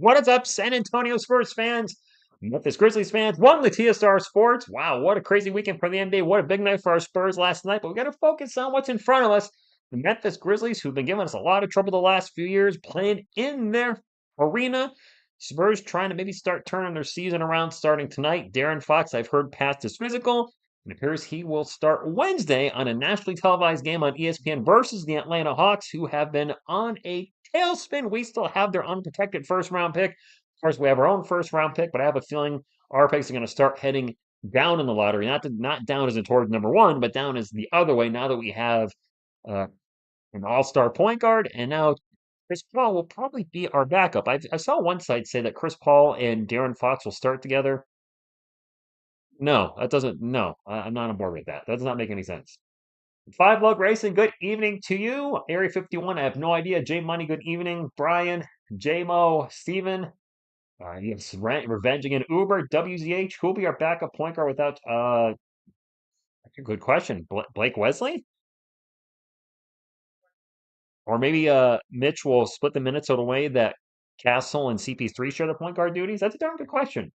What is up, San Antonio Spurs fans? Memphis Grizzlies fans, welcome to TSR Sports. Wow, what a crazy weekend for the NBA. What a big night for our Spurs last night. But we got to focus on what's in front of us. The Memphis Grizzlies, who've been giving us a lot of trouble the last few years, playing in their arena. Spurs trying to maybe start turning their season around starting tonight. Darren Fox, I've heard, passed his physical. It appears he will start Wednesday on a nationally televised game on ESPN versus the Atlanta Hawks, who have been on a tailspin. We still have their unprotected first round pick. Of course, we have our own first round pick, but I have a feeling our picks are going to start heading down in the lottery. Not down as in towards number one, but down as the other way now that we have uh, an all star point guard. And now Chris Paul will probably be our backup. I saw one site say that Chris Paul and Darren Fox will start together. No, that doesn't. No, I'm not on board with that. That does not make any sense. Five Lug Racing, good evening to you. Area 51, I have no idea. J Money, good evening. Brian, J Mo, Steven, yes, Revenge again. Uber, WZH, who'll be our backup point guard without, that's a good question. Blake Wesley? Or maybe Mitch will split the minutes so the way that Castle and CP3 share the point guard duties? That's a darn good question.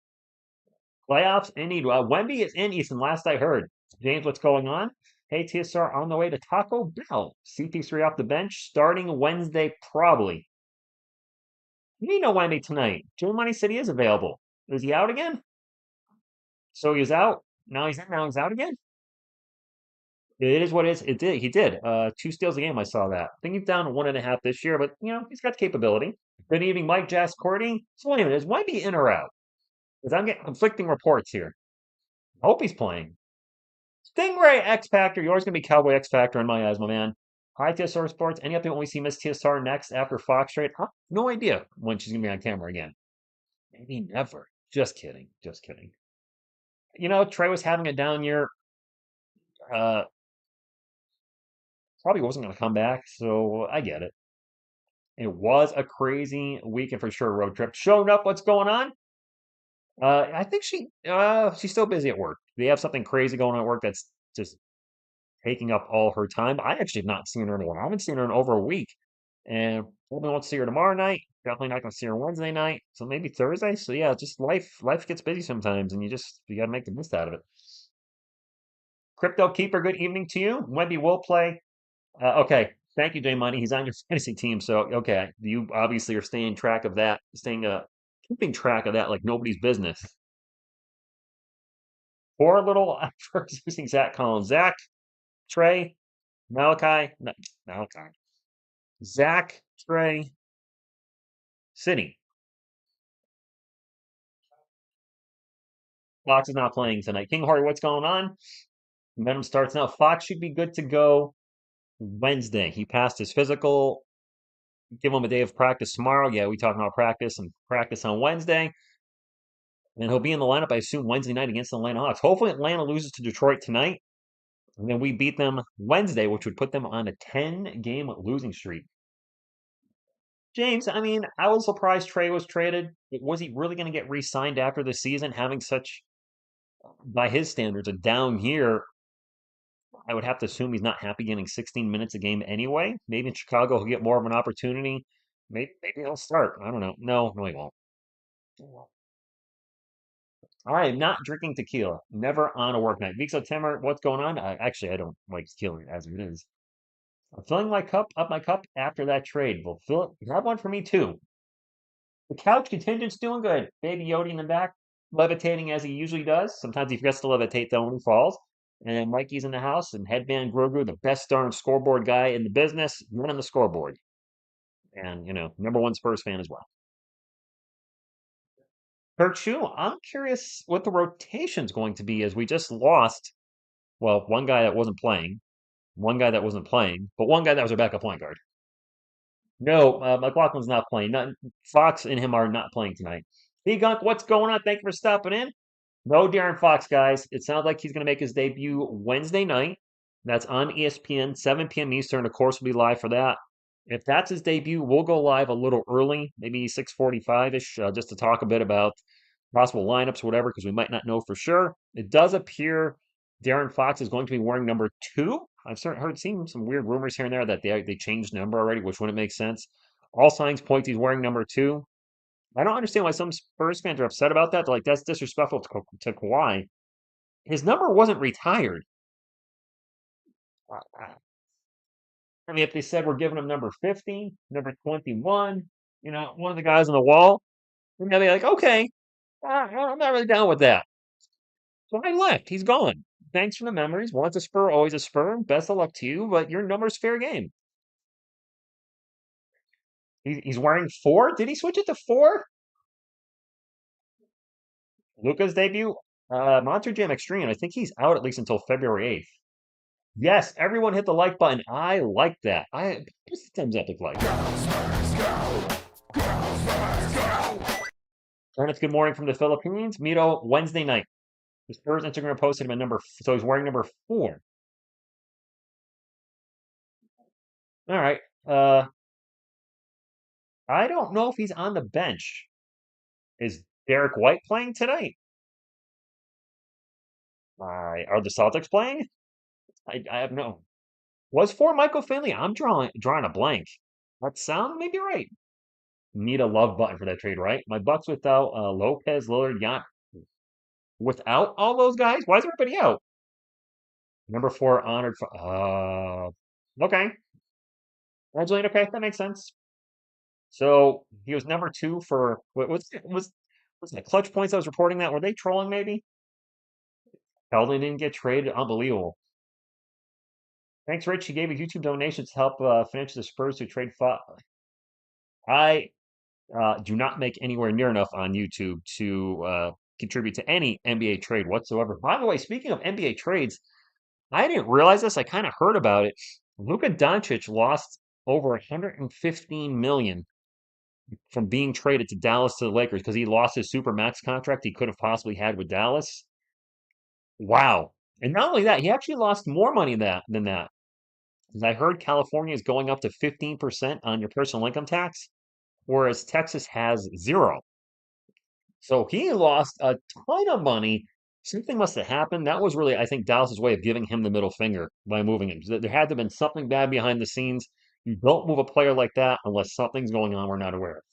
Playoffs, indeed. Wemby is in Easton, last I heard. James, what's going on? Hey, TSR on the way to Taco Bell. CP3 off the bench, starting Wednesday, probably. You need no Wemby tonight. Joe Money said he is available. Is he out again? So he's out. Now he's in. Now he's out again. It is what it is. It did. He did. Two steals a game. I saw that. I think he's down to 1.5 this year, but he's got the capability. Good evening, Mike, Jazz, Courtney. So wait a minute, is Wemby in or out? Because I'm getting conflicting reports here. I hope he's playing. Stingray X Factor. You're always gonna be Cowboy X Factor in my eyes, my man. Hi, TSR Sports. Any update when we see Miss TSR next after Fox trade? Huh? No idea when she's gonna be on camera again. Maybe never. Just kidding. Just kidding. Trey was having a down year. Uh, Probably wasn't going to come back, so I get it. It was a crazy weekend for sure. Road trip. Showing up. What's going on? I think she's still busy at work. They have something crazy going on at work that's just taking up all her time. I actually have not seen her in a while. I haven't seen her in over a week, and probably won't see her tomorrow night. Definitely not going to see her Wednesday night. So maybe Thursday. So yeah, just life gets busy sometimes, and you got to make the most out of it. Crypto Keeper. Good evening to you. Wemby will play. Okay. Thank you, Jay Money. He's on your fantasy team. So, okay. You obviously are staying track of that, keeping track of that like nobody's business. Poor little first using Zach Collins. Zach, Trey, Malachi, no, Malachi, Zach, Trey, City. Fox is not playing tonight. King Hardy, what's going on? Venom starts now. Fox should be good to go Wednesday. He passed his physical. Give him a day of practice tomorrow. Yeah, we talking about practice and practice on Wednesday. And he'll be in the lineup, I assume, Wednesday night against the Atlanta Hawks. Hopefully, Atlanta loses to Detroit tonight. And then we beat them Wednesday, which would put them on a 10-game losing streak. James, I mean, I was surprised Trey was traded. Was he really going to get re signed after the season, having such, by his standards, a down year? I would have to assume he's not happy getting 16 minutes a game anyway. Maybe in Chicago he'll get more of an opportunity. Maybe he'll start. I don't know. No, he won't. I am not drinking tequila. Never on a work night. Vixo Timmer, what's going on? Actually, I don't like tequila as it is. I'm filling my cup up my cup after that trade. Well, fill it. Grab one for me too. The couch contingent's doing good. Baby Yodi in the back, levitating as he usually does. Sometimes he forgets to levitate though when he falls. And then Mikey's in the house, and Headband Grogu, the best darn scoreboard guy in the business, running the scoreboard. And number one Spurs fan as well. Kurt Shu, I'm curious what the rotation's going to be as we just lost, well, one guy that wasn't playing, but one guy that was our backup point guard. No, McLaughlin's not playing. Fox and him are not playing tonight. Hey, Gunk, what's going on? Thank you for stopping in. No Darren Fox, guys. It sounds like he's going to make his debut Wednesday night. That's on ESPN, 7 p.m. Eastern. Of course, we'll be live for that. If that's his debut, we'll go live a little early, maybe 6:45-ish, just to talk a bit about possible lineups, whatever, because we might not know for sure. It does appear Darren Fox is going to be wearing number 2. I've seen some weird rumors here and there that they changed number already, which wouldn't make sense. All signs point he's wearing number 2. I don't understand why some Spurs fans are upset about that. They're like, that's disrespectful to Kawhi. His number wasn't retired. I mean, if they said we're giving him number 50, number 21, one of the guys on the wall, then they'd be like, okay, I'm not really down with that. So I left. He's gone. Thanks for the memories. Once a Spur, always a Spur. Best of luck to you, but your number's fair game. He's wearing 4. Did he switch it to 4? Luca's debut? Monster Jam Extreme. I think he's out at least until February 8th. Yes, everyone hit the like button. I like that. What's the thumbs up look like? Ernest, good morning from the Philippines. Mito, Wednesday night. The Spurs Instagram posted him at so he's wearing number 4. All right. I don't know if he's on the bench. Is Derek White playing tonight? Are the Celtics playing? I have no. Was 4 Michael Finley? I'm drawing a blank. That sound may be right. Need a love button for that trade, right? My Bucks without Lopez, Lillard, without all those guys. Why is everybody out? Number 4 honored for. Okay. Angelina, okay, that makes sense. So he was number 2 for what was the clutch points I was reporting that? Were they trolling maybe? Keldon didn't get traded. Unbelievable. Thanks, Rich. He gave a YouTube donation to help finish the Spurs to trade. I do not make anywhere near enough on YouTube to contribute to any NBA trade whatsoever. By the way, speaking of NBA trades, I didn't realize this. I kind of heard about it. Luka Doncic lost over 115 million from being traded to Dallas to the Lakers because he lost his super max contract he could have possibly had with Dallas. Wow. And not only that, he actually lost more money than that. Because I heard California is going up to 15% on your personal income tax, whereas Texas has 0. So he lost a ton of money. Something must have happened. That was really, I think, Dallas's way of giving him the middle finger by moving him. There had to have been something bad behind the scenes. You don't move a player like that unless something's going on we're not aware of.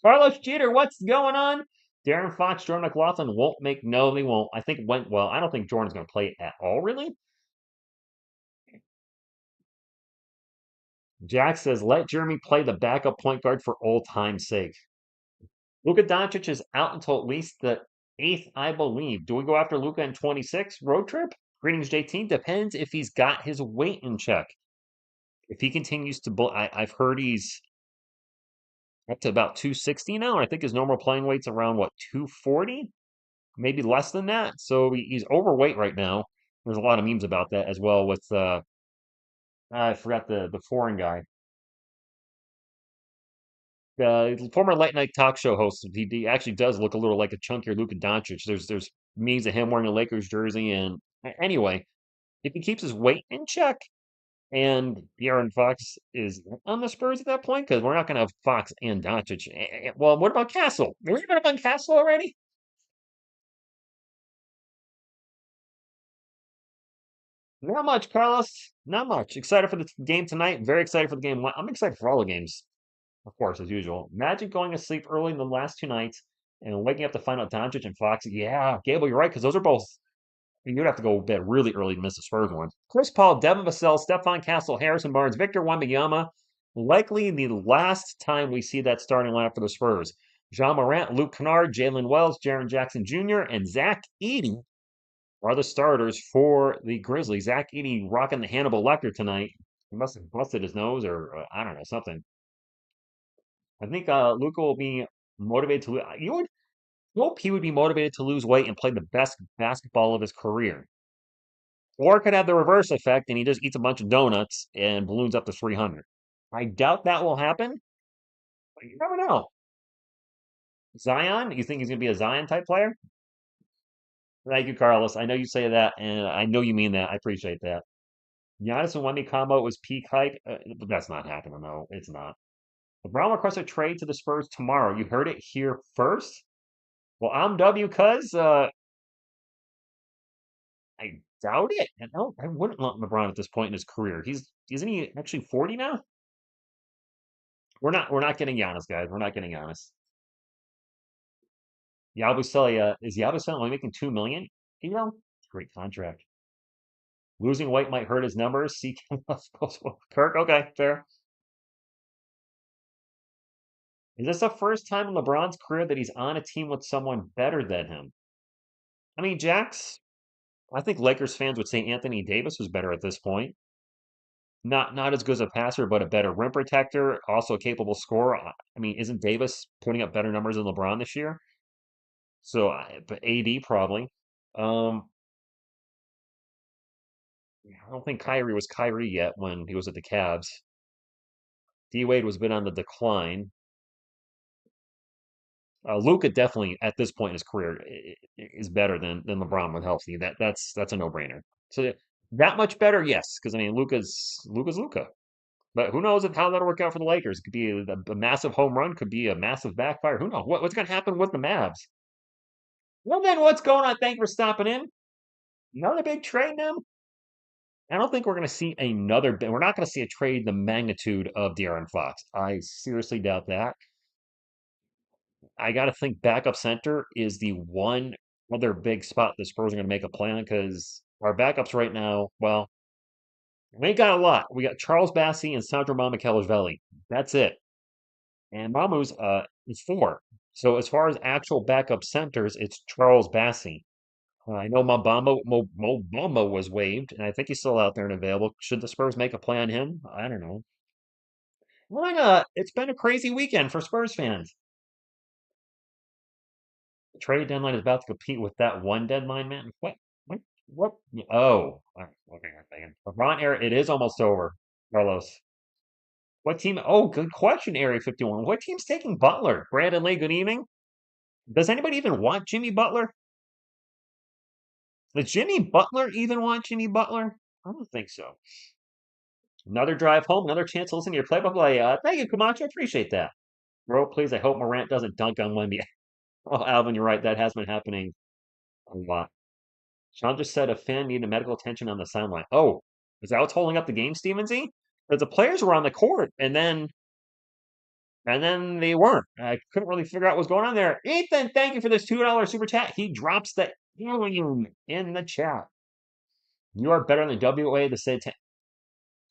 Carlos Jeter, what's going on? Darren Fox, Jordan McLaughlin won't make. No, they won't. I think it went well. I don't think Jordan's going to play at all, really. Jack says, let Jeremy play the backup point guard for old time's sake. Luka Doncic is out until at least the 8th, I believe. Do we go after Luka in 26? Road trip? Greetings, JT. Depends if he's got his weight in check. If he continues to, I've heard he's up to about 260 now. And I think his normal playing weight's around, what, 240? Maybe less than that. So he's overweight right now. There's a lot of memes about that as well with, I forgot the foreign guy. Former late night talk show host. He actually does look a little like a chunkier Luka Doncic. There's memes of him wearing a Lakers jersey, and anyway, if he keeps his weight in check, and De'Aaron Fox is on the Spurs at that point, because we're not going to have Fox and Doncic. Well, what about Castle? Are we going to have Castle already? Not much, Carlos. Not much. Excited for the game tonight. Very excited for the game. I'm excited for all the games. Of course, as usual. Magic going to sleep early in the last 2 nights and waking up to find out Doncic and Fox. Yeah, Gable, you're right, because those are both. You'd have to go to bed really early to miss the Spurs one. Chris Paul, Devin Vassell, Stephon Castle, Harrison Barnes, Victor Wembanyama. Likely the last time we see that starting lineup for the Spurs. Jean Morant, Luke Kennard, Jalen Wells, Jaren Jackson Jr., and Zach Edey are the starters for the Grizzlies. Zach Edey rocking the Hannibal Lecter tonight. He must have busted his nose or I don't know, something. I think Luca will be motivated to. You would hope he would be motivated to lose weight and play the best basketball of his career. Or it could have the reverse effect and he just eats a bunch of donuts and balloons up to 300. I doubt that will happen, but you never know. Zion, you think he's going to be a Zion type player? Thank you, Carlos. I know you say that, and I know you mean that. I appreciate that. Giannis and Wemby combo was peak hype, but that's not happening. No, it's not. LeBron requests a trade to the Spurs tomorrow. You heard it here first. Well, I'm W cuz I doubt it. And no, I wouldn't want LeBron at this point in his career. Isn't he actually 40 now? We're not getting Giannis, guys. We're not getting Giannis. Yabusele, is Yabusele only making 2 million? You know, great contract. Losing White might hurt his numbers. See Kirk. Okay, fair. Is this the first time in LeBron's career that he's on a team with someone better than him? I mean, Jax. I think Lakers fans would say Anthony Davis was better at this point. Not as good as a passer, but a better rim protector, also a capable scorer. I mean, isn't Davis putting up better numbers than LeBron this year? So, but AD probably. Um, I don't think Kyrie was Kyrie yet when he was at the Cavs. D Wade was a bit on the decline. Luka definitely at this point in his career is better than LeBron when healthy. That's a no brainer. So that much better, yes, because I mean Luka's Luka. But who knows how that'll work out for the Lakers? It could be a massive home run, could be a massive backfire. Who knows what's going to happen with the Mavs? Well, then what's going on? Thank you for stopping in. Another big trade now. I don't think we're going to see another. We're not going to see a trade the magnitude of De'Aaron Fox. I seriously doubt that. I got to think backup center is the one other big spot the Spurs are going to make a plan because our backups right now, well, we ain't got a lot. We got Charles Bassey and Sandro Mamukelashvili. That's it. And Mamu's is four. So as far as actual backup centers, it's Charles Bassey. I know Mo Bamba was waived, and I think he's still out there and available. Should the Spurs make a play on him? I don't know. Why not? It's been a crazy weekend for Spurs fans. The trade deadline is about to compete with that one deadline, man. What? What? Oh, all right, okay, okay. LeBron era, it is almost over, Carlos. What team? Oh, good question, Area 51. What team's taking Butler? Brandon Lee, good evening. Does anybody even want Jimmy Butler? Does Jimmy Butler even want Jimmy Butler? I don't think so. Another drive home, another chance to listen to your play-by-play. Thank you, Camacho. Appreciate that. Bro, please, I hope Morant doesn't dunk on Wemby. Oh, Alvin, you're right. That has been happening a lot. Sean just said a fan needed medical attention on the sideline. Oh, is that what's holding up the game, Stevensy? Because the players were on the court, and then they weren't. I couldn't really figure out what's going on there. Ethan, thank you for this $2 super chat. He drops the alien in the chat. You are better than WA to say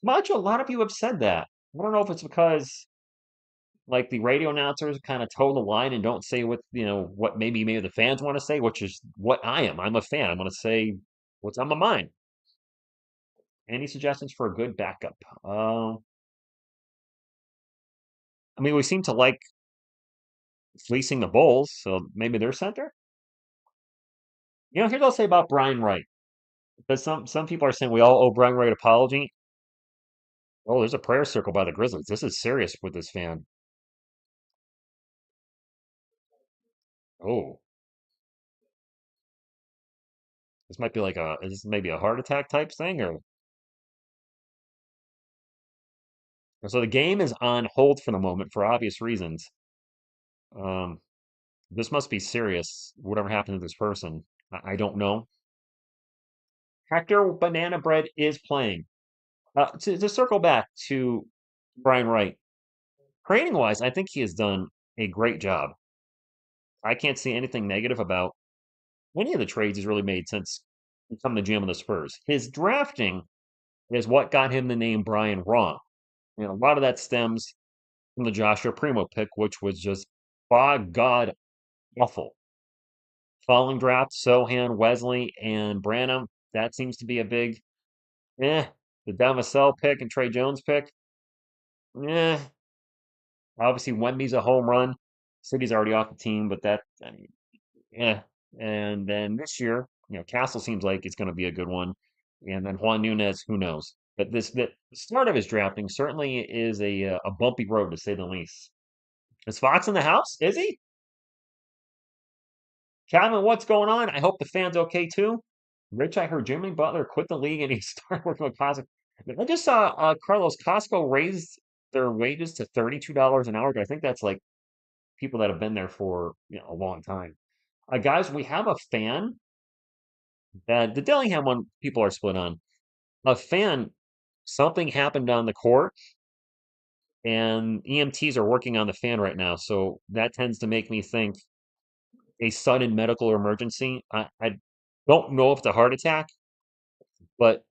Macho, a lot of you have said that. I don't know if it's because like the radio announcers kind of toe the line and don't say what maybe the fans want to say, which is what I am. I'm a fan. I'm going to say what's on my mind. Any suggestions for a good backup? I mean, we seem to like fleecing the Bulls, so maybe their center. Here's what I'll say about Brian Wright. Because some people are saying we all owe Brian Wright apology. Oh, there's a prayer circle by the Grizzlies. This is serious with this fan. Oh, this might be like is this maybe a heart attack type thing, or so the game is on hold for the moment for obvious reasons. Um, this must be serious. Whatever happened to this person, I don't know. Hector Banana Bread is playing. To circle back to Brian Wright, creating wise, I think he has done a great job. I can't see anything negative about any of the trades he's really made since becoming the GM of the Spurs. His drafting is what got him the name Brian wrong. A lot of that stems from the Joshua Primo pick, which was just, by God, awful. Following draft, Sohan, Wesley, and Branham, that seems to be a big eh. The Damascene pick and Trey Jones pick, eh. Obviously, Wemby's a home run. City's already off the team, but I mean, yeah. And then this year, Castle seems like it's going to be a good one. And then Juan Nunez, who knows? But the start of his drafting certainly is a bumpy road to say the least. Is Fox in the house? Is he? Calvin, what's going on? I hope the fans okay too. Rich, I heard Jimmy Butler quit the league and he started working with Costco. I just saw Carlos Costco raised their wages to $32 an hour. I think that's like people that have been there for a long time. Guys, we have a fan that the Dillingham one people are split on. A fan, something happened on the court, and EMTs are working on the fan right now. So that tends to make me think a sudden medical emergency. I don't know if it's a heart attack, but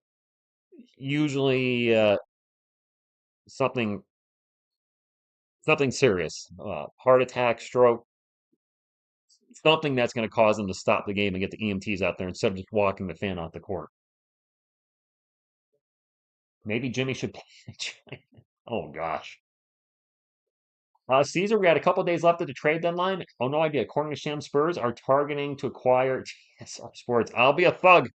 usually something something serious, heart attack, stroke, something that's going to cause them to stop the game and get the EMTs out there instead of just walking the fan off the court. Maybe Jimmy should pay. Oh gosh. Caesar, we had a couple days left of the trade deadline. Oh, no idea. According to Sham, Spurs are targeting to acquire TSR Sports. I'll be a thug.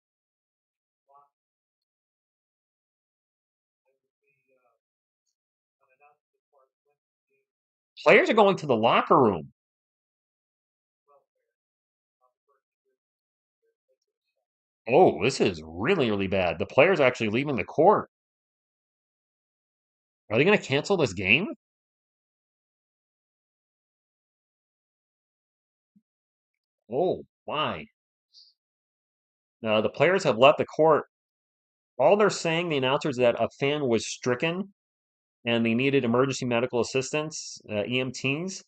Players are going to the locker room. Oh, this is really, really bad. The players are actually leaving the court. Are they going to cancel this game? Oh, why? The players have left the court. All they're saying, the announcers, that a fan was stricken and they needed emergency medical assistance, EMTs.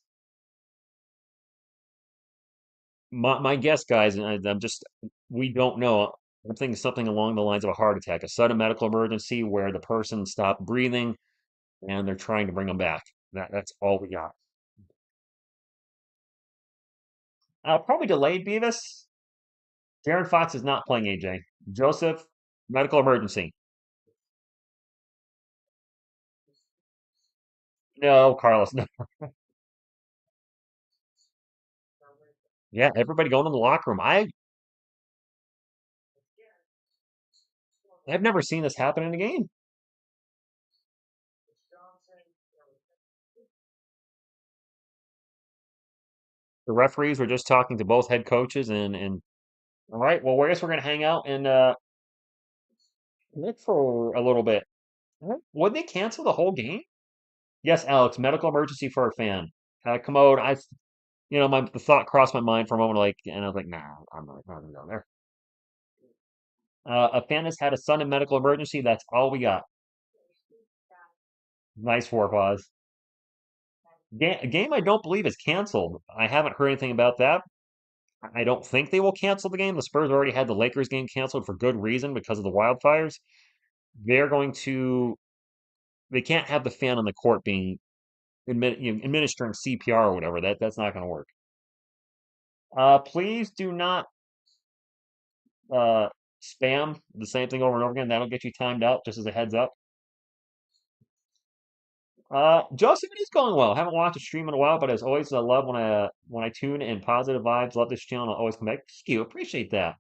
My guess, guys, and I'm just, we don't know. I'm thinking something along the lines of a heart attack, a sudden medical emergency where the person stopped breathing and they're trying to bring them back. That's all we got. Probably delayed Beavis. Darren Fox is not playing AJ. Joseph, medical emergency. No, Carlos, no. Yeah, everybody going in the locker room. I've never seen this happen in a game. The referees were just talking to both head coaches and all right, well, I guess we're gonna hang out and look for a little bit. Would they cancel the whole game? Yes, Alex, medical emergency for a fan. Commode, the thought crossed my mind for a moment, like, and I was like, nah, I'm not gonna go there. A fan has had a sudden medical emergency. That's all we got. Nice forepaws. A game I don't believe is canceled. I haven't heard anything about that. I don't think they will cancel the game. The Spurs already had the Lakers game canceled for good reason because of the wildfires. They're going to, they can't have the fan on the court being administering CPR or whatever. That's not going to work. Please do not uh, spam the same thing over and over again. That'll get you timed out, just as a heads up. Joseph, it is going well. Haven't watched a stream in a while, but as always, I love when I tune in positive vibes. Love this channel. I always come back. Thank you. Appreciate that.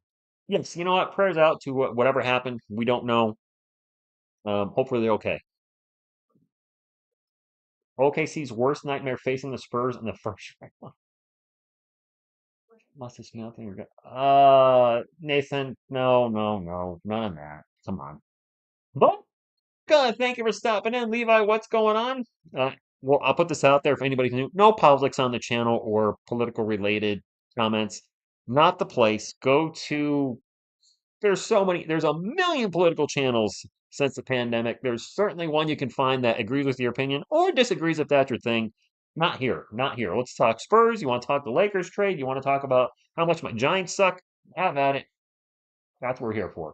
Yes, you know what? Prayers out to whatever happened. We don't know. Hopefully they're okay. OKC's worst nightmare facing the Spurs in the first round. Must have smelled thing. Nathan, no, no, no, none of that. Come on. But thank you for stopping in, Levi. What's going on? Well, I'll put this out there if anybody's new. No politics on the channel or political related comments. Not the place. Go to there's a million political channels since the pandemic. There's certainly one you can find that agrees with your opinion or disagrees if that's your thing. Not here, not here. Let's talk Spurs. You want to talk the Lakers trade? You want to talk about how much my Giants suck? Have at it. That's what we're here for.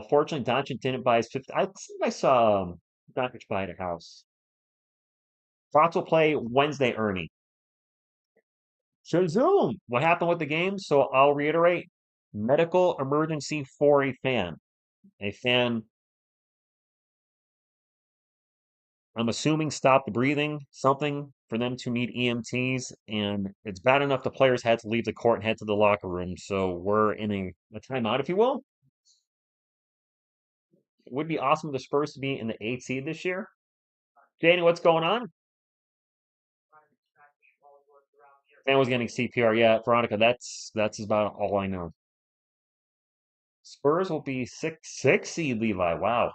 Fortunately, Doncic didn't buy his fifth. I think I saw Doncic buy a house. Thoughts will play Wednesday, Ernie. Zoom. What happened with the game? So I'll reiterate: medical emergency for a fan. A fan, I'm assuming, stopped breathing, something for them to need EMTs, and it's bad enough the players had to leave the court and head to the locker room. So we're in a timeout, if you will. It would be awesome for the Spurs to be in the eighth seed this year. Danny, what's going on? Fan was getting CPR. Yeah, Veronica, that's about all I know. Spurs will be six seed Levi. Wow.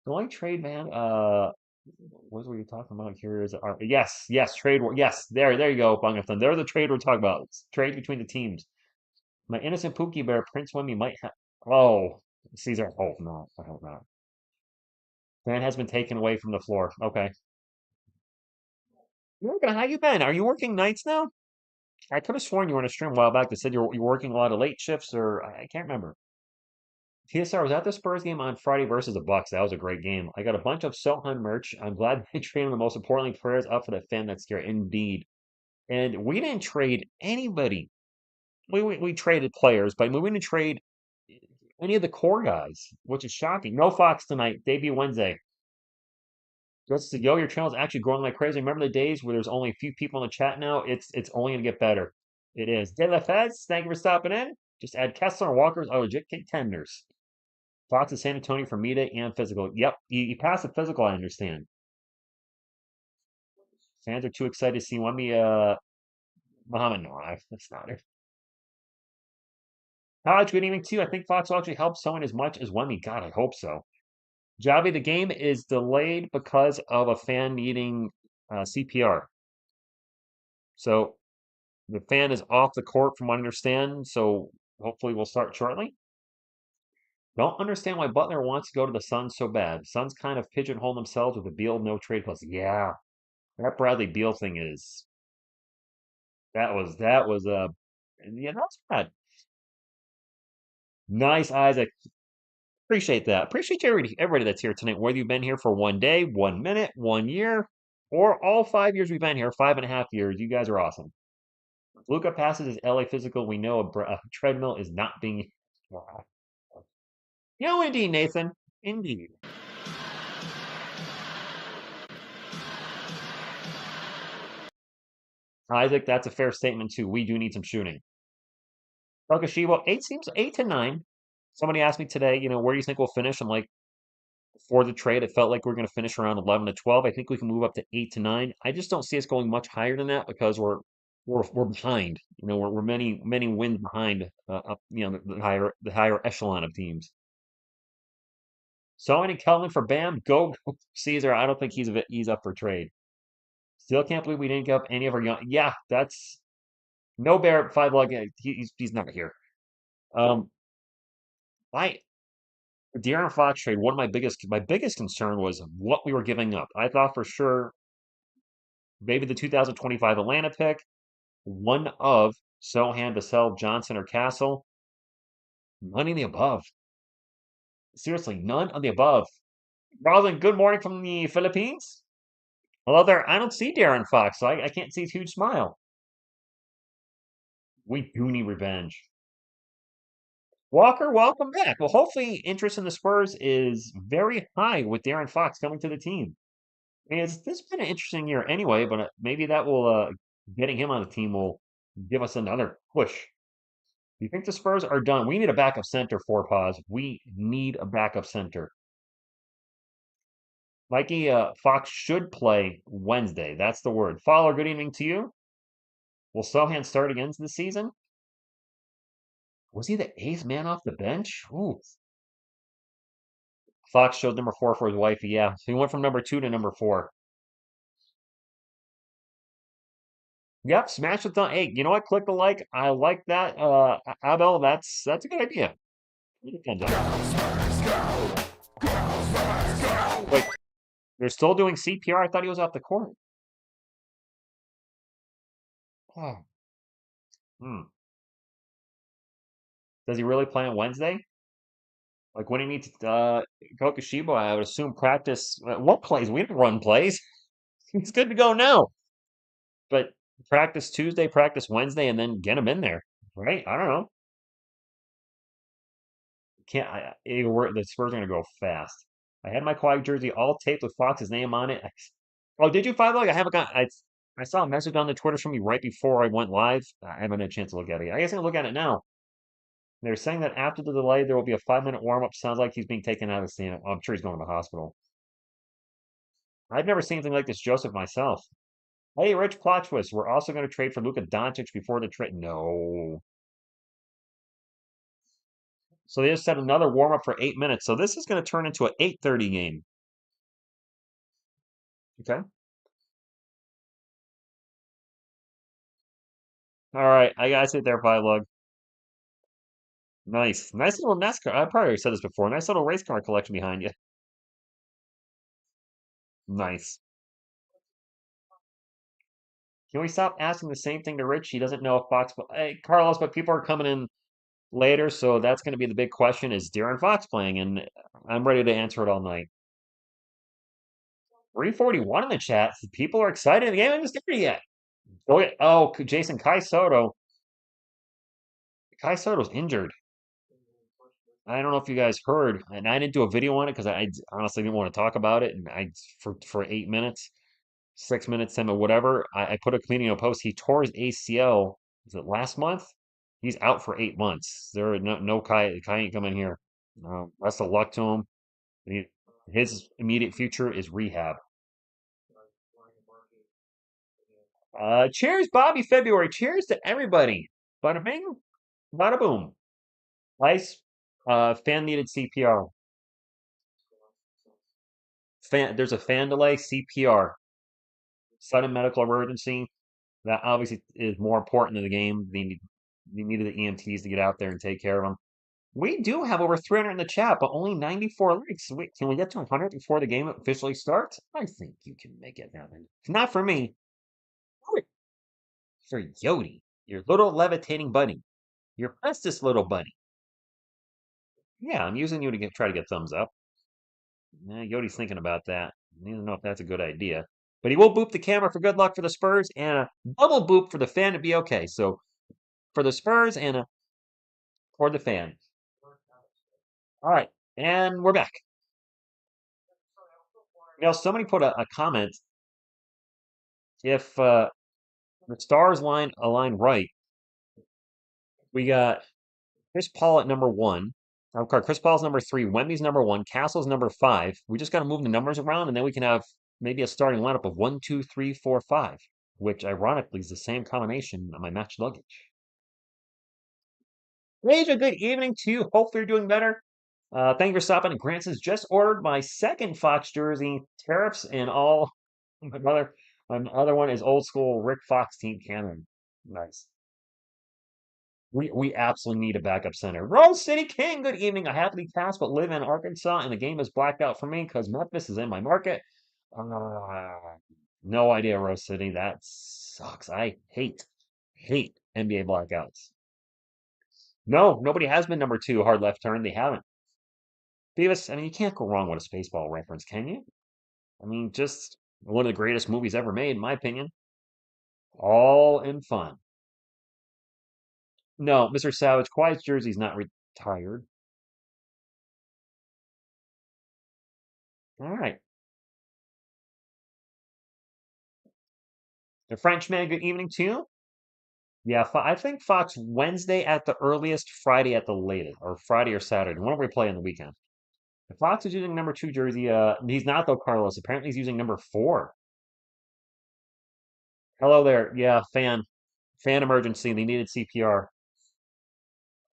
The only trade, man. What were you talking about here? Yes, trade war. Yes, there you go, Bungathon. They're the trade we're talking about. It's trade between the teams. My innocent Pookie Bear, Prince Wemmy might have. Oh, Caesar. Oh no, I hope not. Fan has been taken away from the floor. Okay. Morgan, how you been? Are you working nights now? I could have sworn you were in a stream a while back that said you're working a lot of late shifts, or I can't remember. TSR was at the Spurs game on Friday versus the Bucks. That was a great game. I got a bunch of Sohan merch. I'm glad they traded the most importantly prayers up for the fan that's here. Indeed. And we didn't trade anybody. We traded players, but we didn't trade any of the core guys, which is shocking. No Fox tonight. Debut Wednesday. Just to yo, your channel's actually growing like crazy. Remember the days where there's only a few people in the chat now? It's only gonna get better. It is. De La Fez, thank you for stopping in. Just add Kessler and Walker's are legit contenders. Fox to San Antonio for media and physical. Yep, you passed the physical, I understand. Fans are too excited to see Wemby Muhammad. No, that's not it. Hodge, good evening to you. I think Fox will actually help someone as much as Wemby. God, I hope so. Javi, the game is delayed because of a fan needing CPR. So the fan is off the court from what I understand. So hopefully we'll start shortly. Don't understand why Butler wants to go to the Suns so bad. Suns kind of pigeonhole themselves with a Beal no trade clause. Yeah, that Bradley Beal thing is that was yeah, that's bad. Nice, Isaac. Appreciate that. Appreciate everybody that's here tonight, whether you've been here for 1 day, 1 minute, 1 year, or all 5 years we've been here, 5.5 years. You guys are awesome. Luca passes his LA physical. We know a treadmill is not being. Wow. Indeed, Nathan. Indeed. Isaac, that's a fair statement too. We do need some shooting. Takashiwa, 8 to 9. Somebody asked me today, where do you think we'll finish? I'm like, before the trade, it felt like we are going to finish around 11 to 12. I think we can move up to 8 to 9. I just don't see us going much higher than that because we're behind. We're many wins behind up. The higher echelon of teams. So any Kelvin for Bam, go Caesar. I don't think he's up for trade. Still can't believe we didn't give up any of our young. Yeah, that's no bear 5 lug. He's not here. I De'Aaron Fox trade. One of my biggest concern was what we were giving up. I thought for sure maybe the 2025 Atlanta pick, one of Sohan, Vassell, Johnson, or Castle. None of the above. Seriously, none of the above. Roslyn, good morning from the Philippines. Hello there. I don't see De'Aaron Fox, so I can't see his huge smile. We do need revenge. Walker, welcome back. Well, hopefully interest in the Spurs is very high with De'Aaron Fox coming to the team. This has been an interesting year anyway, but maybe that will getting him on the team will give us another push. Do you think the Spurs are done? We need a backup center for pause. We need a backup center. Mikey, Fox should play Wednesday. That's the word. Fowler, good evening to you. Will Sohan start again this season? Was he the 8th man off the bench? Ooh. Fox showed number 4 for his wife. Yeah, so he went from number 2 to number 4. Yep, smash the thumb. Hey, you know what? Click the like. I like that. Abel, that's a good idea. Wait, they're still doing CPR? I thought he was off the court. Oh. Hmm. Does he really play on Wednesday? Like when he needs Kokoshibo, I would assume practice. What plays? We didn't run plays. He's good to go now. But practice Tuesday, practice Wednesday, and then get him in there, right? I don't know. Can't the Spurs are gonna go fast. I had my Kawhi jersey all taped with Fox's name on it. Oh, did you 5 log? I haven't got. I saw a message on the Twitter from you right before I went live. I haven't had a chance to look at it. I guess I'm gonna look at it now. They're saying that after the delay, there will be a 5-minute warm up. Sounds like he's being taken out of the stand. I'm sure he's going to the hospital. I've never seen anything like this, Joseph, myself. Hey, Rich Plot Twist. We're also going to trade for Luka Doncic before the trade. No. So they just had another warm up for 8 minutes. So this is going to turn into an 8:30 game. Okay. All right. I got to sit there, 5 lug. Nice. Nice little NASCAR. I probably said this before. Nice little race car collection behind you. Nice. Can we stop asking the same thing to Rich? He doesn't know if Fox. Hey, Carlos, but people are coming in later, so that's going to be the big question: is De'Aaron Fox playing? And I'm ready to answer it all night. 341 in the chat. People are excited. The game isn't started yet. Oh, Jason Kai Soto. Kai Soto's injured. I don't know if you guys heard, and I didn't do a video on it because I honestly didn't want to talk about it. And for 8 minutes, 6 minutes, 10 or whatever, I put a cleaning a post. He tore his ACL. Was it last month? He's out for 8 months. There are no Kai ain't coming here. Best of luck to him. His immediate future is rehab. Cheers, Bobby February. Cheers to everybody. Bada bing, bada boom. Nice. Fan needed CPR. There's a fan delay, CPR. Sudden medical emergency. That obviously is more important than the game. They needed the EMTs to get out there and take care of them. We do have over 300 in the chat, but only 94 likes. Wait, can we get to 100 before the game officially starts? I think you can make it happen. Not for me. For Yodi, your little levitating bunny. Your bestest little bunny. Yeah, I'm using you to try to get thumbs up. Yodi's thinking about that. I don't know if that's a good idea. But he will boop the camera for good luck for the Spurs and a double boop for the fan to be okay. So for the Spurs and for the fan. All right, and we're back. Somebody put a comment. If the stars align right, we got Chris Paul at number one. Okay, Chris Paul's number three. Wemby's number one. Castle's number five. We just got to move the numbers around, and then we can have maybe a starting lineup of 1, 2, 3, 4, 5, which ironically is the same combination on my match luggage. Asia, good evening to you. Hopefully you're doing better. Thank you for stopping. And Grant says, just ordered my second Fox jersey. Tariffs and all. My other one is old school Rick Fox team canon. Nice. We absolutely need a backup center. Rose City King, good evening. I happily cast but live in Arkansas, and the game is blacked out for me because Memphis is in my market. No idea, Rose City. That sucks. I hate NBA blackouts. No, nobody has been number two hard left turn. They haven't. Beavis, I mean, you can't go wrong with a Spaceball reference, can you? I mean, just one of the greatest movies ever made, in my opinion. All in fun. No, Mr. Savage, Kawhi's jersey's not retired. All right. The Frenchman, good evening to you. Yeah, I think Fox Wednesday at the earliest, Friday at the latest, or Friday or Saturday. Whenever we play on the weekend. If Fox is using number two jersey, he's not though, Carlos. Apparently he's using number four. Hello there. Yeah, fan emergency. They needed CPR.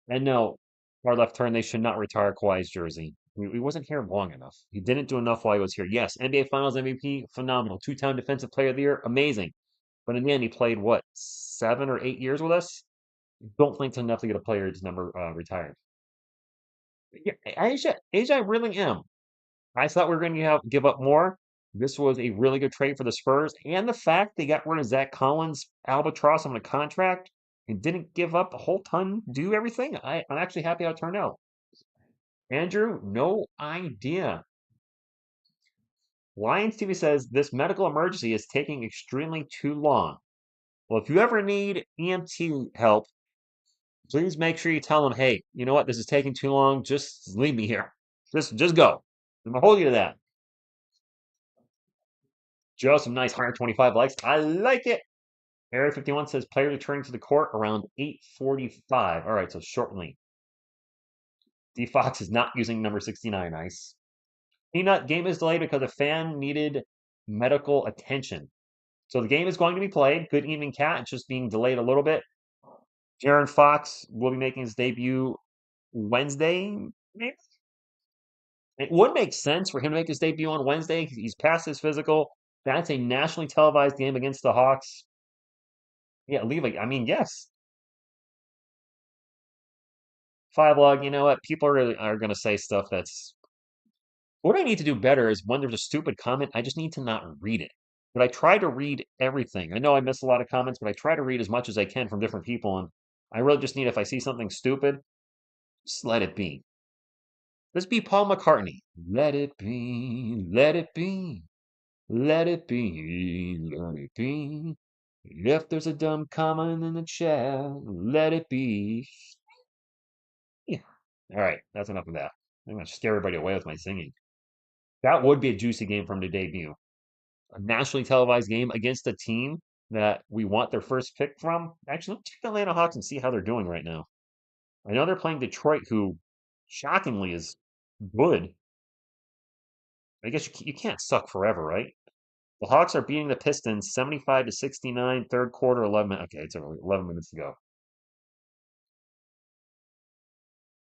And no, our left turn, they should not retire Kawhi's jersey. He wasn't here long enough. He didn't do enough while he was here. Yes, NBA Finals MVP, phenomenal. Two-time Defensive Player of the Year, amazing. But in the end, he played, what, 7 or 8 years with us? Don't think it's enough to get a player's number retired. Yeah, Asia, I really am. I thought we were going to give up more. This was a really good trade for the Spurs, and the fact they got rid of Zach Collins, albatross on a contract, and didn't give up a whole ton, do everything. I'm actually happy how it turned out. Andrew, no idea. Lions TV says this medical emergency is taking extremely too long. Well, if you ever need EMT help, please make sure you tell them, hey, you know what? This is taking too long. Just leave me here. Just go. I'm gonna hold you to that. Joe, some nice 125 likes. I like it. Area 51 says player returning to the court around 8:45. All right, so shortly. D Fox is not using number 69. Nice. Peanut game is delayed because a fan needed medical attention. So the game is going to be played. Good evening, Cat. It's just being delayed a little bit. Jaron Fox will be making his debut Wednesday, maybe? It would make sense for him to make his debut on Wednesday. He's past his physical. That's a nationally televised game against the Hawks. Yeah, leave it. I mean, yes. Five log, you know what? People are going to say stuff that's. What I need to do better is when there's a stupid comment, I just need to not read it. But I try to read everything. I know I miss a lot of comments, but I try to read as much as I can from different people. And I really just need, if I see something stupid, just let it be. Let's be Paul McCartney. Let it be, let it be, let it be, let it be. If there's a dumb comment in the chat, let it be. Yeah. All right, that's enough of that. I'm gonna scare everybody away with my singing. That would be a juicy game from the debut. A nationally televised game against a team that we want their first pick from. Actually, let's check the Atlanta Hawks and see how they're doing right now. I know they're playing Detroit, who shockingly is good. I guess you can't suck forever, right? The Hawks are beating the Pistons 75 to 69, third quarter, 11 minutes. Okay, it's early, 11 minutes to go.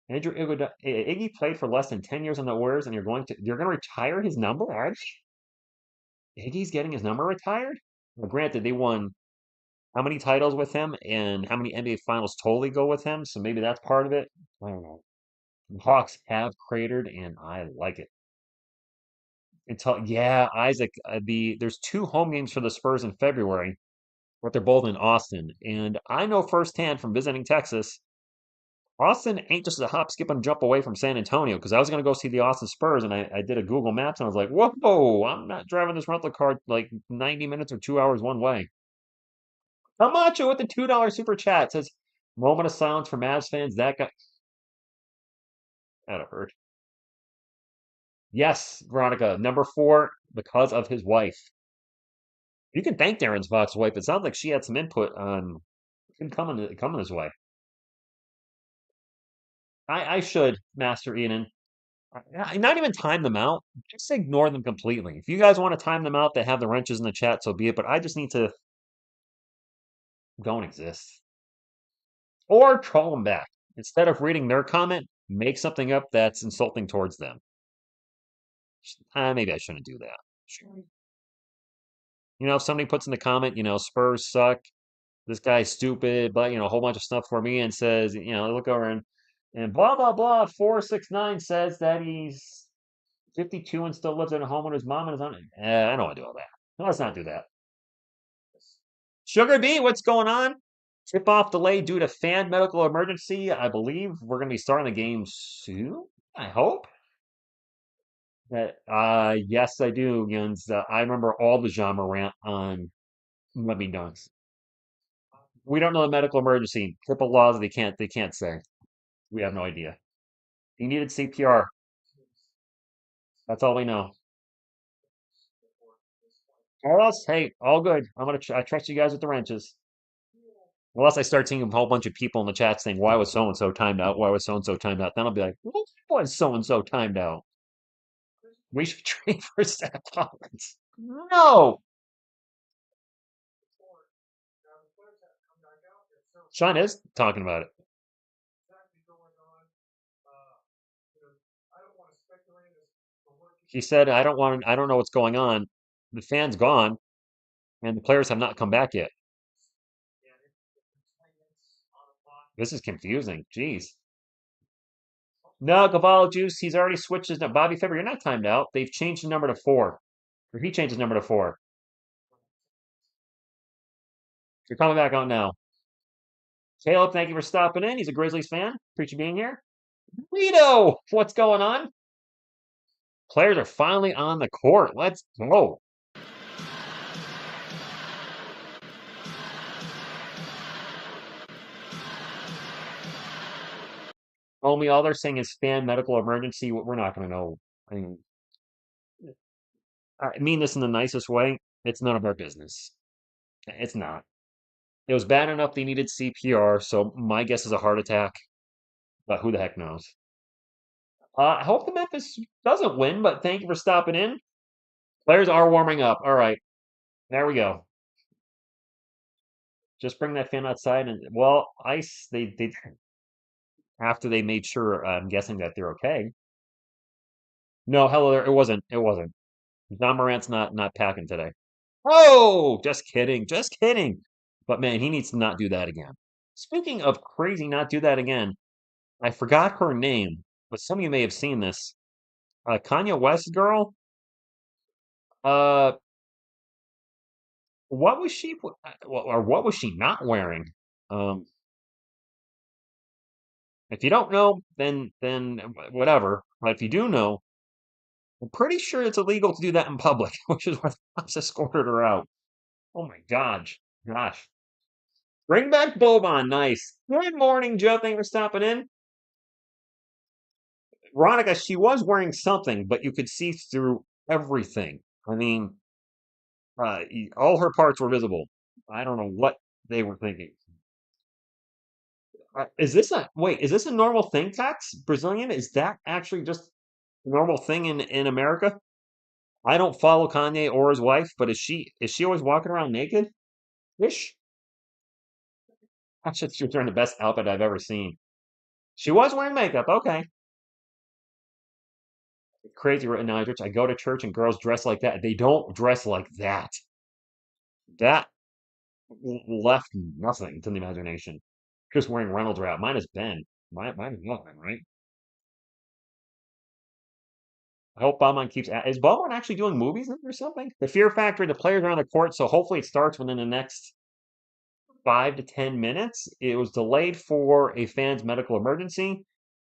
Andrew Iggy played for less than 10 years on the Warriors, and you're going to retire his number, are they? Iggy's getting his number retired? Well, granted, they won how many titles with him and how many NBA finals totally go with him, so maybe that's part of it. I don't know. The Hawks have cratered, and I like it. Yeah, Isaac, there's two home games for the Spurs in February, but they're both in Austin. And I know firsthand from visiting Texas, Austin ain't just a hop, skip, and jump away from San Antonio, because I was going to go see the Austin Spurs, and I did a Google Maps, and I was like, whoa, I'm not driving this rental car like 90 minutes or 2 hours one way. Camacho with the $2 super chat says, moment of silence for Mavs fans. That guy, that'll hurt. Yes, Veronica, number 4, because of his wife. You can thank Darren's Fox wife. It sounds like she had some input on him coming his way. I should, Master Eden. Not even time them out. Just ignore them completely. If you guys want to time them out, they have the wrenches in the chat, so be it. But I just need to don't exist. Or troll them back. Instead of reading their comment, make something up that's insulting towards them. Maybe I shouldn't do that. If somebody puts in the comment, Spurs suck, this guy's stupid, but a whole bunch of stuff for me and says, look over and blah blah blah 469 says that he's 52 and still lives at home with his mom and his aunt. I don't want to do all that. No, let's not do that. Sugar B, what's going on? Tip off delay due to fan medical emergency. I believe we're going to be starting the game soon. I hope. Yes, I do, Jens. I remember all the genre rant on Let Me Dunks. We don't know the medical emergency. Triple laws they can't say. We have no idea. He needed CPR. That's all we know. All else, hey, all good. I trust you guys with the wrenches. Unless I start seeing a whole bunch of people in the chat saying, "Why was so and so timed out? Why was so and so timed out?" Then I'll be like, "Why was so and so timed out? We should trade for Zach Collins." No, Sean is talking about it. He said, I don't know what's going on. The fan's gone, and the players have not come back yet. This is confusing. Jeez. No, Cavallo Juice, he's already switched his number. Bobby Fibber, you're not timed out. They've changed the number to 4. Or he changed his number to 4. You're coming back on now. Caleb, thank you for stopping in. He's a Grizzlies fan. Appreciate you being here. Rito, what's going on? Players are finally on the court. Let's go. Only all they're saying is fan medical emergency. We're not going to know. I mean this in the nicest way. It's none of our business. It's not. It was bad enough they needed CPR, so my guess is a heart attack. But who the heck knows? I hope the Memphis doesn't win, but thank you for stopping in. Players are warming up. All right. There we go. Just bring that fan outside and ice they after they made sure I'm guessing that they're okay. No, hello there. It wasn't. John Morant's not packing today. Oh, just kidding. Just kidding. But man, he needs to not do that again. Speaking of crazy not do that again, I forgot her name, but some of you may have seen this. Kanye West girl. Uh What was she, or what was she not wearing? Um, if you don't know, then whatever. But if you do know, I'm pretty sure it's illegal to do that in public, which is why the cops escorted her out. Oh my gosh. Bring back Boban, nice. Good morning, Joe. Thanks for stopping in. Veronica, she was wearing something, but you could see through everything. I mean, all her parts were visible. I don't know what they were thinking. Is this a normal thing, Tax? Brazilian? Is that actually just a normal thing in America? I don't follow Kanye or his wife, but is she always walking around naked? Ish. Actually, she was wearing the best outfit I've ever seen. She was wearing makeup. Okay. Crazy right now, Rich. I go to church and girls dress like that. They don't dress like that. That left nothing to the imagination. Just wearing Reynolds wrap. Mine is Ben. Mine is nothing, right? I hope Bauman keeps. Is Bauman actually doing movies or something? The Fear Factory. The players are on the court, so hopefully it starts within the next 5 to 10 minutes. It was delayed for a fan's medical emergency,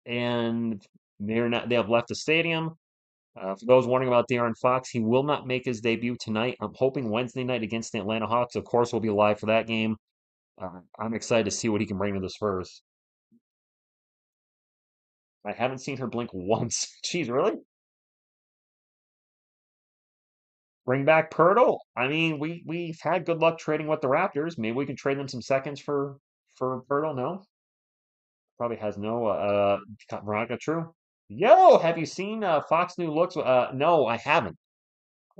and they're not. They have left the stadium. For those wondering about De'Aaron Fox, he will not make his debut tonight. I'm hoping Wednesday night against the Atlanta Hawks. Of course, we'll be live for that game. I'm excited to see what he can bring to the Spurs. I haven't seen her blink once. Jeez, really? Bring back Pirtle? I mean, we've had good luck trading with the Raptors. Maybe we can trade them some seconds for Pirtle. No, probably has no. Veronica, true. Yo, have you seen Fox new looks? No, I haven't.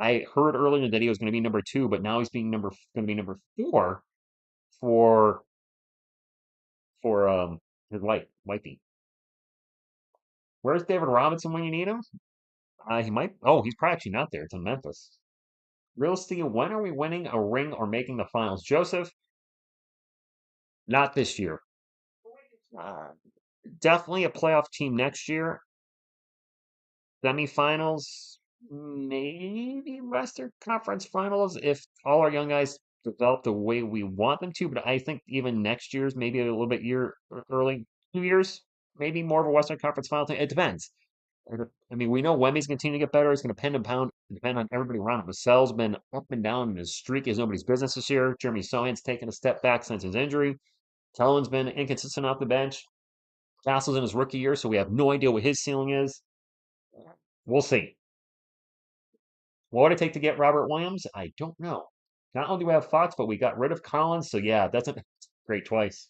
I heard earlier that he was going to be number two, but now he's being going to be number four for his wifey. Where's David Robinson when you need him? He might. Oh, he's probably actually not there. It's in Memphis. Real Steel, when are we winning a ring or making the finals? Joseph, not this year. Uh, Definitely a playoff team next year. Semifinals, maybe Western Conference Finals if all our young guys develop the way we want them to. But I think even next year's maybe a little bit early, 2 years, maybe more of a Western Conference Final team. It depends. I mean, we know Wemby's going to continue to get better. It's going to depend on everybody around him. Vassell's been up and down, and his streak is nobody's business this year. Jeremy Sohan's taken a step back since his injury. Kellen's been inconsistent off the bench. Castle's in his rookie year, so we have no idea what his ceiling is. We'll see. What would it take to get Robert Williams? I don't know. Not only do we have Fox, but we got rid of Collins, so yeah, that's a great twice.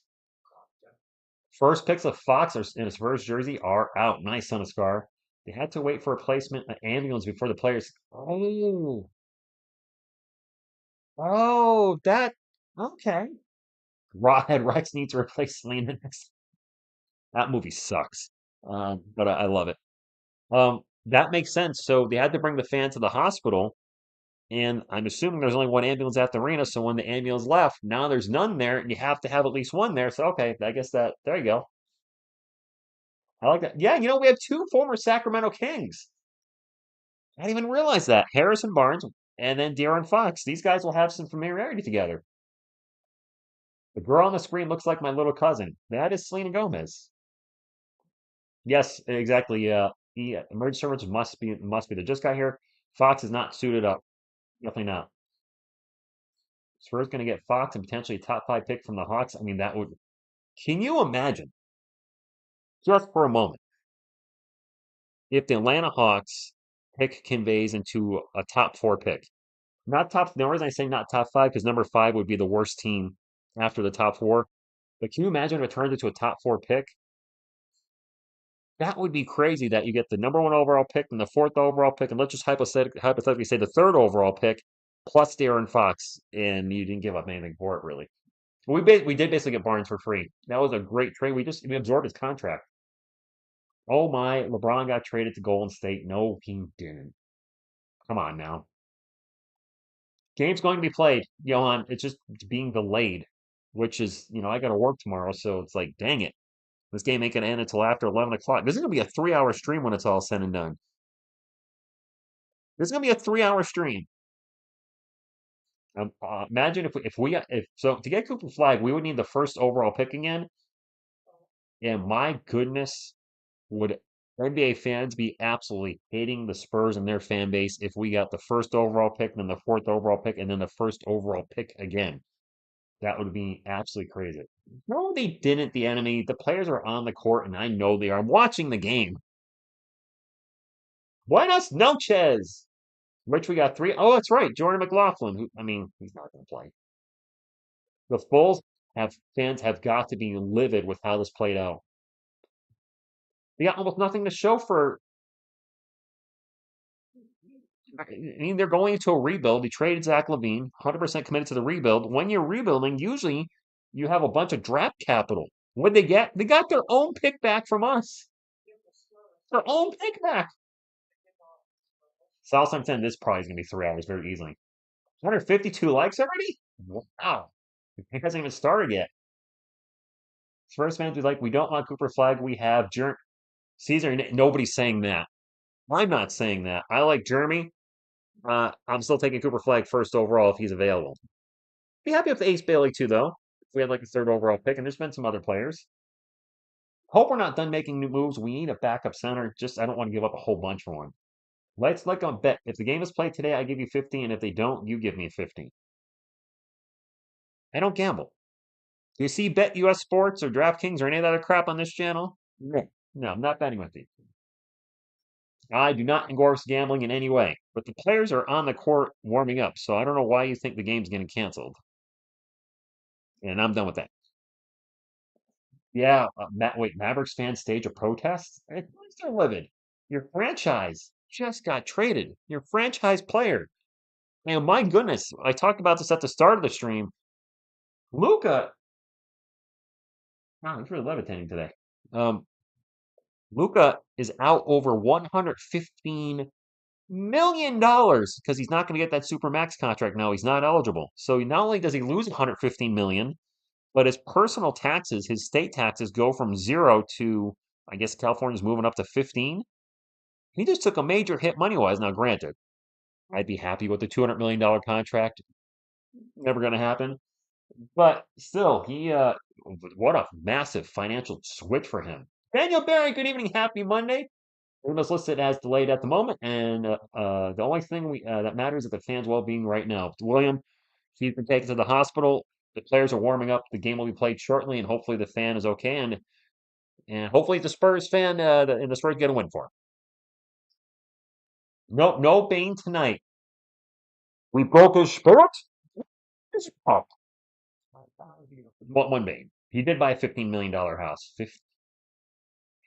First picks of Fox in his first jersey are out. Nice on a scar. They had to wait for a replacement ambulance before the players. That okay. Rawhead Rex needs to replace Selena next. That movie sucks, but I love it. That makes sense. So they had to bring the fan to the hospital, and I'm assuming there's only one ambulance at the arena. So when the ambulance left, now there's none there, and you have to have at least one there. So okay, I guess that there you go. I like that. Yeah, we have two former Sacramento Kings. I didn't even realize that. Harrison Barnes and then De'Aaron Fox. These guys will have some familiarity together. The girl on the screen looks like my little cousin. That is Selena Gomez. Yes, exactly. Emergency services must be. They just got here. Fox is not suited up. Definitely not. Spurs going to get Fox and potentially a top five pick from the Hawks. I mean, that would. Can you imagine, just for a moment, if the Atlanta Hawks pick conveys into a top four pick? Not top. The reason I say not top five because number five would be the worst team after the top four. But can you imagine if it turns into a top four pick? That would be crazy that you get the number one overall pick and the fourth overall pick, and let's just hypothetically say the third overall pick plus De'Aaron Fox, and you didn't give up anything for it, really. We did basically get Barnes for free. That was a great trade. We absorbed his contract. Oh my, LeBron got traded to Golden State. No, he didn't. Come on now. Game's going to be played, Johan. It's just being delayed, which is, I got to work tomorrow, so it's like, dang it. This game ain't going to end until after 11 o'clock. This is going to be a 3-hour stream when it's all said and done. This is going to be a 3-hour stream. Imagine if so to get Cooper Flag, we would need the first overall pick again. And my goodness, would NBA fans be absolutely hating the Spurs and their fan base if we got the first overall pick, then the fourth overall pick, and then the first overall pick again? That would be absolutely crazy. No, they didn't, the enemy. The players are on the court, and I know they are. I'm watching the game. Buenas noches. Which we got three. Oh, that's right. Jordan McLaughlin, who, I mean, he's not going to play. The Bulls fans have got to be livid with how this played out. They got almost nothing to show for. I mean, they're going into a rebuild. They traded Zach LaVine, 100% committed to the rebuild. When you're rebuilding, usually you have a bunch of draft capital. What they get? They got their own pick back from us. Their own pick back. Southampton, this probably is going to be 3 hours very easily. 152 likes already? Wow. It hasn't even started yet. First fans be like, we don't want Cooper Flag. We have Caesar. Nobody's saying that. I'm not saying that. I like Jeremy. I'm still taking Cooper Flag first overall if he's available. Be happy with Ace Bailey too, though. If we had like a third overall pick, and there's been some other players. Hope we're not done making new moves. We need a backup center. Just I don't want to give up a whole bunch for one. Let's look on bet. If the game is played today, I give you 50, and if they don't, you give me 50. I don't gamble. Do you see Bet US Sports or DraftKings or any of that other crap on this channel? No. No, I'm not betting with you. I do not endorse gambling in any way, but the players are on the court warming up, so I don't know why you think the game's getting canceled. And I'm done with that. Yeah, wait, Mavericks fans stage a protest? They're livid. Your franchise just got traded. Your franchise player. And my goodness, I talked about this at the start of the stream. Luca, wow, he's really levitating today. Luca is out over $115 million because he's not going to get that super max contract now. He's not eligible. So not only does he lose 115 million, but his personal taxes, his state taxes go from 0 to, I guess California's moving up to 15. He just took a major hit money wise. Now, granted, I'd be happy with the $200 million contract. Never going to happen. But still, what a massive financial switch for him. Daniel Barry, good evening. Happy Monday. Game is listed as delayed at the moment, and the only thing that matters is the fans' well-being right now. William, he's been taken to the hospital. The players are warming up. The game will be played shortly, and hopefully the fan is okay, and hopefully the Spurs fan and the Spurs get a win for him. No, no Bane tonight. We broke his spirit. Oh, one Bane. He did buy a $15 million house.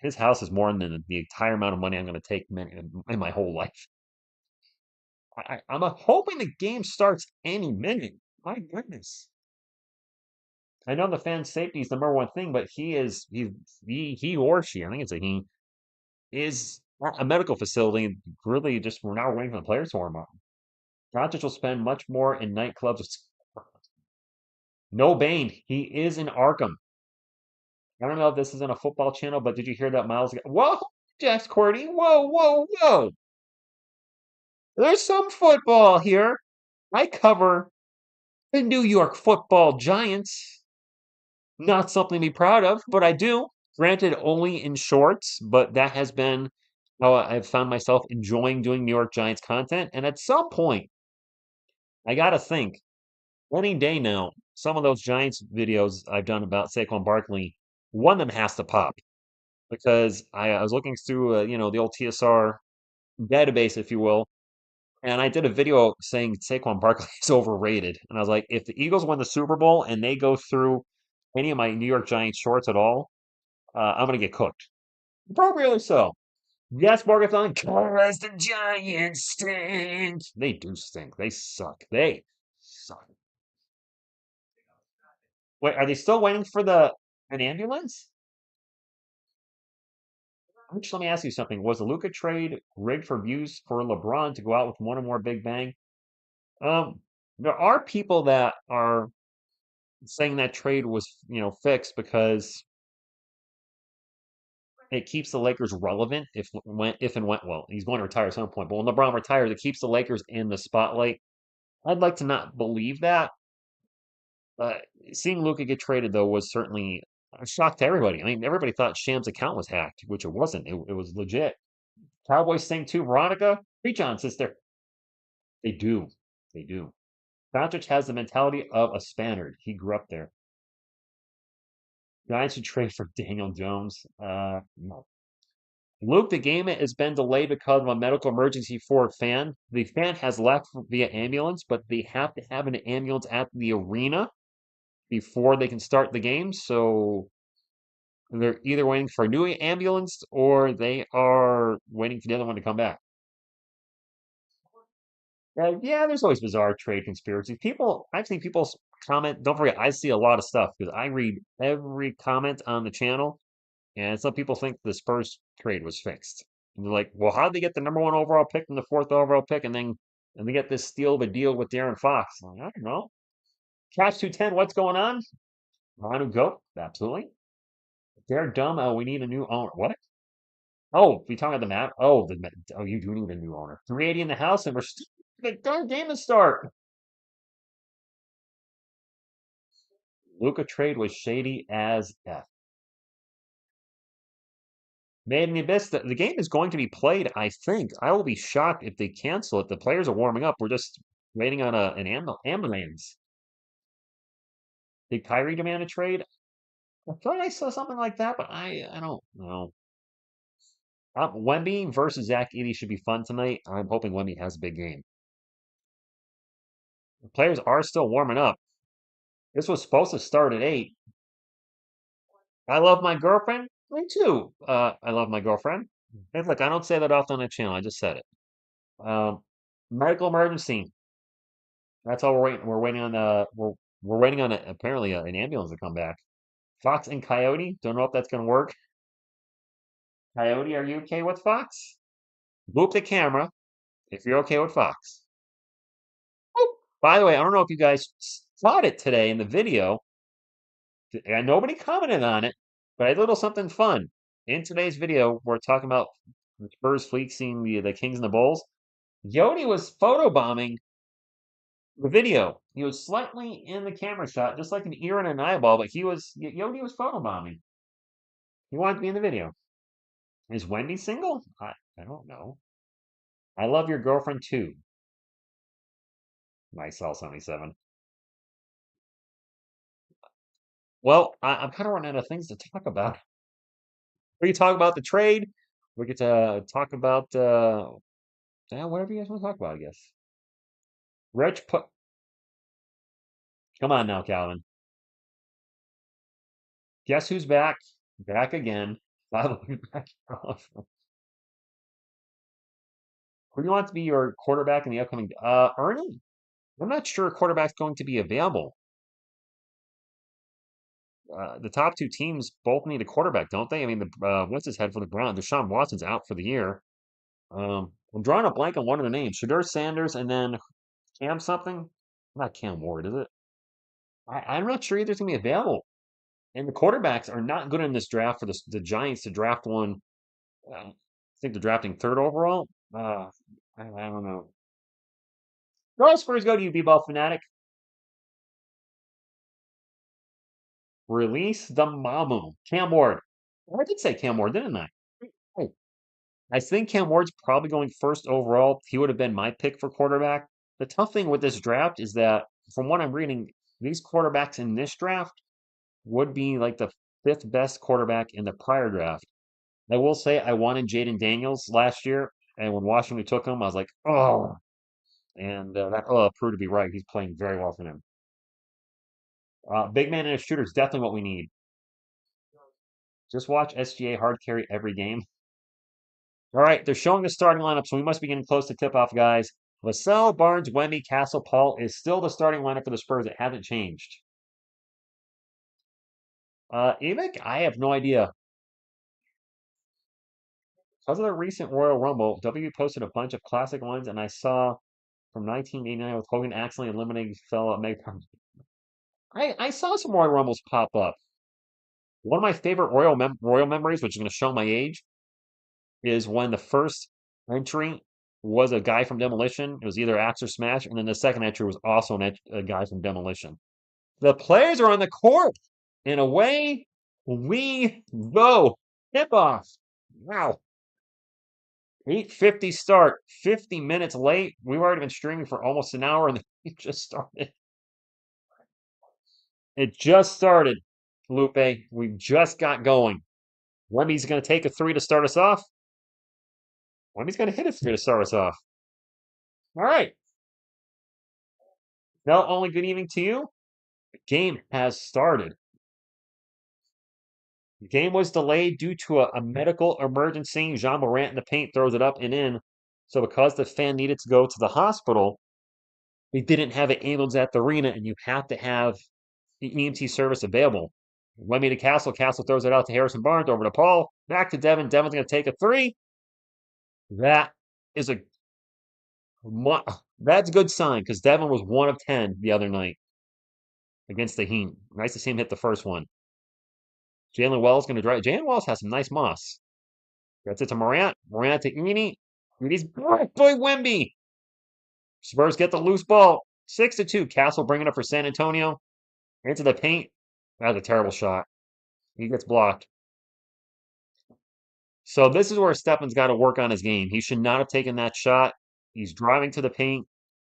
His house is more than the entire amount of money I'm going to take in my whole life. I'm hoping the game starts any minute. My goodness. I know the fan safety is the number one thing, but he or she, I think it's a he, is at a medical facility. Really, just we're now waiting for the players to warm up. Doncic will spend much more in nightclubs. No Bane. He is in Arkham. I don't know if this is in a football channel, but did you hear that Miles? Whoa, Jax Cordy. Whoa, whoa, whoa. There's some football here. I cover the New York Football Giants. Not something to be proud of, but I do. Granted, only in shorts, but that has been how I've found myself enjoying doing New York Giants content. And at some point, I got to think, any day now, some of those Giants videos I've done about Saquon Barkley, one of them has to pop because I was looking through, the old TSR database, if you will, and I did a video saying Saquon Barkley is overrated. And I was like, if the Eagles win the Super Bowl and they go through any of my New York Giants shorts at all, I'm going to get cooked. Appropriately so. Yes, Morganthon, because the Giants stink. They do stink. They suck. They suck. Wait, are they still waiting for an ambulance? Let me ask you something. Was the Luca trade rigged for views for LeBron to go out with one or more Big Bang? There are people that are saying that trade was, fixed because it keeps the Lakers relevant if and when, well, he's going to retire at some point, but when LeBron retires, it keeps the Lakers in the spotlight. I'd like to not believe that. But seeing Luka get traded though was certainly a shock to everybody. I mean, everybody thought Sham's account was hacked, which it wasn't. It was legit. Cowboys sing too, Veronica. Preach on, sister. They do. They do. Doncic has the mentality of a Spaniard. He grew up there. Giants should trade for Daniel Jones. No. Luke, the game has been delayed because of a medical emergency for a fan. The fan has left via ambulance, but they have to have an ambulance at the arena before they can start the game. So they're either waiting for a new ambulance or they are waiting for the other one to come back. Yeah, there's always bizarre trade conspiracies. I've seen people comment. Don't forget, I see a lot of stuff because I read every comment on the channel, and some people think the Spurs trade was fixed. And they're like, "Well, how'd they get the number one overall pick and the fourth overall pick, and they get this steal of a deal with Darren Fox?" I'm like, I don't know. Catch 210, what's going on? Manu go, absolutely. They're dumb. Oh, we need a new owner. What? Oh, we talking about the map? Oh, oh, you do need a new owner. 380 in the house, and we're still the darn game to start. Luca trade was shady as F. Made in the abyss. The game is going to be played, I think. I will be shocked if they cancel it. The players are warming up. We're just waiting on an ambulance. Did Kyrie demand a trade? I thought I saw something like that, but I don't know. Wemby versus Zach Edey should be fun tonight. I'm hoping Wemby has a big game. The players are still warming up. This was supposed to start at 8. I love my girlfriend. Me too. I love my girlfriend. Hey, look, I don't say that often on the channel. I just said it. Um, Medical emergency. That's all we're waiting. We're waiting on apparently an ambulance to come back. Fox and Coyote. Don't know if that's gonna work. Coyote, are you okay with Fox? Boop the camera if you're okay with Fox. Boop. By the way, I don't know if you guys spotted it today in the video. And nobody commented on it, but I did a little something fun. In today's video, we're talking about the Spurs fleecing the Kings and the Bulls. Yodi was photobombing the video. He was slightly in the camera shot, just like an ear and an eyeball, but Yodi was photobombing. He wanted to be in the video. Is Wendy single? I don't know. I love your girlfriend too. Myself 77. Well, I'm kind of running out of things to talk about. We can talk about the trade. We get to talk about yeah, whatever you guys want to talk about, I guess. Rich put Come on now, Calvin. Guess who's back? Back again. Following back off. Who do you want to be your quarterback in the upcoming Ernie? I'm not sure a quarterback's going to be available. The top two teams both need a quarterback, don't they? I mean, what's his head for the Browns? Deshaun Watson's out for the year. I'm drawing a blank on one of the names. Shedeur Sanders and then Cam something. Not Cam Ward, is it? I'm not sure either's gonna be available. And the quarterbacks are not good in this draft for the Giants to draft one. I think they're drafting third overall. I don't know. Go Spurs, go to you, B-ball fanatic. Release the Mamu. Cam Ward. Oh, I did say Cam Ward, didn't I? Hey, I think Cam Ward's probably going first overall. He would have been my pick for quarterback. The tough thing with this draft is that, from what I'm reading, these quarterbacks in this draft would be like the fifth best quarterback in the prior draft. I will say I wanted Jaden Daniels last year, and when Washington took him, I was like, oh, and that proved to be right. He's playing very well for them. Big man and a shooter is definitely what we need. Just watch SGA hard carry every game. All right, they're showing the starting lineup, so we must be getting close to tip-off, guys. Vassell, Barnes, Wemby, Castle, Paul is still the starting lineup for the Spurs. It hasn't changed. Evic, I have no idea. Because of the recent Royal Rumble, W posted a bunch of classic ones, and I saw from 1989 with Hogan accidentally eliminating fellow Meg. I saw some Royal Rumbles pop up. One of my favorite Royal memories, which is going to show my age, is when the first entry was a guy from Demolition. It was either Axe or Smash, and then the second entry was also a guy from Demolition. The players are on the court, and away we go. Tip off. Wow. 8:50 start. 50 minutes late. We've already been streaming for almost an hour, and it just started. It just started, Lupe. We just got going. Wemby's going to take a three to start us off. Wemby's going to hit a three to start us off. All right. Not only good evening to you. The game has started. The game was delayed due to a medical emergency. Jean Morant in the paint throws it up and in. So because the fan needed to go to the hospital, they didn't have an ambulance at the arena, and you have to have the EMT service available. Wemby to Castle. Castle throws it out to Harrison Barnes. Over to Paul. Back to Devin. Devin's going to take a three. That is that's a good sign because Devin was 1 of 10 the other night against the Heat. Nice to see him hit the first one. Jalen Wells going to drive. Jalen Wells has some nice moss. Gets it to Morant. Morant to Eni. Eni's boy Wemby. Spurs get the loose ball. 6-2. Castle bringing up for San Antonio. Into the paint. That's a terrible shot. He gets blocked. So this is where Stefan's got to work on his game. He should not have taken that shot. He's driving to the paint.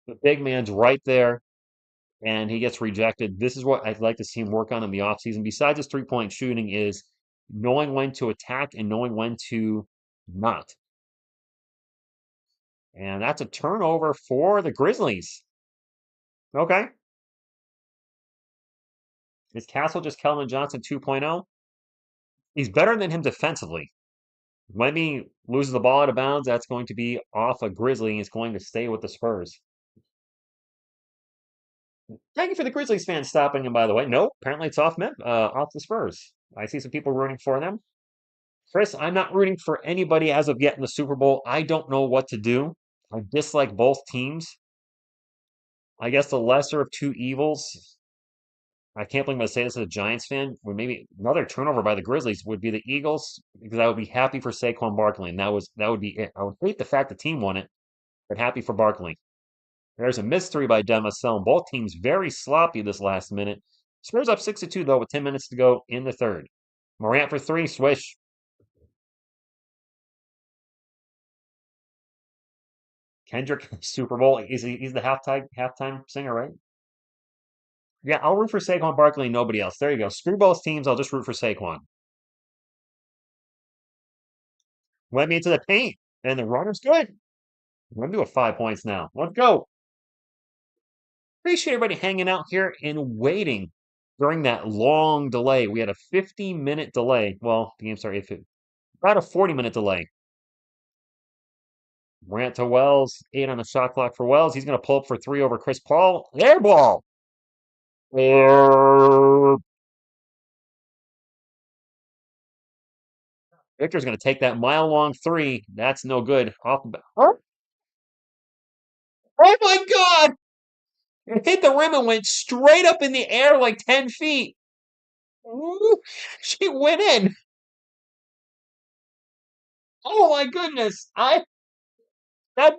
The big man's right there, and he gets rejected. This is what I'd like to see him work on in the offseason. Besides his three-point shooting is knowing when to attack and knowing when to not. And that's a turnover for the Grizzlies. Okay. Is Castle just Keldon Johnson 2.0? He's better than him defensively. Wemby loses the ball out of bounds. That's going to be off a Grizzly. It's going to stay with the Spurs. Thank you for the Grizzlies fans stopping in, by the way. No, apparently it's off the Spurs. I see some people rooting for them. Chris, I'm not rooting for anybody as of yet in the Super Bowl. I don't know what to do. I dislike both teams. I guess the lesser of two evils. I can't believe I'm going to say this as a Giants fan. Or maybe another turnover by the Grizzlies would be the Eagles, because I would be happy for Saquon Barkley, and that would be it. I would hate the fact the team won it, but happy for Barkley. There's a missed three by Demasel. Both teams very sloppy this last minute. Spurs up 6-2 though with 10 minutes to go in the third. Morant for three, swish. Kendrick Super Bowl. He's the halftime singer, right? Yeah, I'll root for Saquon Barkley and nobody else. There you go. Screw both teams. I'll just root for Saquon. Wemby into the paint, and the runner's good. Wemby with 5 points now. Let's go. Appreciate everybody hanging out here and waiting during that long delay. We had a 50-minute delay. Well, the game started about a 40-minute delay. Morant to Wells. 8 on the shot clock for Wells. He's going to pull up for three over Chris Paul. Air ball. Victor's going to take that mile-long three. That's no good. Off the oh my God! It hit the rim and went straight up in the air like 10 feet. Ooh, she went in. Oh my goodness. I did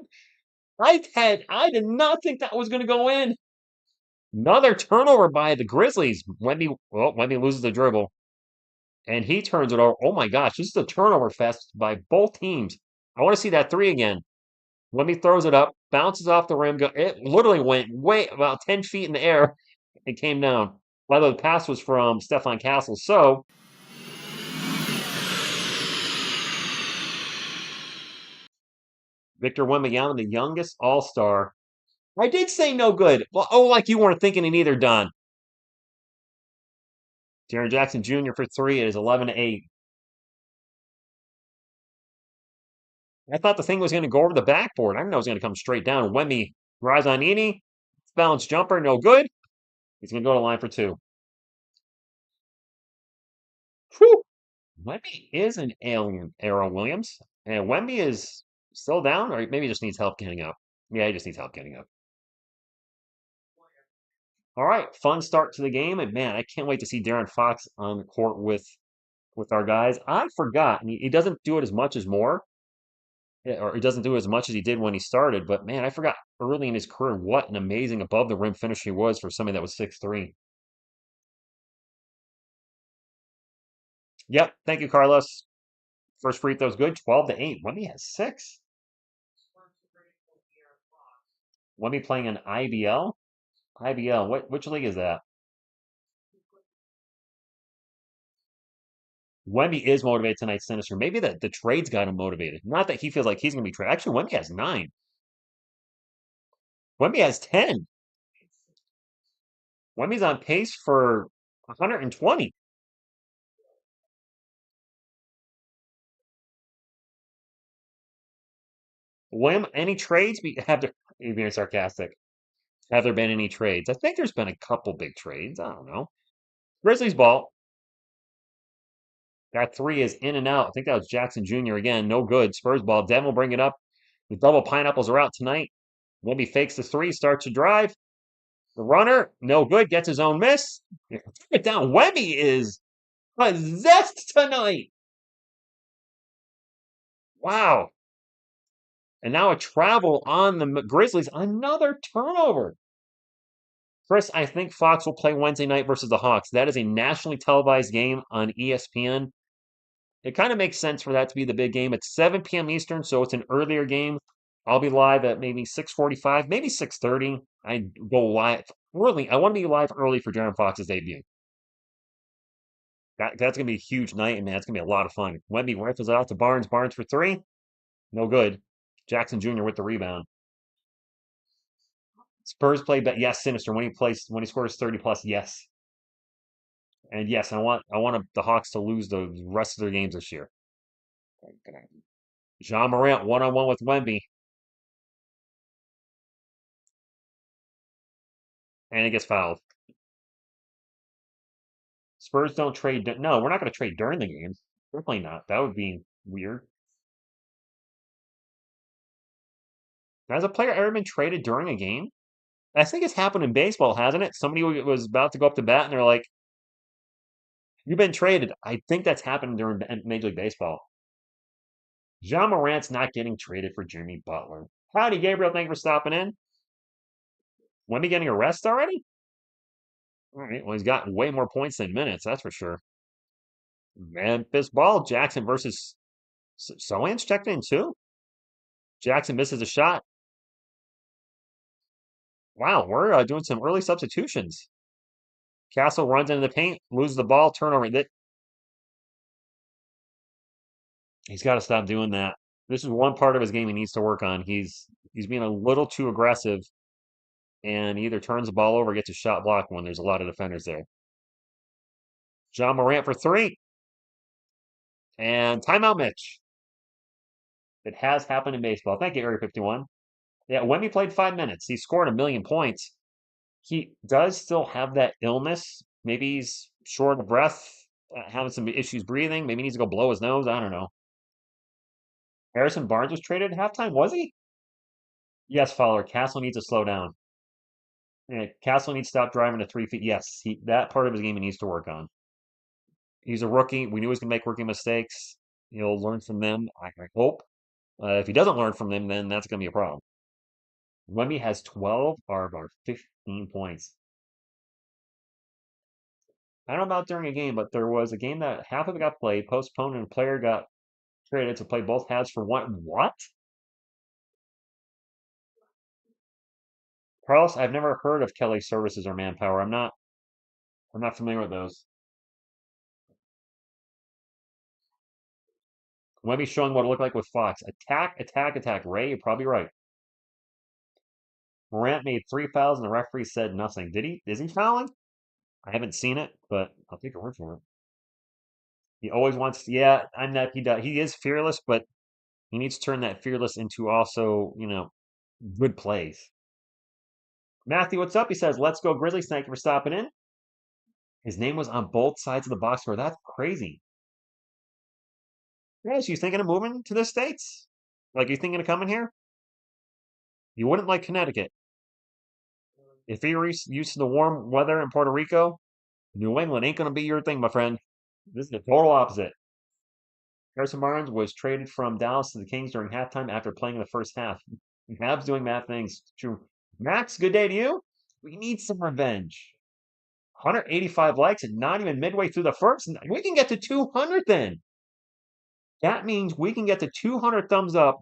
not think that was going to go in. Another turnover by the Grizzlies. Wemby loses the dribble. And he turns it over. Oh my gosh, this is a turnover fest by both teams. I want to see that three again. Wemby throws it up, bounces off the rim. It literally went way about 10 feet in the air and came down. By the way, the pass was from Stefan Castle. So Victor Wembanyama, the youngest All-Star. I did say no good. Well, like you weren't thinking it either, Don. Jaren Jackson Jr. for three. It is 11-8. I thought the thing was going to go over the backboard. I didn't know it was going to come straight down. Wemby drives on Eni. Bounce jumper, no good. He's going to go to the line for two. Whew. Wemby is an alien, Aaron Williams. And Wemby is still down, or maybe he just needs help getting up. Yeah, he just needs help getting up. All right, fun start to the game. And man, I can't wait to see Darren Fox on the court with our guys. I forgot, and he doesn't do it as much as more. Yeah, or he doesn't do as much as he did when he started. But man, I forgot early in his career what an amazing above the rim finisher he was for somebody that was 6'3". Yep. Thank you, Carlos. First free throw's good. 12-8. Wemby has six. Wemby playing an IBL. IBL. Which league is that? Wemby is motivated tonight, Sinister. Maybe the trades got him motivated. Not that he feels like he's going to be traded. Actually, Wemby has nine. Wemby has 10. Wemby's on pace for 120. Any trades? You're being sarcastic. Have there been any trades? I think there's been a couple big trades. I don't know. Grizzlies ball. That three is in and out. I think that was Jackson Jr. again. No good. Spurs ball. Devin will bring it up. The double pineapples are out tonight. Wemby fakes the three, starts to drive. The runner, no good, gets his own miss. It down. Wemby is possessed tonight. Wow. And now a travel on the Grizzlies. Another turnover. Chris, I think Fox will play Wednesday night versus the Hawks. That is a nationally televised game on ESPN. It kind of makes sense for that to be the big game. It's 7 p.m. Eastern, so it's an earlier game. I'll be live at maybe 6:45, maybe 6:30. I go live early. I want to be live early for Jaron Fox's debut. That's going to be a huge night, and man, it's going to be a lot of fun. Wemby rifles it out to Barnes. Barnes for three. No good. Jackson Jr. with the rebound. Spurs play bet. Yes, Sinister. When he scores 30 plus, yes. And yes, I want the Hawks to lose the rest of their games this year. John Morant one-on-one with Wemby. And he gets fouled. Spurs don't trade. No, we're not going to trade during the game. Definitely not. That would be weird. Has a player ever been traded during a game? I think it's happened in baseball, hasn't it? Somebody was about to go up to bat and they're like, "You've been traded." I think that's happened during Major League Baseball. John Morant's not getting traded for Jimmy Butler. Howdy, Gabriel. Thank you for stopping in. Wemby getting a rest already? All right. Well, he's got way more points than minutes, that's for sure. Memphis ball. Jackson versus Soan's checked in too. Jackson misses a shot. Wow, we're doing some early substitutions. Castle runs into the paint, loses the ball, turnover. He's got to stop doing that. This is one part of his game he needs to work on. He's being a little too aggressive, and he either turns the ball over or gets a shot blocked when there's a lot of defenders there. John Morant for three. And timeout, Mitch. It has happened in baseball. Thank you, Area 51. Yeah, Wemby played 5 minutes. He scored a million points. He does still have that illness. Maybe he's short of breath, having some issues breathing. Maybe he needs to go blow his nose. I don't know. Harrison Barnes was traded at halftime, was he? Yes, Fowler. Castle needs to slow down. Yeah, Castle needs to stop driving to 3 feet. Yes, that part of his game he needs to work on. He's a rookie. We knew he was going to make rookie mistakes. He'll learn from them, I hope. If he doesn't learn from them, then that's going to be a problem. Wemby has 12 or 15 points. I don't know about during a game, but there was a game that half of it got played, postponed, and a player got traded to play both halves for one. What? Carlos, I've never heard of Kelly Services or Manpower. I'm not familiar with those. Wemby showing what it looked like with Fox. Attack, attack, attack. Ray, you're probably right. Morant made three fouls and the referee said nothing. Did he? Is he fouling? I haven't seen it, but I'll take a word for it. He always wants, yeah, I'm that he does. He is fearless, but he needs to turn that fearless into also, good plays. Matthew, what's up? He says, "Let's go Grizzlies. Thank you for stopping in." His name was on both sides of the box score. That's crazy. Yes, you thinking of moving to the States? Like you thinking of coming here? You wouldn't like Connecticut. If you're used to the warm weather in Puerto Rico, New England ain't going to be your thing, my friend. This is the total opposite. Harrison Barnes was traded from Dallas to the Kings during halftime after playing the first half. Habs doing math things. True. Max, good day to you. We need some revenge. 185 likes and not even midway through the first. We can get to 200 then. That means we can get to 200 thumbs up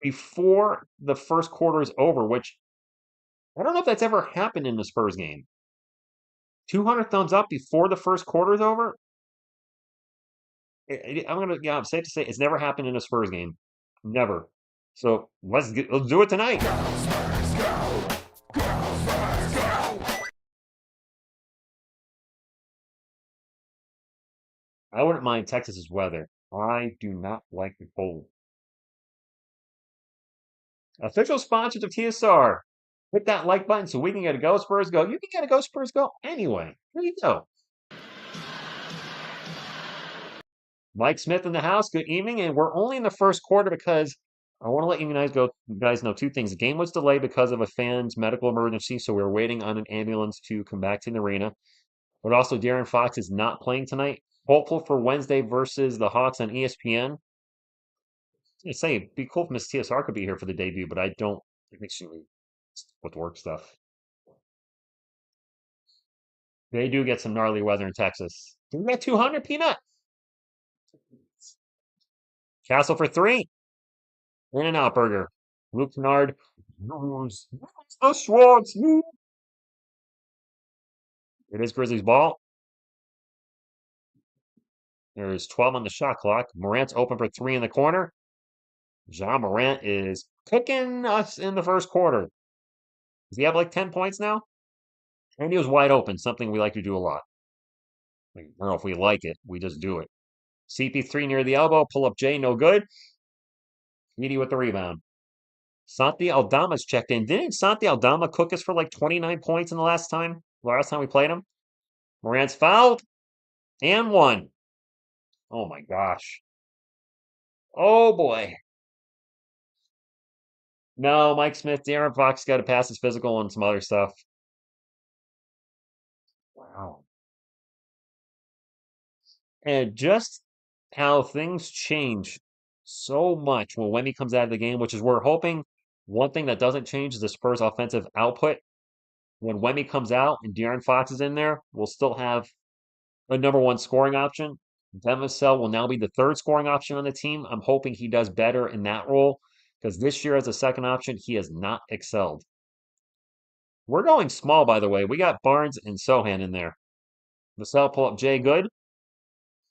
before the first quarter is over, which I don't know if that's ever happened in the Spurs game. 200 thumbs up before the first quarter is over? I'm safe to say it's never happened in a Spurs game. Never. So let's do it tonight. I wouldn't mind Texas's weather. I do not like the cold. Official sponsors of TSR. Hit that like button so we can get a Go Spurs Go. You can get a Go Spurs Go anyway. There you go. Mike Smith in the house. Good evening, and we're only in the first quarter because I want to let you guys know two things. The game was delayed because of a fan's medical emergency, so we're waiting on an ambulance to come back to the arena. But also, Darren Fox is not playing tonight. Hopeful for Wednesday versus the Hawks on ESPN. I say it'd be cool if Miss TSR could be here for the debut, but I don't think she with work stuff. They do get some gnarly weather in Texas. Do we get 200 peanut? Castle for three. In and out burger. Luke Kennard. The Schwartz. It is Grizzlies ball. There's 12 on the shot clock. Morant's open for three in the corner. John Morant is picking us in the first quarter. Does he have like 10 points now? And he was wide open, something we like to do a lot. I don't know if we like it, we just do it. CP3 near the elbow, pull up J, no good. Edie with the rebound. Santi Aldama's checked in. Didn't Santi Aldama cook us for like 29 points in the last time we played him? Morant's fouled. And one. Oh my gosh. Oh boy. No, Mike Smith, Darren Fox got to pass his physical and some other stuff. Wow. And just how things change so much when Wemby comes out of the game, which is we're hoping one thing that doesn't change is the Spurs offensive output. When Wemby comes out and De'Aaron Fox is in there, we'll still have a number one scoring option. Devin Vassell will now be the third scoring option on the team. I'm hoping he does better in that role because this year as a second option, he has not excelled. We're going small, by the way. We got Barnes and Sohan in there. Vassell pull up Jay Good.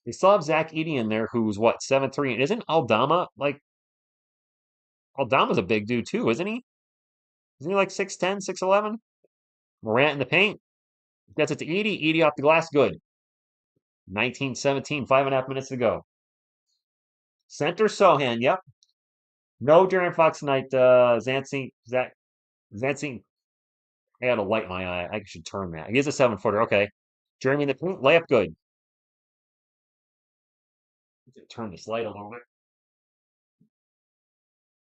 They still have Zach Edey in there, who's what, 7'3". And isn't Aldama like Aldama's a big dude too, isn't he? Isn't he like 6'10, 6'11? Morant in the paint. Gets it to Edey. Edey off the glass, good. 19-17, 5.5 minutes to go. Center Sohan, yep. No Darren Fox tonight. Zancy. I had a light in my eye. I should turn that. He is a 7-footer. Okay. Jeremy in the paint, layup good. Turn this light a little bit.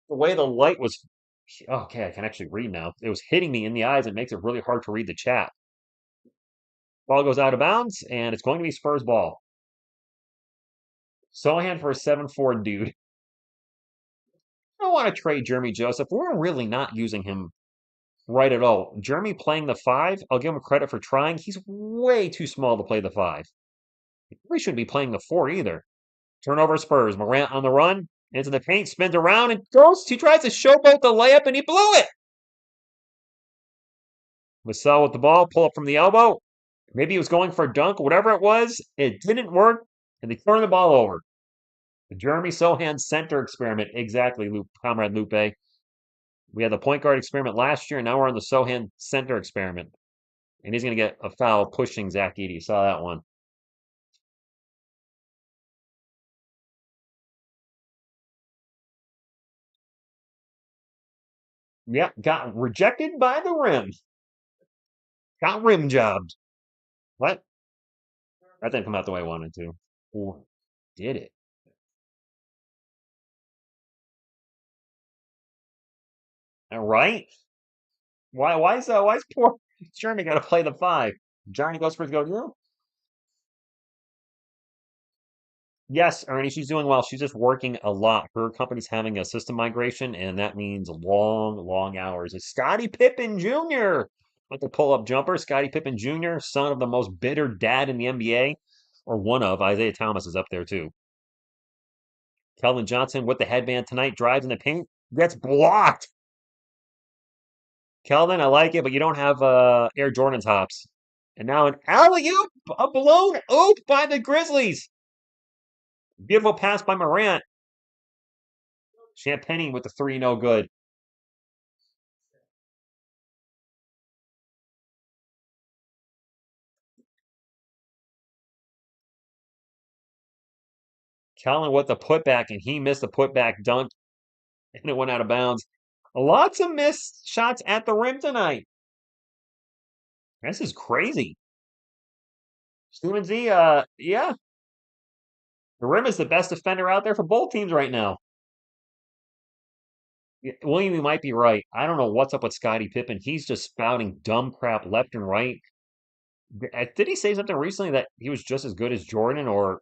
The way the light was, okay, I can actually read now. It was hitting me in the eyes. It makes it really hard to read the chat. Ball goes out of bounds, and it's going to be Spurs ball. Sohan for a 7'4" dude. I don't want to trade Jeremy Joseph. We're really not using him right at all. Jeremy playing the 5, I'll give him credit for trying. He's way too small to play the 5. We shouldn't be playing the 4 either. Turnover Spurs. Morant on the run. Into the paint. Spins around and goes. He tries to showboat the layup and he blew it. Vassell with the ball. Pull up from the elbow. Maybe he was going for a dunk. Whatever it was, it didn't work. And they turned the ball over. The Jeremy Sohan center experiment. Exactly, Comrade Lupe. We had the point guard experiment last year, and now we're on the Sohan center experiment. And he's going to get a foul pushing Zach Edey. You saw that one. Yeah, got rejected by the rim. Got rim jobbed. What? That didn't come out the way I wanted to. Or did it? All right. Why is poor Jeremy got to play the 5? Johnny goes for go, you know? Yes, Ernie, she's doing well. She's just working a lot. Her company's having a system migration, and that means long, long hours. It's Scottie Pippen Jr. with the pull-up jumper. Scottie Pippen Jr., son of the most bitter dad in the NBA, or one of. Isaiah Thomas is up there too. Kelvin Johnson with the headband tonight, drives in the paint, gets blocked. Kelvin, I like it, but you don't have Air Jordan tops. And now an alley-oop, a blown oop by the Grizzlies. Beautiful pass by Morant. Champagne with the three, no good. Kellen with the putback, and he missed the putback dunk, and it went out of bounds. Lots of missed shots at the rim tonight. This is crazy. Steven Z, yeah, the rim is the best defender out there for both teams right now. William, you might be right. I don't know what's up with Scottie Pippen. He's just spouting dumb crap left and right. Did he say something recently that he was just as good as Jordan, or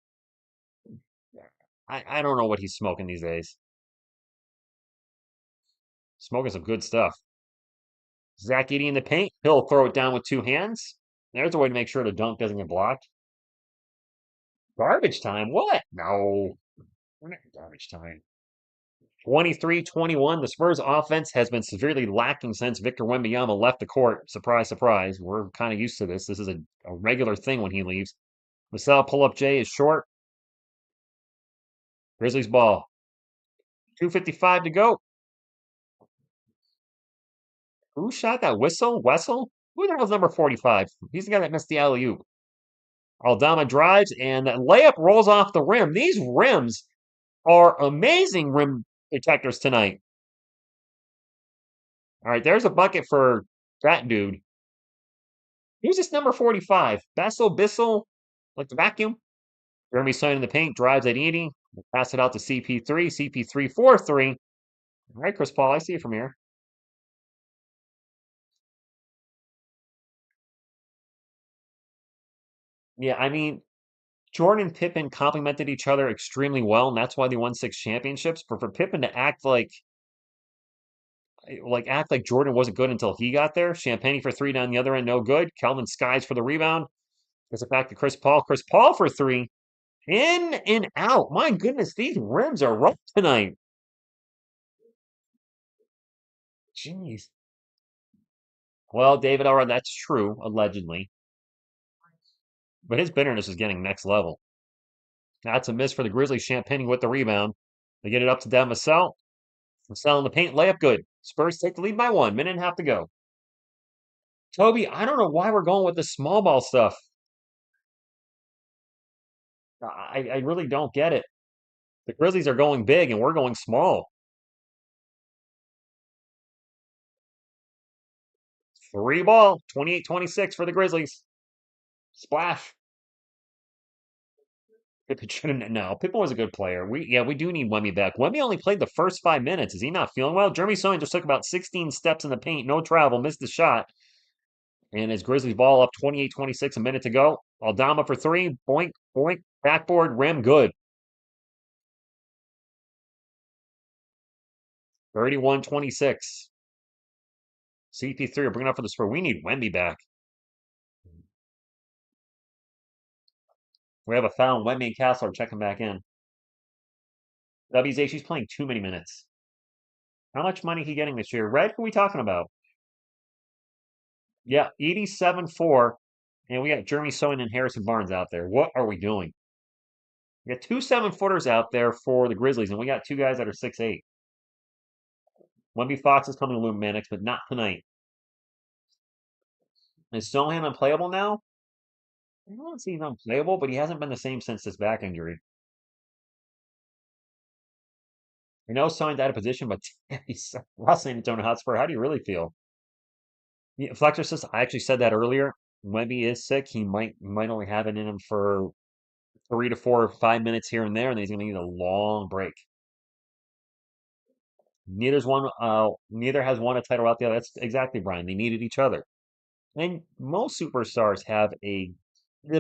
I don't know what he's smoking these days. Smoking some good stuff. Zach Edey in the paint. He'll throw it down with two hands. There's a way to make sure the dunk doesn't get blocked. Garbage time? What? No, we're not in garbage time. 23-21. The Spurs offense has been severely lacking since Victor Wembanyama left the court. Surprise, surprise. We're kind of used to this. This is a regular thing when he leaves. Vassell pull-up J is short. Grizzlies ball. 2:55 to go. Who shot that whistle? Wessel? Who the hell's number 45? He's the guy that missed the alley-oop. Aldama drives, and that layup rolls off the rim. These rims are amazing rim protectors tonight. All right, there's a bucket for that dude. Who's this number 45? Bassel Bissell, like the vacuum? Jeremy Sine in the paint, drives at Edey. We'll pass it out to CP3. CP3 4-3. All right, Chris Paul, I see you from here. Yeah, I mean, Jordan and Pippen complemented each other extremely well, and that's why they won 6 championships. But for Pippen to act like Jordan wasn't good until he got there. Champagne for three down the other end, no good. Calvin Skies for the rebound. Gets it back to Chris Paul. Chris Paul for three. In and out. My goodness, these rims are rough tonight. Jeez. Well, David, all right, that's true, allegedly. But his bitterness is getting next level. That's a miss for the Grizzlies. Champagne with the rebound. They get it up to Devin Vassell. Vassell in the paint. Layup good. Spurs take the lead by 1 minute and a half to go. Toby, I don't know why we're going with the small ball stuff. I really don't get it. The Grizzlies are going big and we're going small. Three ball, 28-26 for the Grizzlies. Splash. Pippen shouldn't. No, Pippen was a good player. We do need Wemby back. Wemby only played the first 5 minutes. Is he not feeling well? Jeremy Sohan just took about 16 steps in the paint, no travel, missed the shot. And as Grizzlies ball up 28-26, a minute to go. Aldama for three. Boink, boink. Backboard, rim, good. 31-26. CP3 are bringing up for the Spurs. We need Wemby back. We have a foul. Wemby and Castle are checking back in. WZ, she's playing too many minutes. How much money he getting this year? Red, who are we talking about? Yeah, 87-4. And we got Jeremy Sohan and Harrison Barnes out there. What are we doing? We got two 7-footers out there for the Grizzlies, and we got two guys that are 6'8". Wemby Fox is coming to Lumen Mannix, but not tonight. Is Sohan unplayable now? I don't see he's unplayable, but he hasn't been the same since this back injury. I know Sohan's out of position, but he's Ross San Antonio Hotspur. How do you really feel? Yeah, Flexor says I actually said that earlier. Wemby is sick. He might only have it in him for 3 to 4 or 5 minutes here and there, and then he's going to need a long break. Neither has won a title out there. That's exactly, Brian. They needed each other. And most superstars have the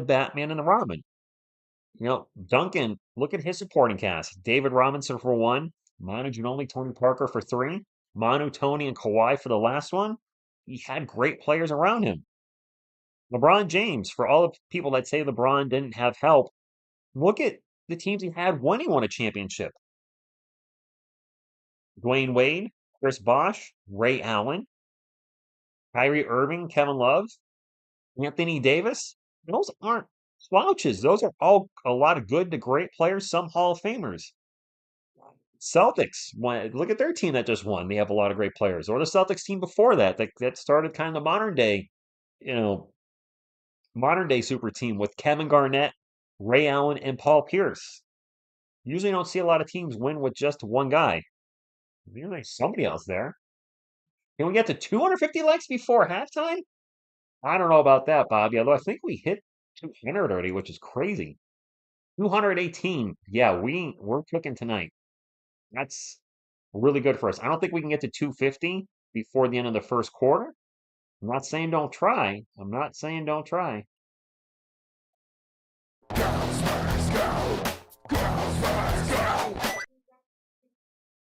Batman and the Robin. Duncan, look at his supporting cast. David Robinson for one, Manu Ginobili, Tony Parker for three, Manu, Tony, and Kawhi for the last one. He had great players around him. LeBron James, for all the people that say LeBron didn't have help, look at the teams he had when he won a championship. Dwayne Wade, Chris Bosh, Ray Allen, Kyrie Irving, Kevin Love, Anthony Davis. Those aren't slouches. Those are all a lot of good to great players, some Hall of Famers. Celtics, look at their team that just won. They have a lot of great players. Or the Celtics team before that started kind of the you know, modern day super team with Kevin Garnett, Ray Allen, and Paul Pierce. Usually don't see a lot of teams win with just one guy. There's somebody else there. Can we get to 250 likes before halftime? I don't know about that, Bobby. Although I think we hit 200 already, which is crazy. 218. Yeah, we're cooking tonight. That's really good for us. I don't think we can get to 250 before the end of the first quarter. I'm not saying don't try. I'm not saying don't try.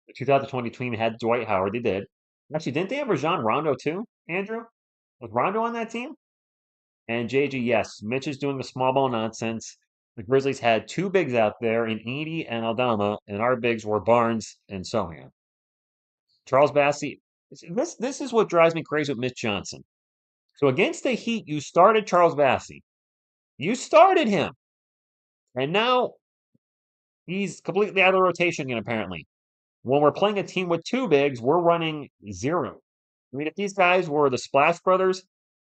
The 2020 team had Dwight Howard. They did. Actually, didn't they have Rajon Rondo too, Andrew? Was Rondo on that team? And JG, yes. Mitch is doing the small ball nonsense. The Grizzlies had two bigs out there in Edie and Aldama, and our bigs were Barnes and Sohan. Charles Bassey. This is what drives me crazy with Mitch Johnson. So against the Heat, you started Charles Bassey. You started him. And now he's completely out of the rotation again, apparently. When we're playing a team with two bigs, we're running zero. I mean, if these guys were the Splash Brothers,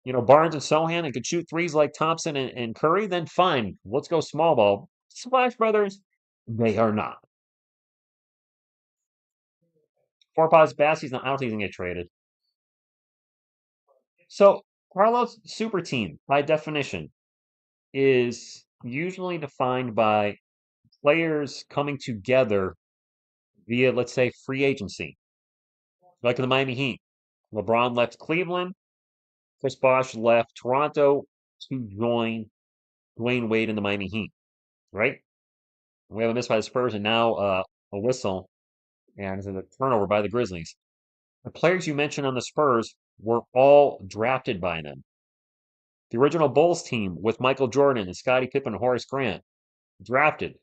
Barnes and Sohan, and could shoot threes like Thompson and Curry, then fine. Let's go small ball. Splash Brothers, they are not. Four Paws Bassey's not, I don't think he's going to get traded. So, Carlos' super team, by definition, is usually defined by players coming together via, let's say, free agency. Like in the Miami Heat. LeBron left Cleveland. Chris Bosh left Toronto to join Dwayne Wade in the Miami Heat, right? We have a miss by the Spurs and now a whistle and a turnover by the Grizzlies. The players you mentioned on the Spurs were all drafted by them. The original Bulls team with Michael Jordan and Scottie Pippen and Horace Grant, drafted.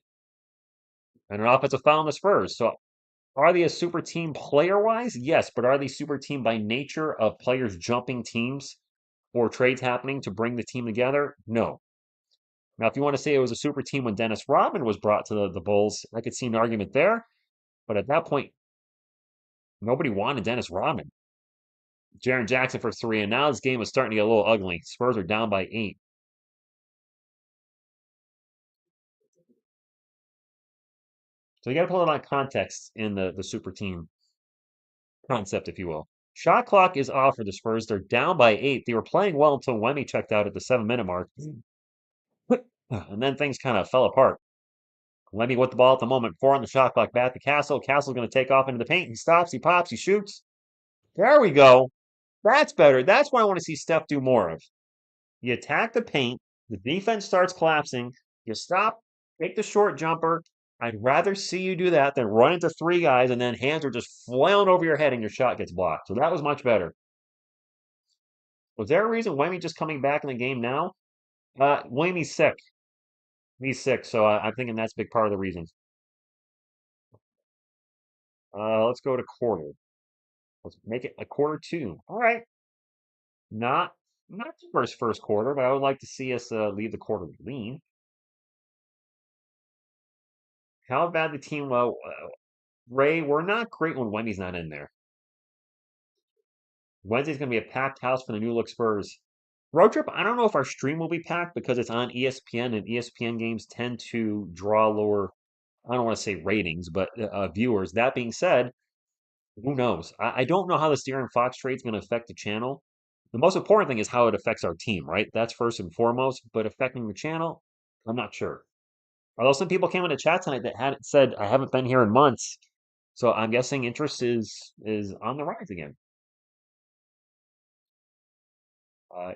And an offensive foul on the Spurs. So are they a super team player wise? Yes, but are they super team by nature of players jumping teams or trades happening to bring the team together? No. Now, if you want to say it was a super team when Dennis Rodman was brought to the Bulls, I could see an argument there. But at that point, nobody wanted Dennis Rodman. Jaren Jackson for three, and now this game is starting to get a little ugly. Spurs are down by 8. So you got to put a lot of context in the super team concept, if you will. Shot clock is off for the Spurs. They're down by 8. They were playing well until Wemmy checked out at the 7-minute mark. And then things kind of fell apart. Wemmy with the ball at the moment. 4 on the shot clock. Back to Castle. Castle's going to take off into the paint. He stops. He pops. He shoots. There we go. That's better. That's what I want to see Steph do more of. You attack the paint. The defense starts collapsing. You stop. Take the short jumper. I'd rather see you do that than run into 3 guys and then hands are just flailing over your head and your shot gets blocked. So that was much better. Was there a reason Wemmy just coming back in the game now? Wemmy's sick. He's sick, so I'm thinking that's a big part of the reason. Let's go to quarter. Let's make it a quarter 2. All right. Not the first quarter, but I would like to see us leave the quarter lean. How bad the team? Well, Ray, we're not great when Wendy's not in there. Wednesday's going to be a packed house for the new look Spurs. Road trip, I don't know if our stream will be packed because it's on ESPN and ESPN games tend to draw lower, I don't want to say ratings, but viewers. That being said, who knows? I don't know how the De'Aaron Fox trade is going to affect the channel. The most important thing is how it affects our team, right? That's first and foremost, but affecting the channel, I'm not sure. Although some people came into chat tonight that had said, I haven't been here in months. So I'm guessing interest is on the rise again.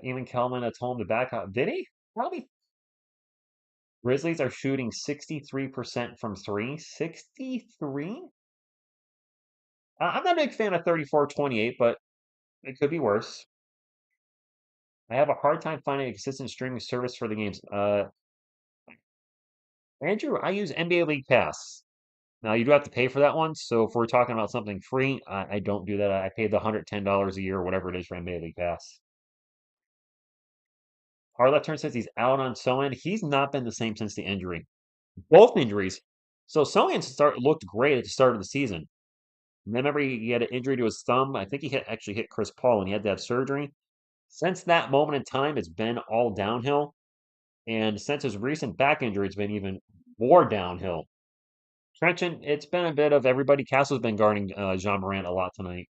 Even Kelman at home to back out. Did he? Probably. Grizzlies are shooting 63% from three. 63? I'm not a big fan of 34-28, but it could be worse. I have a hard time finding a consistent streaming service for the games. Andrew, I use NBA League Pass. Now you do have to pay for that one. So if we're talking about something free, I don't do that. I pay the $110 a year, whatever it is for NBA League Pass. Our left turn says he's out on Sohan. He's not been the same since the injury. Both injuries. So Sohan looked great at the start of the season. And then remember he had an injury to his thumb. I think actually hit Chris Paul and he had to have surgery. Since that moment in time, it's been all downhill. And since his recent back injury, it's been even more downhill. Trenchant, it's been a bit of everybody. Castle's been guarding Jean Morant a lot tonight.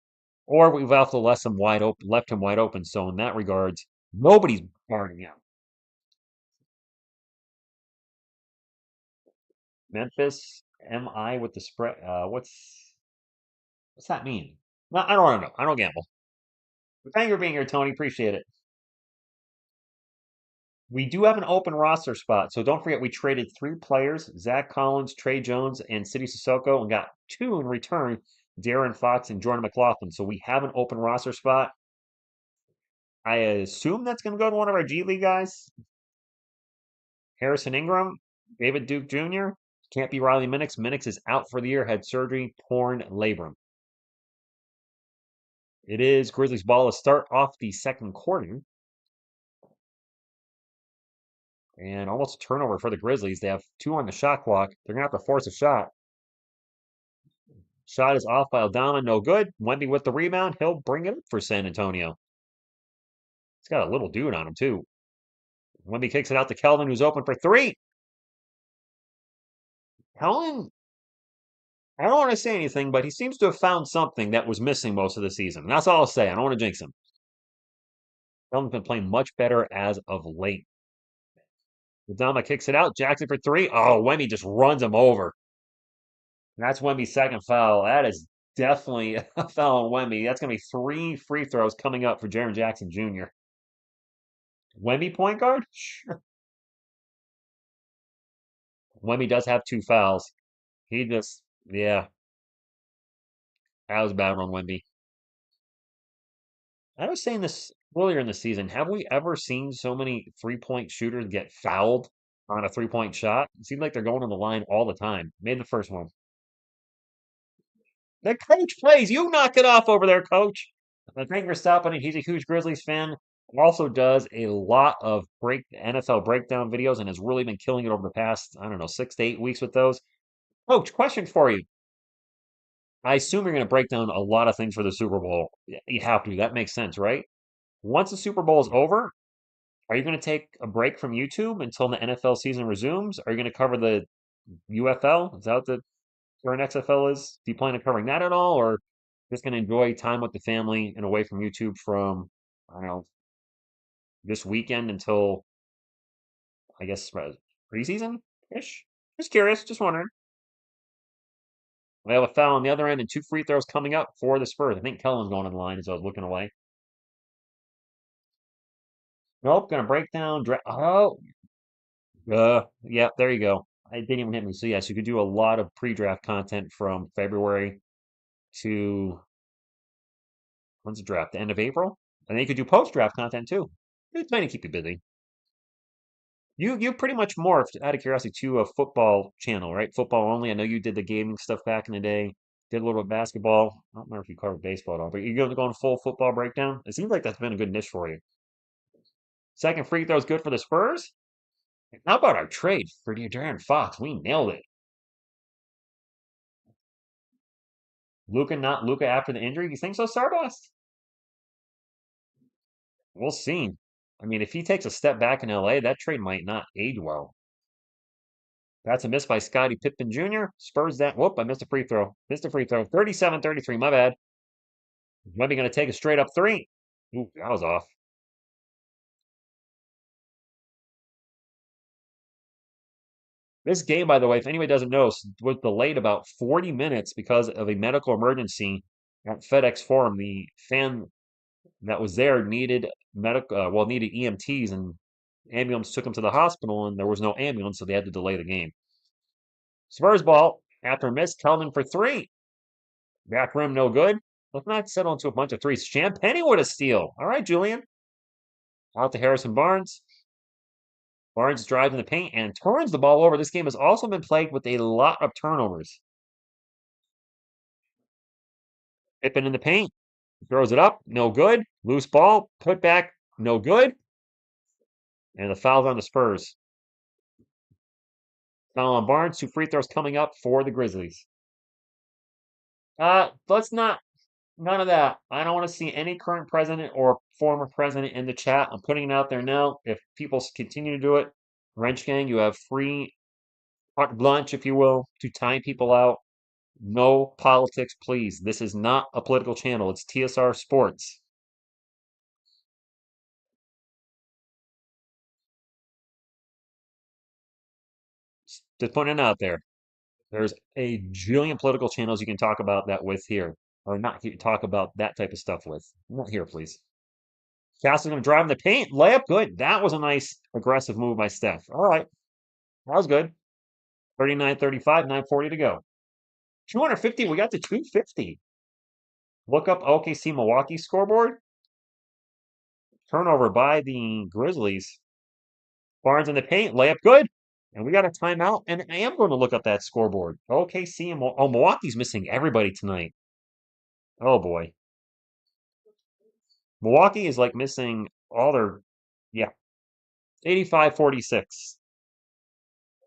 Or we've also left him wide open. So in that regards, nobody's guarding him. Memphis, MI with the spread. What's that mean? No, I don't want to know. I don't gamble. But thank you for being here, Tony. Appreciate it. We do have an open roster spot, so don't forget we traded 3 players: Zach Collins, Trey Jones, and City Sissoko, and got 2 in return: Darren Fox and Jordan McLaughlin. So we have an open roster spot. I assume that's going to go to one of our G League guys. Harrison Ingram, David Duke Jr. Can't be Riley Minix. Minix is out for the year, had surgery, torn labrum. It is Grizzlies ball to start off the second quarter. And almost a turnover for the Grizzlies. They have 2 on the shot clock. They're going to have to force a shot. Shot is off by Aldama, no good. Wemby with the rebound. He'll bring it up for San Antonio. He's got a little dude on him, too. Wemby kicks it out to Kelvin, who's open for 3. Kelvin, I don't want to say anything, but he seems to have found something that was missing most of the season. That's all I'll say. I don't want to jinx him. Kelvin's been playing much better as of late. Aldama kicks it out. Jackson for 3. Oh, Wemby just runs him over. That's Wemby's second foul. That is definitely a foul on Wemby. That's going to be 3 free throws coming up for Jaren Jackson Jr. Wemby point guard? Sure. Wemby does have 2 fouls. Yeah, that was bad on Wemby. I was saying this earlier in the season. Have we ever seen so many 3-point shooters get fouled on a 3-point shot? It seems like they're going on the line all the time. Made the first one. The coach plays. You knock it off over there, coach. Thank you for stopping in. He's a huge Grizzlies fan. Also does a lot of NFL breakdown videos and has really been killing it over the past, I don't know, 6 to 8 weeks with those. Coach, question for you. I assume you're going to break down a lot of things for the Super Bowl. You have to. That makes sense, right? Once the Super Bowl is over, are you going to take a break from YouTube until the NFL season resumes? Are you going to cover the UFL? Is that what the current XFL is? Do you plan on covering that at all, or just going to enjoy time with the family and away from YouTube from, I don't know, this weekend until, I guess, preseason-ish? Just curious, just wondering. We have a foul on the other end and 2 free throws coming up for the Spurs. I think Kellen's going on the line as I was looking away. Nope, gonna break down. Yeah, there you go. I didn't even hit me. So yes, you could do a lot of pre-draft content from February to when's the draft? The end of April, and then you could do post-draft content too. It's trying to keep you busy. You pretty much morphed out of curiosity to a football channel, right? Football only. I know you did the gaming stuff back in the day. Did a little bit of basketball. I don't remember if you covered baseball at all, but you're going to go on full football breakdown. It seems like that's been a good niche for you. Second free throw is good for the Spurs. How about our trade for Darren Fox? We nailed it. Luca, not Luca after the injury. You think so, Stardust? We'll see. I mean, if he takes a step back in LA, that trade might not age well. That's a miss by Scottie Pippen Jr. Spurs that. Whoop, I missed a free throw. Missed a free throw. 37-33, my bad. Wemby going to take a straight up 3. Ooh, that was off. This game, by the way, if anybody doesn't know, was delayed about 40 minutes because of a medical emergency at FedEx Forum. The fan that was there needed needed EMTs, and Ambulance took him to the hospital, and there was no ambulance, so they had to delay the game. Spurs ball, after a miss, Tellman for three. Back rim, no good. Let's not settle into a bunch of threes. Champagny with a steal. All right, Julian. Out to Harrison Barnes. Barnes drives in the paint and turns the ball over. This game has also been plagued with a lot of turnovers. Pippen in the paint. Throws it up. No good. Loose ball. Put back. No good. And the foul's on the Spurs. Foul on Barnes. 2 free throws coming up for the Grizzlies. Let's not. None of that. I don't want to see any current president or former president in the chat. I'm putting it out there now. If people continue to do it, Wrench Gang, you have free carte blanche, if you will, to time people out. No politics, please. This is not a political channel. It's TSR Sports. Just putting it out there. There's a jillion political channels you can talk about that with here, or not talk about that type of stuff with. Not here, please. Castle's going to drive in the paint. Layup, good. That was a nice aggressive move by Steph. All right. That was good. 39-35, 9:40 to go. 250. We got to 250. Look up OKC Milwaukee scoreboard. Turnover by the Grizzlies. Barnes in the paint. Layup, good. And we got a timeout. And I am going to look up that scoreboard. OKC and Milwaukee's missing everybody tonight. Oh boy. Milwaukee is like missing all their, yeah, 85-46.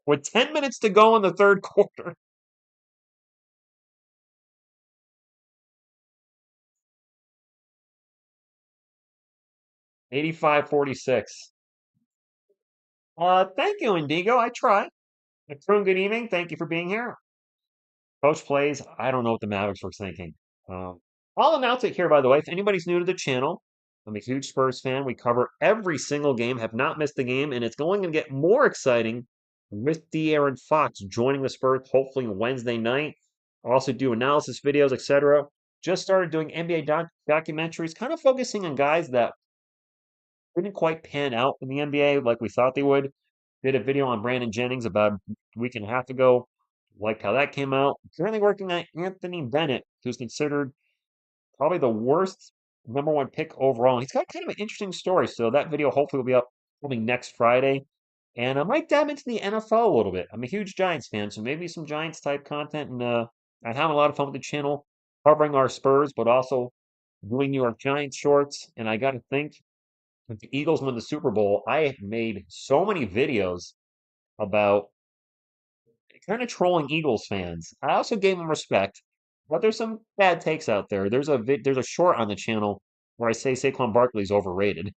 With 10 minutes to go in the third quarter. 85-46. Thank you, Indigo. I try. Good evening. Thank you for being here. Coach plays. I don't know what the Mavericks were thinking. I'll announce it here, by the way. If anybody's new to the channel, I'm a huge Spurs fan. We cover every single game, have not missed the game, and it's going to get more exciting with De'Aaron Fox joining the Spurs, hopefully Wednesday night. I'll also do analysis videos, etc. Just started doing NBA documentaries, kind of focusing on guys that didn't quite pan out in the NBA like we thought they would. Did a video on Brandon Jennings about a week and a half ago. Liked how that came out. Currently working on Anthony Bennett, who's considered probably the worst #1 pick overall. He's got kind of an interesting story, so that video hopefully will be up coming next Friday. And I might dive into the NFL a little bit. I'm a huge Giants fan, so maybe some Giants type content. And I have a lot of fun with the channel covering our Spurs, but also doing New York Giants shorts. And I got to think, if the Eagles win the Super Bowl, I have made so many videos about kind of trolling Eagles fans. I also gave them respect, but there's some bad takes out there. There's a short on the channel where I say Saquon Barkley's overrated.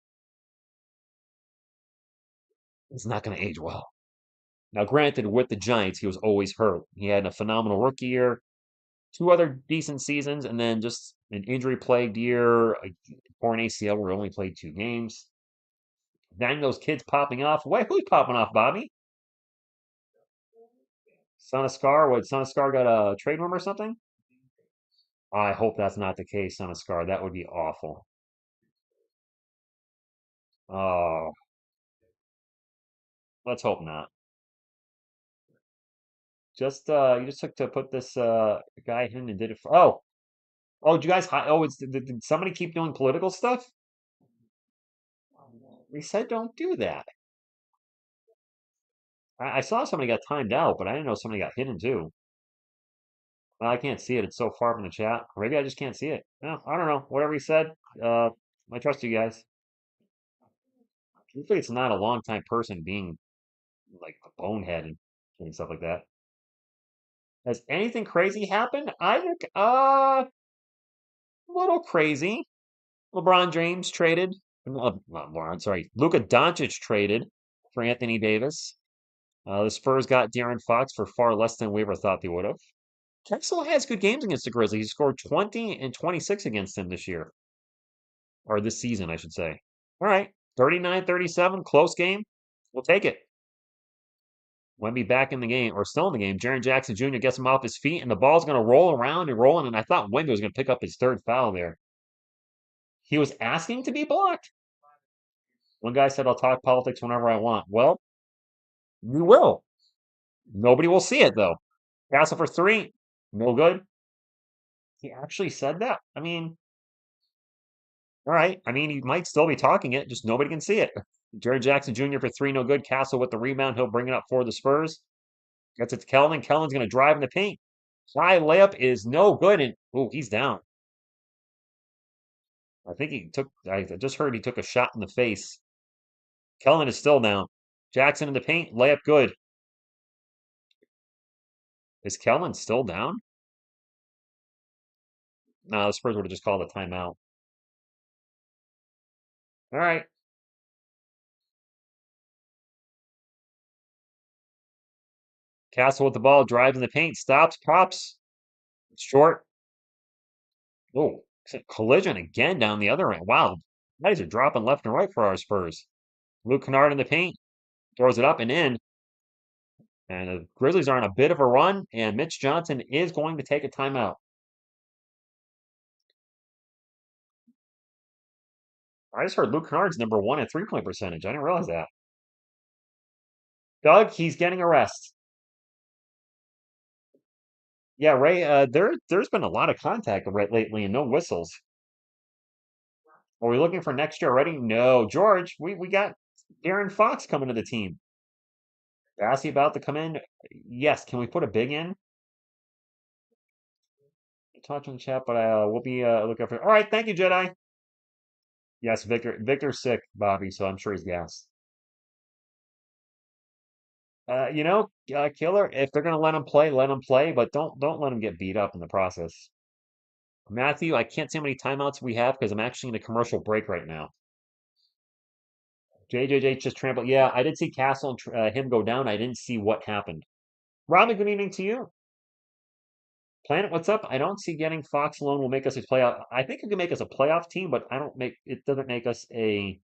It's not going to age well. Now, granted, with the Giants, he was always hurt. He had a phenomenal rookie year, 2 other decent seasons, and then just an injury-plagued year, a torn ACL where he only played 2 games. Dang, those kids popping off. Wait, who's popping off, Bobby? Son of Scar? What, Son of Scar got a trade rumor or something? I hope that's not the case, Son of Scar. That would be awful. Oh, let's hope not. Just you just took to put this guy in and did it for oh, did you guys did somebody keep doing political stuff? We said don't do that. I saw somebody got timed out, but I didn't know somebody got hidden too. Well, I can't see it. It's so far from the chat. Or maybe I just can't see it. No, I don't know. Whatever you said. I trust you guys. Usually it's not a long time person being like a bonehead and stuff like that. Has anything crazy happened? I think a little crazy. LeBron James traded. Not LeBron, sorry. Luka Doncic traded for Anthony Davis. The Spurs got De'Aaron Fox for far less than we ever thought they would have. Kessel has good games against the Grizzlies. He scored 20 and 26 against them this year. Or this season, I should say. All right. 39-37, close game. We'll take it. Wemby back in the game, or still in the game. Jaren Jackson Jr. gets him off his feet, and the ball's going to roll around and rolling. And I thought Wemby was going to pick up his 3rd foul there. He was asking to be blocked. One guy said I'll talk politics whenever I want. Well, we will. Nobody will see it though. Castle for three, no good. He actually said that. I mean, all right. I mean, he might still be talking it, just nobody can see it. Jared Jackson Jr. for three, no good. Castle with the rebound. He'll bring it up for the Spurs. Gets it to Kellen. Kellen's going to drive in the paint. High layup is no good. And, oh, he's down. I think I just heard he took a shot in the face. Kellen is still down. Jackson in the paint. Layup good. Is Kellen still down? No, the Spurs would have just called a timeout. All right. Castle with the ball. Drives in the paint. Stops. Pops. Short. Oh, collision again down the other end. Wow. Guys are dropping left and right for our Spurs. Luke Kennard in the paint. Throws it up and in. And the Grizzlies are on a bit of a run. And Mitch Johnson is going to take a timeout. I just heard Luke Kennard's #1 at three-point percentage. I didn't realize that. Doug, he's getting a rest. Yeah, Ray, there's been a lot of contact lately and no whistles. Are we looking for next year already? No. George, we got Aaron Fox coming to the team. Bassey about to come in. Yes, can we put a big in? Talk in the chat, but we'll be looking for. All right, thank you, Jedi. Yes, Victor's sick, Bobby, so I'm sure he's gassed. Killer, if they're gonna let him play, but don't let him get beat up in the process. Matthew, I can't see how many timeouts we have because I'm actually in a commercial break right now. JJJ just trampled. Yeah, I did see Castle and him go down. I didn't see what happened. Robbie, good evening to you. Planet, what's up? I don't see getting Fox alone will make us a playoff. I think it can make us a playoff team, but I don't make it doesn't make us a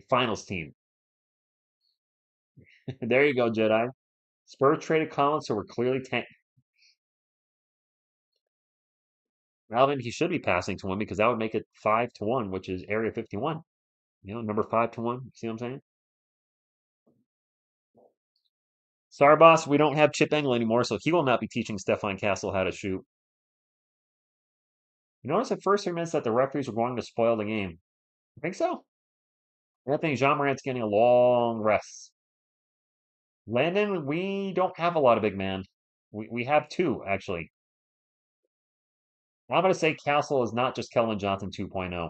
finals team. There you go, Jedi. Spurs traded Collins, so we're clearly Alvin, he should be passing to him because that would make it 5-1, which is Area 51. Number 5-1. See what I'm saying? Sorry, boss, we don't have Chip Engle anymore, so he will not be teaching Stefan Castle how to shoot. You notice at first 3 minutes that the referees were going to spoil the game. I think so. I think Jean Morant's getting a long rest. Landon, we don't have a lot of big man. We have two, actually. I'm going to say Castle is not just Kellen Johnson 2.0.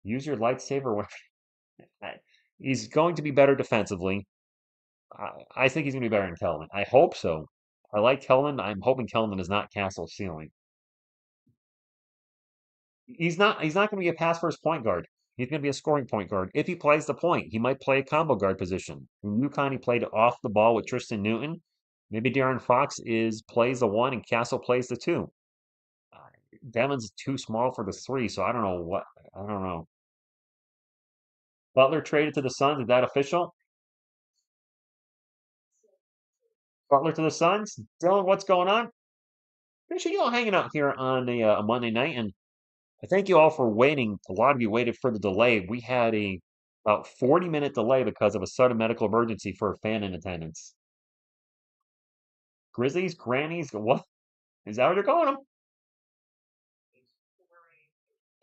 Use your lightsaber when he's going to be better defensively. I think he's going to be better than Kelvin. I hope so. I like Kelvin. I'm hoping Kelvin is not Castle's ceiling. He's not going to be a pass first point guard. He's going to be a scoring point guard. If he plays the point, he might play a combo guard position. In UConn, he played off the ball with Tristan Newton. Maybe De'Aaron Fox plays the one and Castle plays the two. Devin's too small for the three, so I don't know. I don't know. Butler traded to the Suns. Is that official? Butler to the Suns. Dylan, what's going on? Appreciate you all hanging out here on a Monday night, and I thank you all for waiting. A lot of you waited for the delay. We had about 40-minute delay because of a sudden medical emergency for a fan in attendance. Grizzlies, grannies, what? Is that what they're calling them?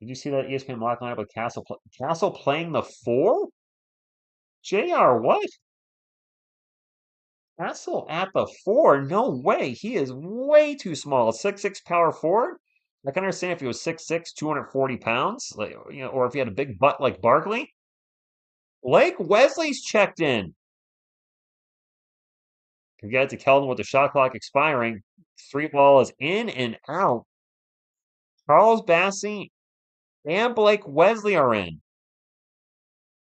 Did you see that ESPN Black lineup with Castle playing the four? JR, what? Castle at the four? No way. He is way too small. 6'6" power forward? I can understand if he was 6'6", 240 pounds, or if he had a big butt like Barkley. Blake Wesley's checked in. We get to Keldon with the shot clock expiring. Three ball is in and out. Charles Bassey and Blake Wesley are in.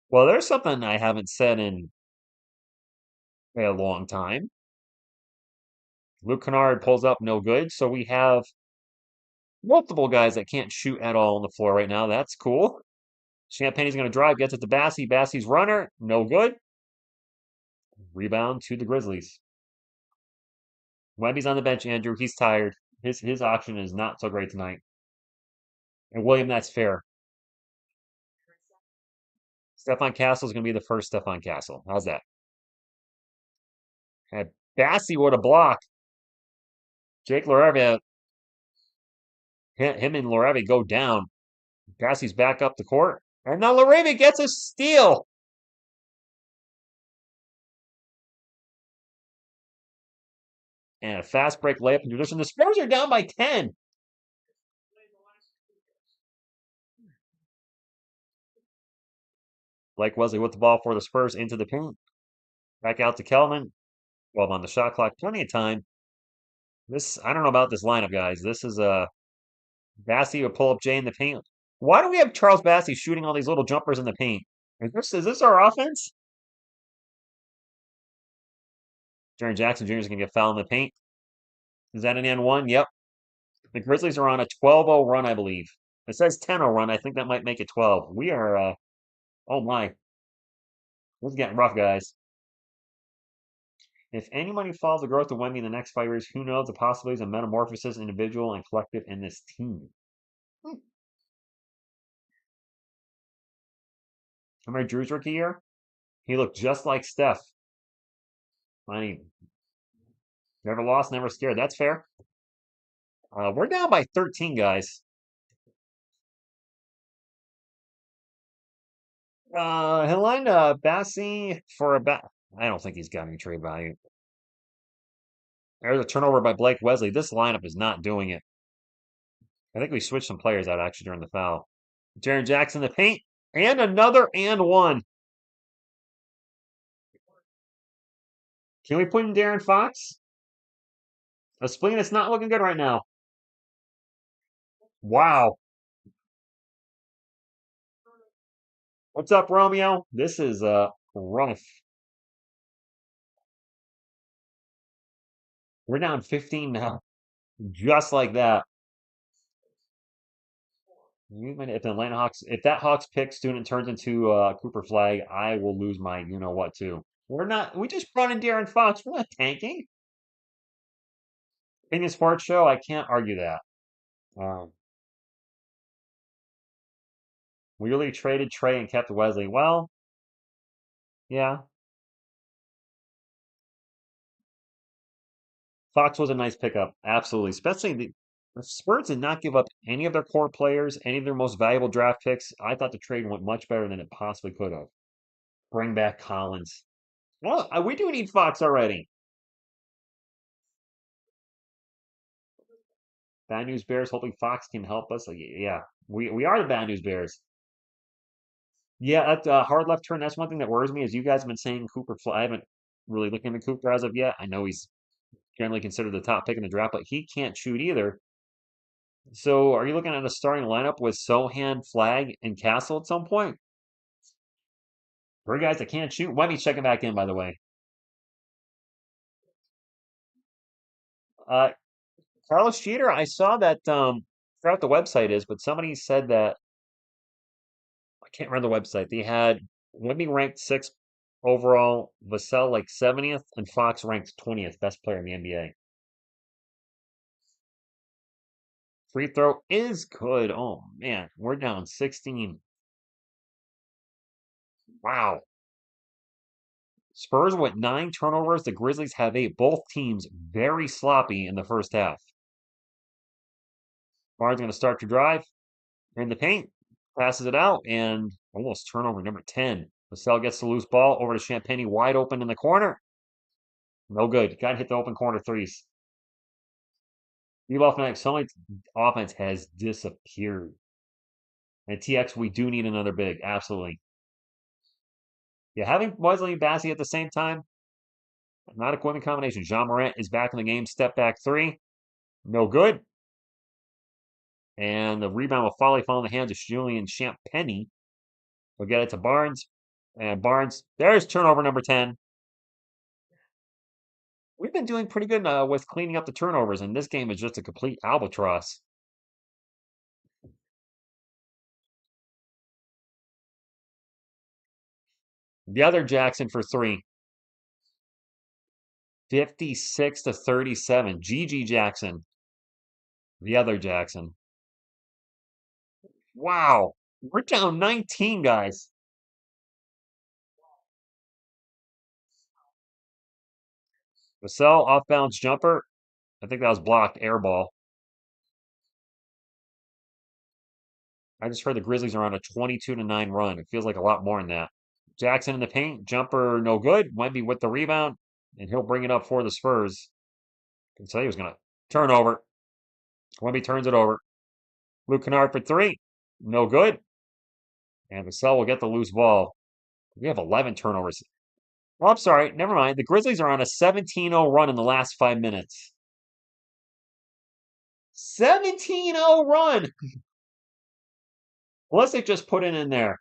Well, there's something I haven't said in a long time. Luke Kennard pulls up, no good. So we have multiple guys that can't shoot at all on the floor right now. That's cool. Champagne's going to drive, gets it to Bassey. Bassey's runner, no good. Rebound to the Grizzlies. Wemby's on the bench, Andrew. He's tired. His auction is not so great tonight. And William, that's fair. Stephon Castle's going to be the first Stephon Castle. How's that? Had Bassey with a block. Jake Larevi, him and Larevi go down. Bassey's back up the court. And now Larevi gets a steal. And a fast break layup in tradition. The Spurs are down by 10. Blake Wesley with the ball for the Spurs into the paint. Back out to Kelvin. 12 on the shot clock. Plenty of time. I don't know about this lineup, guys. This is Bassey will pull up Jay in the paint. Why do we have Charles Bassey shooting all these little jumpers in the paint? Is this our offense? Jaren Jackson Jr. is going to get fouled in the paint. Is that an N1? Yep. The Grizzlies are on a 12-0 run, I believe. It says 10-0 run. I think that might make it 12. We are, oh my. This is getting rough, guys. If anybody follows the growth of Wemby in the next 5 years, who knows the possibilities of metamorphosis, individual and collective, in this team? Remember Drew's rookie year? He looked just like Steph. I mean, never lost, never scared. That's fair. We're down by 13, guys. He'll line Bassey for I don't think he's got any trade value. There's a turnover by Blake Wesley. This lineup is not doing it. I think we switched some players out actually during the foul. Jaren Jackson the paint. And another and one. Can we put in Darren Fox? A spleen that's not looking good right now. Wow. What's up, Romeo? This is rough. We're down 15 now. Just like that. If the Atlanta Hawks, if that Hawks pick student turns into Cooper Flag, I will lose my you know what too. We just brought in Darren Fox. We're not tanking. Opinion Sports Show, I can't argue that. We really traded Trey and kept Wesley. Well, yeah. Fox was a nice pickup. Absolutely. Especially the Spurs did not give up any of their core players, any of their most valuable draft picks. I thought the trade went much better than it possibly could have. Bring back Collins. Well, we do need Fox already. Bad News Bears hoping Fox can help us. Yeah, we are the Bad News Bears. Yeah, that hard left turn. That's one thing that worries me. Is you guys have been saying Cooper. I haven't really looked into Cooper as of yet. I know he's generally considered the top pick in the draft, but he can't shoot either. So, are you looking at a starting lineup with Sohan, Flag, and Castle at some point? For guys that can't shoot, Wemmy's checking back in, by the way. Uh, Carlos Jeter, I saw that. I forgot what the website is, but somebody said that I can't remember the website. They had Wemby ranked 6th overall, Vassell like 70th, and Fox ranked 20th, best player in the NBA. Free throw is good. Oh man, we're down 16. Wow. Spurs with 9 turnovers. The Grizzlies have 8. Both teams very sloppy in the first half. Barnes going to start to drive in the paint, passes it out, and almost turnover number 10. Vassell gets the loose ball over to Champagny, wide open in the corner. No good. Got to hit the open corner threes. Leave-off night. Sonic offense has disappeared. And TX, we do need another big. Absolutely. Yeah, having Wesley and Bassey at the same time, not a winning combination. Jean Morant is back in the game. Step back 3. No good. And the rebound will fall in the hands of Julian Champagny. We'll get it to Barnes. And Barnes, there's turnover number 10. We've been doing pretty good with cleaning up the turnovers, and this game is just a complete albatross. The other Jackson for 3. 56-37. GG Jackson. The other Jackson. Wow. We're down 19, guys. Vassell, off-balance jumper. I think that was blocked. Air ball. I just heard the Grizzlies are on a 22-9 run. It feels like a lot more than that. Jackson in the paint. Jumper, no good. Might be with the rebound. And he'll bring it up for the Spurs. I can say he was going to turn over. Wemby turns it over. Luke Kennard for three. No good. And Vassell will get the loose ball. We have 11 turnovers. Oh, I'm sorry. Never mind. The Grizzlies are on a 17-0 run in the last 5 minutes. 17-0 run. Unless they just put it in there.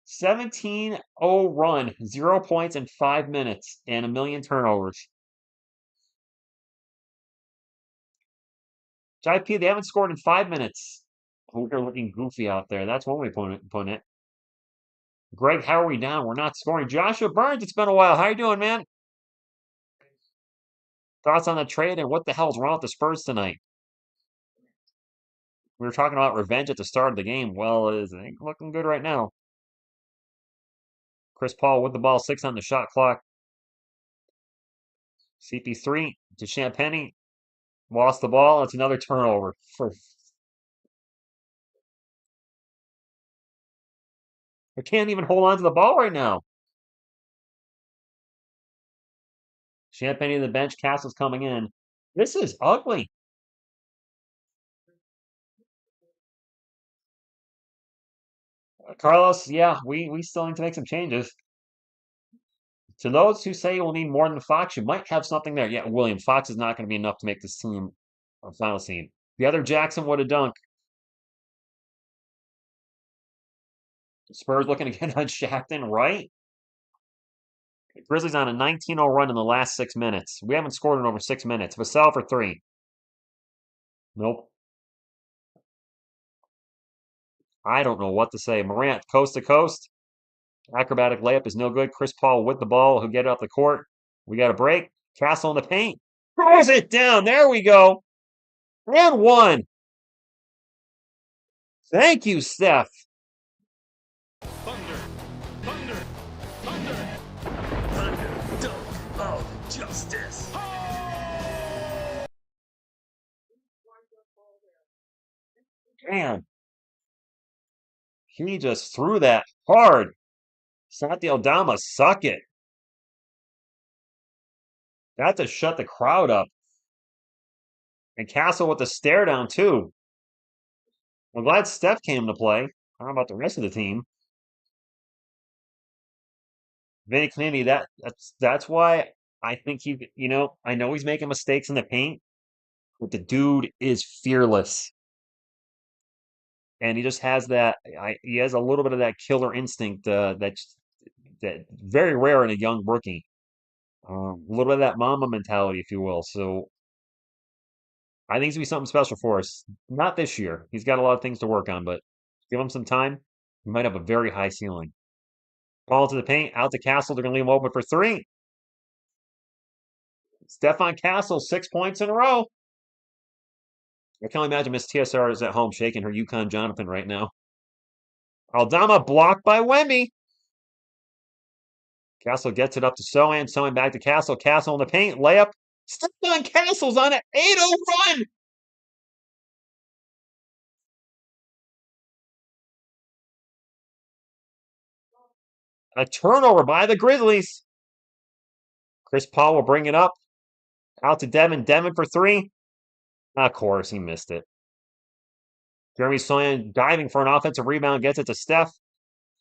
17-0 run. 0 points in 5 minutes and a million turnovers. JP, they haven't scored in 5 minutes. Oh, they're looking goofy out there. That's one way putting it. Greg, how are we down? We're not scoring. Joshua Burns, it's been a while. How you doing, man? Thoughts on the trade and what the hell's wrong with the Spurs tonight? We were talking about revenge at the start of the game. Well, it ain't looking good right now. Chris Paul with the ball, 6 on the shot clock. CP3 to Champagnie. Lost the ball. It's another turnover. I can't even hold on to the ball right now. Champagnie to the bench. Castle's coming in. This is ugly. Carlos, yeah, we still need to make some changes. To those who say we'll need more than Fox, you might have something there. Yeah, William, Fox is not going to be enough to make this team a final team. The other Jackson would have dunked. Spurs looking to get on Shackton, right? Grizzlies on a 19-0 run in the last 6 minutes. We haven't scored in over 6 minutes. Vassell for three. Nope. I don't know what to say. Morant, coast to coast. Acrobatic layup is no good. Chris Paul with the ball, who get it off the court. We got a break. Castle in the paint. Throws it down. There we go. And one. Thank you, Steph. Thunder, thunder, thunder, thunder, dunk of justice. Man. He just threw that hard. Santi Aldama, suck it. That to shut the crowd up. And Castle with the stare down, too. I'm glad Steph came to play. How about the rest of the team? Vinny Clancy, that's why I think I know he's making mistakes in the paint, but the dude is fearless. And he just has he has a little bit of that killer instinct that's very rare in a young rookie. A little bit of that mama mentality, if you will. So I think he's gonna be something special for us. Not this year. He's got a lot of things to work on, but give him some time. He might have a very high ceiling. Ball to the paint, out to Castle. They're gonna leave him open for three. Stefan Castle, 6 points in a row. I can only imagine Miss TSR is at home shaking her Yukon Jonathan right now. Aldama blocked by Wemby. Castle gets it up to Sohan. Sohan back to Castle. Castle in the paint. Layup. Stefan Castle's on an 8-0 run. A turnover by the Grizzlies. Chris Paul will bring it up. Out to Devin. Devin for three. Of course, he missed it. Jeremy Sohan diving for an offensive rebound. Gets it to Steph.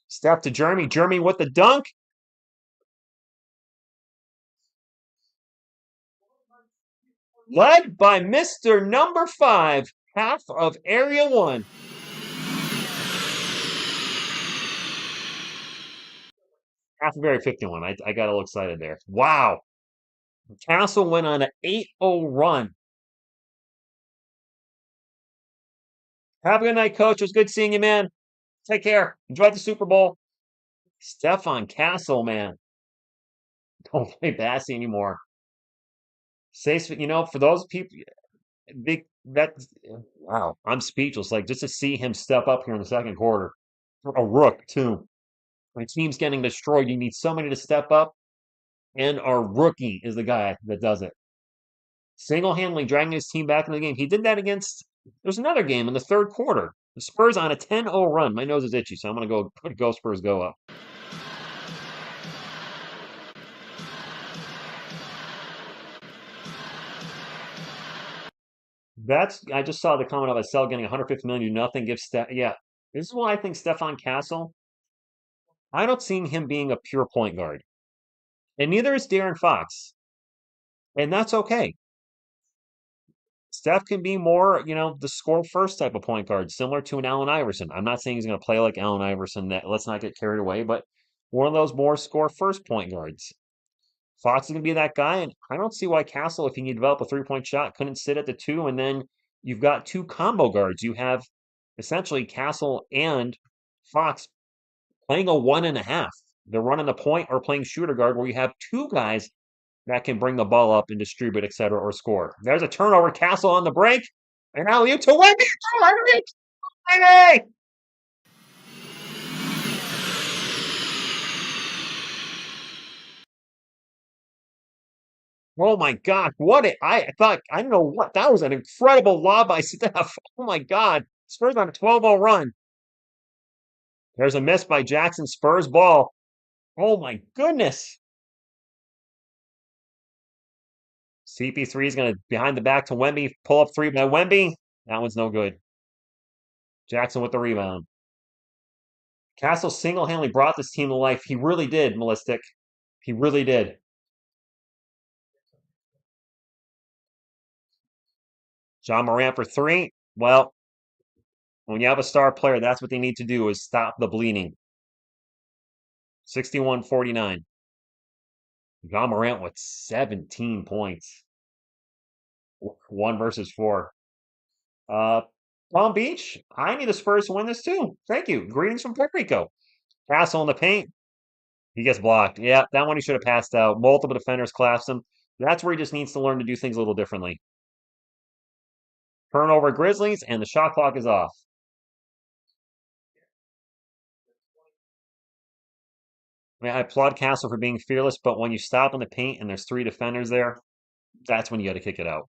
Steph to Jeremy. Jeremy with the dunk. Led by Mr. Number 5. Half of Area 1. Half of Area 51. I got a little excited there. Wow. Castle went on an 8-0 run. Have a good night, Coach. It was good seeing you, man. Take care. Enjoy the Super Bowl. Stefan Castle, man. Don't play Bassy anymore. Say, for those people, wow, I'm speechless. Like, just to see him step up here in the second quarter. A rook, too. My team's getting destroyed. You need somebody to step up. And our rookie is the guy that does it. Single-handedly dragging his team back in the game. He did that against, there's another game in the third quarter. The Spurs on a 10-0 run. My nose is itchy, so I'm going to go Spurs go up. I just saw the comment of a sell getting 150 million, do nothing, give Steph. Yeah, this is why I think Stephon Castle, I don't see him being a pure point guard. And neither is De'Aaron Fox. And that's okay. Steph can be more, the score first type of point guard, similar to an Allen Iverson. I'm not saying he's going to play like Allen Iverson. Let's not get carried away, but one of those more score first point guards. Fox is going to be that guy, and I don't see why Castle, if he can develop a 3-point shot, couldn't sit at the 2, and then you've got 2 combo guards. You have essentially Castle and Fox playing a 1.5. They're running the point or playing shooter guard, where you have 2 guys that can bring the ball up and distribute, etc., or score. There's a turnover. Castle on the break. And alley-oop to Wemby. Wemby! Oh my God. I thought, I don't know what, that was an incredible lob by Steph. Oh my God. Spurs on a 12-0 run. There's a miss by Jackson. Spurs ball. Oh my goodness. CP3 is going to behind the back to Wemby. Pull up 3 by Wemby. That one's no good. Jackson with the rebound. Castle single-handedly brought this team to life. He really did, Melistic. He really did. John Morant for 3. Well, when you have a star player, that's what they need to do, is stop the bleeding. 61-49. John Morant with 17 points. 1 versus 4. Palm Beach, I need the Spurs to win this too. Thank you. Greetings from Puerto Rico. Castle in the paint. He gets blocked. Yeah, that one he should have passed out. Multiple defenders collapsed him. That's where he just needs to learn to do things a little differently. Turnover Grizzlies, and the shot clock is off. I mean, I applaud Castle for being fearless, but when you stop in the paint and there's 3 defenders there, that's when you got to kick it out.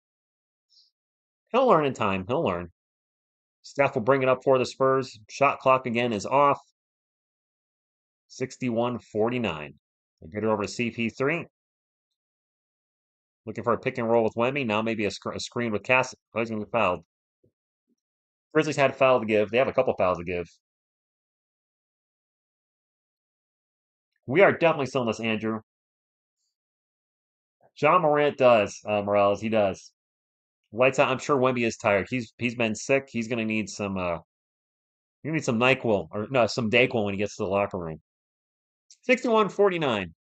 He'll learn in time. He'll learn. Steph will bring it up for the Spurs. Shot clock again is off. 61-49. We'll get it over to CP3. Looking for a pick and roll with Wemby. Now maybe a screen with Castle. Oh, he's going to be fouled. Grizzlies had a foul to give. They have a couple fouls to give. We are definitely still in this, Andrew. John Morant does, Morales. He does. Lights out. I'm sure Wemby is tired. He's been sick. He's going to need some NyQuil, or no, some Dayquil when he gets to the locker room. 61-49.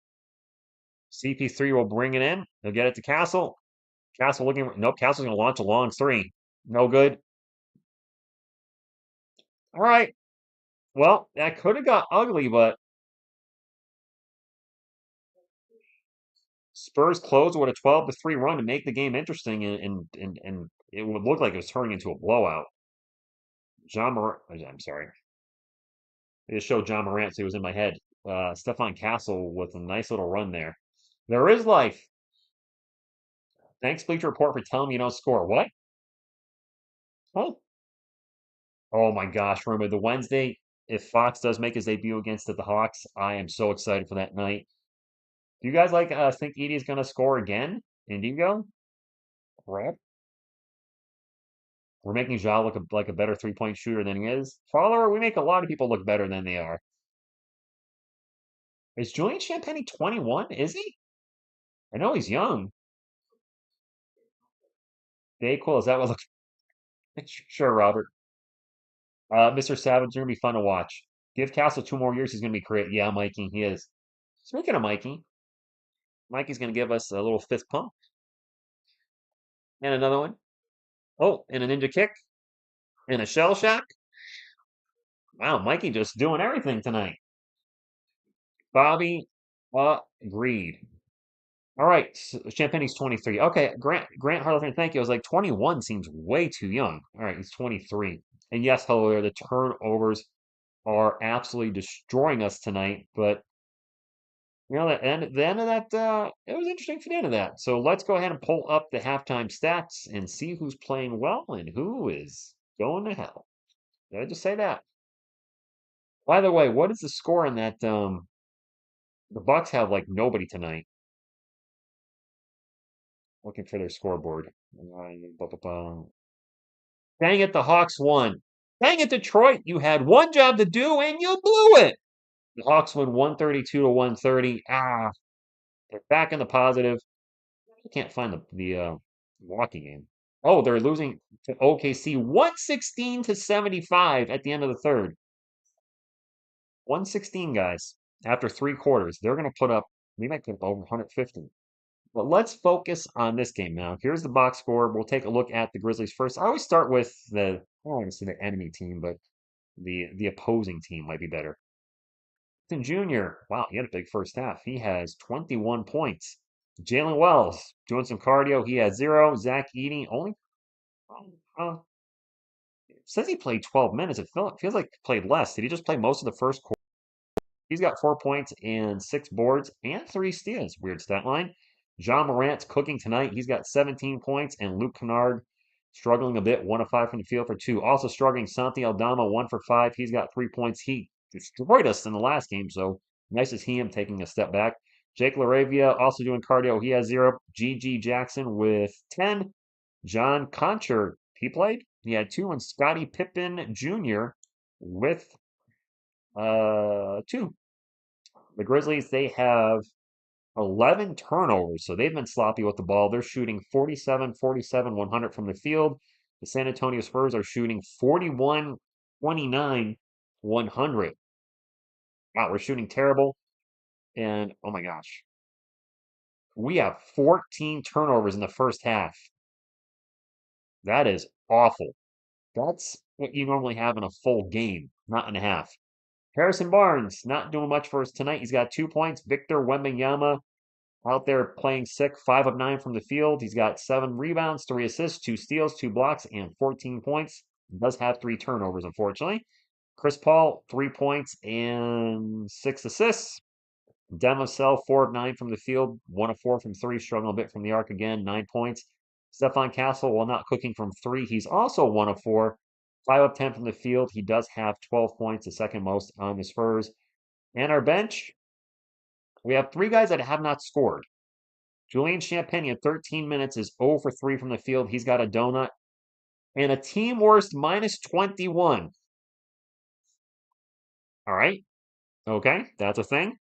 CP3 will bring it in. He'll get it to Castle. Castle looking. Nope, Castle's going to launch a long 3. No good. All right. Well, that could have got ugly, but Spurs closed with a 12-3 run to make the game interesting, and it would look like it was turning into a blowout. I'm sorry. I just showed John Morant, so he was in my head. Stephon Castle with a nice little run there. There is life. Thanks, Bleacher Report, for telling me you don't score. What? Oh my gosh, remember the Wednesday, if Fox does make his debut against the Hawks, I am so excited for that night. Do you guys think Edie's going to score again? Indigo? Right. We're making Ja look like a better 3-point shooter than he is. Follower, we make a lot of people look better than they are. Is Julian Champagnie 21? Is he? I know he's young. Dayquil, is that what looks? Sure, Robert. Mr. Savage is going to be fun to watch. Give Castle 2 more years, he's going to be great. Yeah, Mikey, he is. Speaking of Mikey, Mikey's going to give us a little fist pump. And another one. Oh, and a ninja kick. And a shell shock. Wow, Mikey just doing everything tonight. Bobby agreed. All right, Champagnie's 23. Okay, Grant Harlan, thank you. I was like, 21 seems way too young. All right, he's 23. And yes, hello there. The turnovers are absolutely destroying us tonight, but The end of that, it was interesting for the end of that. So let's go ahead and pull up the halftime stats and see who's playing well and who is going to hell. Did I just say that? By the way, what is the score in that? The Bucks have like nobody tonight. Looking for their scoreboard. Dang it, the Hawks won. Dang it, Detroit, you had one job to do and you blew it. The Hawks win 132 to 130. They're back in the positive. I can't find the Milwaukee game. Oh, they're losing to OKC 116 to 75 at the end of the third. 116, guys. After three quarters, they're going to put up. We might put up over 150. But let's focus on this game now. Here's the box score. We'll take a look at the Grizzlies first. I always start with I don't want to say the enemy team, but the opposing team might be better. Jr. Wow, he had a big first half. He has 21 points. Jalen Wells doing some cardio. He has 0. Zach Edey only says he played 12 minutes. It feels like he played less. Did he just play most of the first quarter? He's got 4 points and 6 boards and 3 steals. Weird stat line. John Morant's cooking tonight. He's got 17 points. And Luke Kennard struggling a bit. 1 of 5 from the field for 2. Also struggling, Santi Aldama, 1 for 5. He's got 3 points. He destroyed us in the last game. So nice to see him taking a step back. Jake LaRavia also doing cardio. He has 0. G.G. Jackson with 10. John Concher, he played. He had 2. And Scottie Pippen Jr. with 2. The Grizzlies, they have 11 turnovers, so they've been sloppy with the ball. They're shooting 47, 47, 100 from the field. The San Antonio Spurs are shooting 41, 29, 100. Wow, we're shooting terrible. And oh my gosh, we have 14 turnovers in the first half. That is awful. That's what you normally have in a full game, not in a half. Harrison Barnes, not doing much for us tonight. He's got 2 points. Victor Wembanyama out there playing sick, 5 of 9 from the field. He's got 7 rebounds, 3 assists, 2 steals, 2 blocks, and 14 points. He does have 3 turnovers, unfortunately. Chris Paul, 3 points and 6 assists. Demosel, 4 of 9 from the field, 1 of 4 from 3, struggling a bit from the arc again, 9 points. Stephon Castle, while not cooking from 3, he's also 1 of 4, 5 of 10 from the field. He does have 12 points, the second most on the Spurs. And our bench, we have 3 guys that have not scored. Julian Champagne in 13 minutes is 0 for 3 from the field. He's got a donut. And a team worst minus 21. All right. Okay. That's a thing.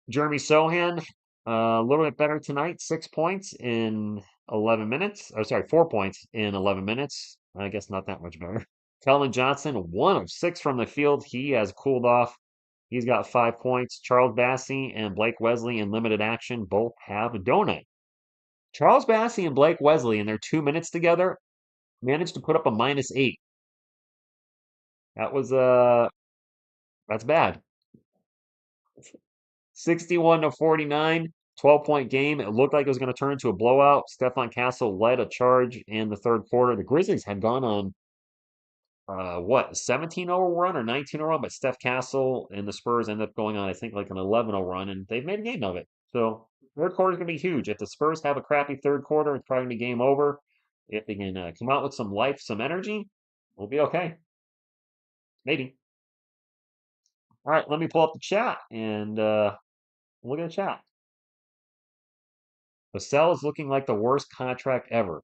Jeremy Sohan, a little bit better tonight. 6 points in 11 minutes. Oh, sorry, 4 points in 11 minutes. I guess not that much better. Kelvin Johnson, 1 of 6 from the field. He has cooled off. He's got 5 points. Charles Bassey and Blake Wesley in limited action both have a donut. Charles Bassey and Blake Wesley in their 2 minutes together managed to put up a minus 8. That was that's bad. 61 to 49, 12-point game. It looked like it was going to turn into a blowout. Stephon Castle led a charge in the third quarter. The Grizzlies had gone on what, 17-0 run or 19-0 run, but Steph Castle and the Spurs ended up going on, I think, like an 11-0 run, and they've made a game of it. So third quarter is going to be huge. If the Spurs have a crappy third quarter, it's probably going to be game over. If they can come out with some life, some energy, we'll be okay. Maybe. All right, let me pull up the chat and look at the chat. Vassell is looking like the worst contract ever.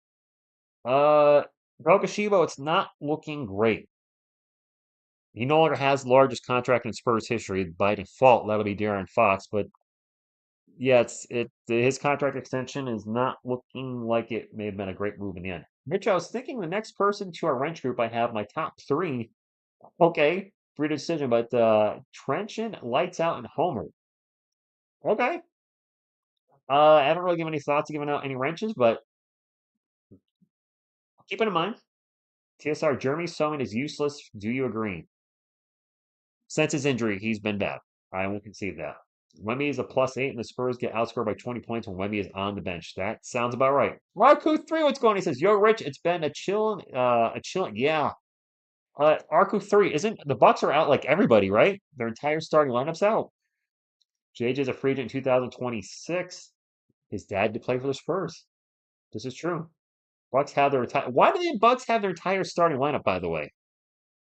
Rokashibo, it's not looking great. He no longer has the largest contract in Spurs history. By default, that'll be De'Aaron Fox. But yeah, his contract extension is not looking like it may have been a great move in the end. Mitch, I was thinking the next person to our wrench group, I have my top 3. Okay, 3 decision, but Trenchant, Lights Out, and Homer. Okay. I haven't really given any thoughts to giving out any wrenches, but keep it in mind. TSR, Jeremy Sohan is useless. Do you agree? Since his injury, he's been bad. I won't concede that. Wemby is a +8, and the Spurs get outscored by 20 points when Wemby is on the bench. That sounds about right. Arku3, what's going on? He says, Yo, Rich, it's been a chill. Yeah. Arku3, isn't the Bucks are out like everybody, right? Their entire starting lineup's out. JJ's a free agent in 2026. His dad did play for the Spurs. This is true. Bucks have their entire. Why do the Bucks have their entire starting lineup? By the way.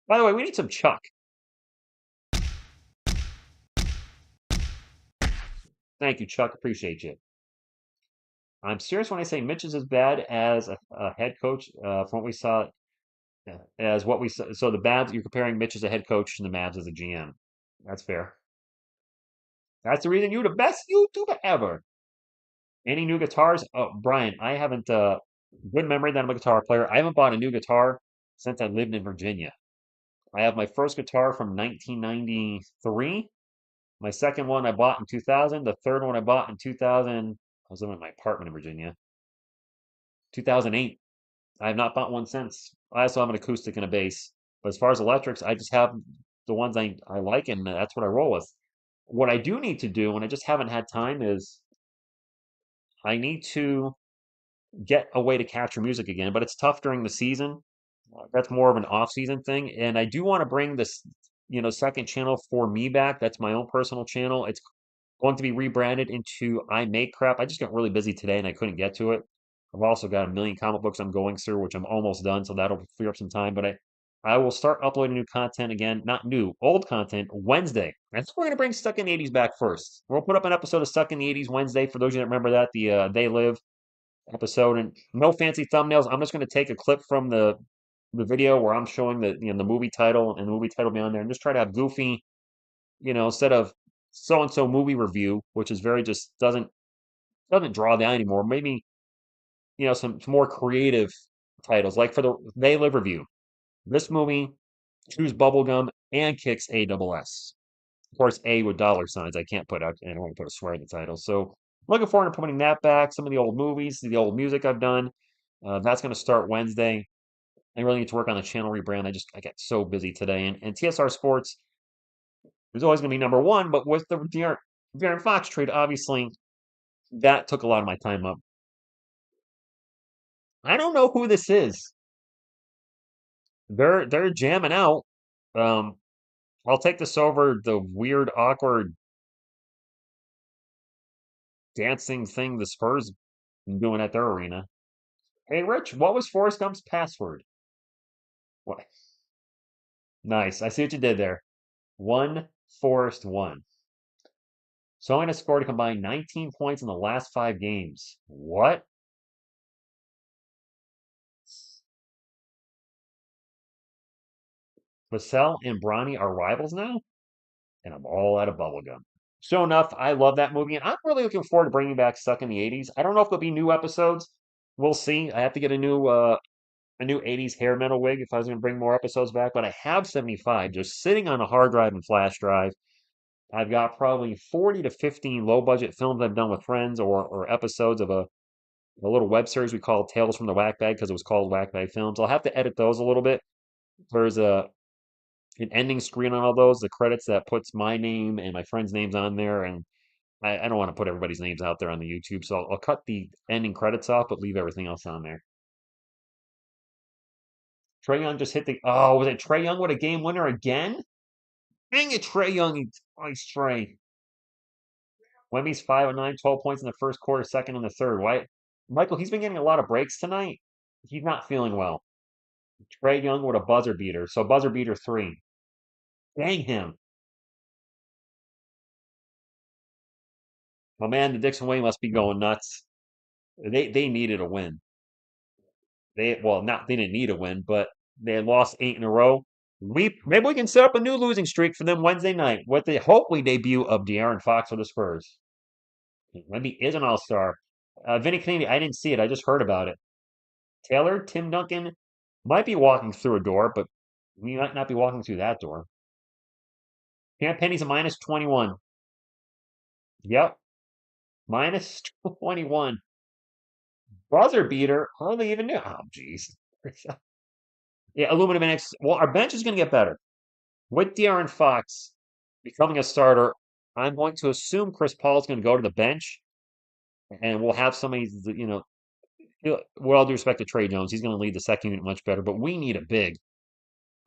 By the way, we need some Chuck. Thank you, Chuck. Appreciate you. I'm serious when I say Mitch is as bad as a head coach from what we saw as what we saw. So the Mavs, you're comparing Mitch as a head coach and the Mavs as a GM. That's fair. That's the reason you're the best YouTuber ever. Any new guitars? Oh, Brian, I haven't. Good memory that I'm a guitar player. I haven't bought a new guitar since I lived in Virginia. I have my first guitar from 1993. My second one I bought in 2000. The third one I bought in 2000. I was living in my apartment in Virginia. 2008. I have not bought one since. I also have an acoustic and a bass. But as far as electrics, I just have the ones I like, and that's what I roll with. What I do need to do, and I just haven't had time, is I need to get a way to capture music again. But it's tough during the season. That's more of an off-season thing. And I do want to bring this, second channel for me back. That's my own personal channel. It's going to be rebranded into I Make Crap. I just got really busy today and I couldn't get to it. I've also got a million comic books I'm going through, which I'm almost done, so that'll free up some time. But I will start uploading new content again, not new, old content Wednesday. That's we're gonna bring Stuck in the 80s back first. We'll put up an episode of Stuck in the 80s Wednesday for those of you that remember that, the They Live episode, and no fancy thumbnails. I'm just gonna take a clip from the video where I'm showing the movie title and the movie title be on there, and just try to have goofy, instead of so and so movie review, which is very just doesn't draw down anymore. Maybe some more creative titles, like for the They Live review. This movie chews bubblegum and kicks ASS. Of course, A with dollar signs. I can't put out. I don't want to put a swear in the title. So looking forward to putting that back. Some of the old movies, the old music I've done. That's going to start Wednesday. I really need to work on the channel rebrand. I got so busy today. And TSR Sports is always going to be number one, but with the De'Aaron Fox trade, obviously that took a lot of my time up. I don't know who this is. They're jamming out. Um, I'll take this over the weird, awkward dancing thing the Spurs doing at their arena. Hey, Rich, what was Forrest Gump's password? What? Nice. I see what you did there. One Forrest one. So I'm going to score to combine 19 points in the last 5 games. What? Vassell and Bronny are rivals now? And I'm all out of bubblegum. Sure enough, I love that movie, and I'm really looking forward to bringing back Stuck in the 80s. I don't know if there'll be new episodes. We'll see. I have to get a new 80s hair metal wig if I was going to bring more episodes back, but I have 75 just sitting on a hard drive and flash drive. I've got probably 40 to 15 low budget films I've done with friends or episodes of a little web series we call Tales from the Whack Bag because it was called Whack Bag Films. I'll have to edit those a little bit. There's an ending screen on all those, the credits that puts my name and my friends' names on there, and I don't want to put everybody's names out there on the YouTube, so I'll cut the ending credits off, but leave everything else on there. Trae Young just hit the. Oh, was it Trae Young with a game winner again? Dang it, Trae Young. Nice Trae. Wemby's 5 of 9, 12 points in the first quarter, second in the third. Why? Michael, he's been getting a lot of breaks tonight. He's not feeling well. Trae Young with a buzzer beater. So buzzer beater 3. Dang him. My man, the Dixon Way must be going nuts. They needed a win. They didn't need a win, but they had lost 8 in a row. Maybe we can set up a new losing streak for them Wednesday night with the hopefully debut of De'Aaron Fox for the Spurs. Wemby is an all-star. Vinny Canini, I didn't see it. I just heard about it. Taylor, Tim Duncan might be walking through a door, but we might not be walking through that door. Cam Penny's a minus 21. Yep. Minus 21. Buzzer beater. Hardly even knew. Oh, jeez. Yeah, aluminum X. Well, our bench is going to get better. With De'Aaron Fox becoming a starter, I'm going to assume Chris Paul's going to go to the bench, and we'll have somebody, with all due respect to Trey Jones, he's going to lead the second unit much better, but we need a big.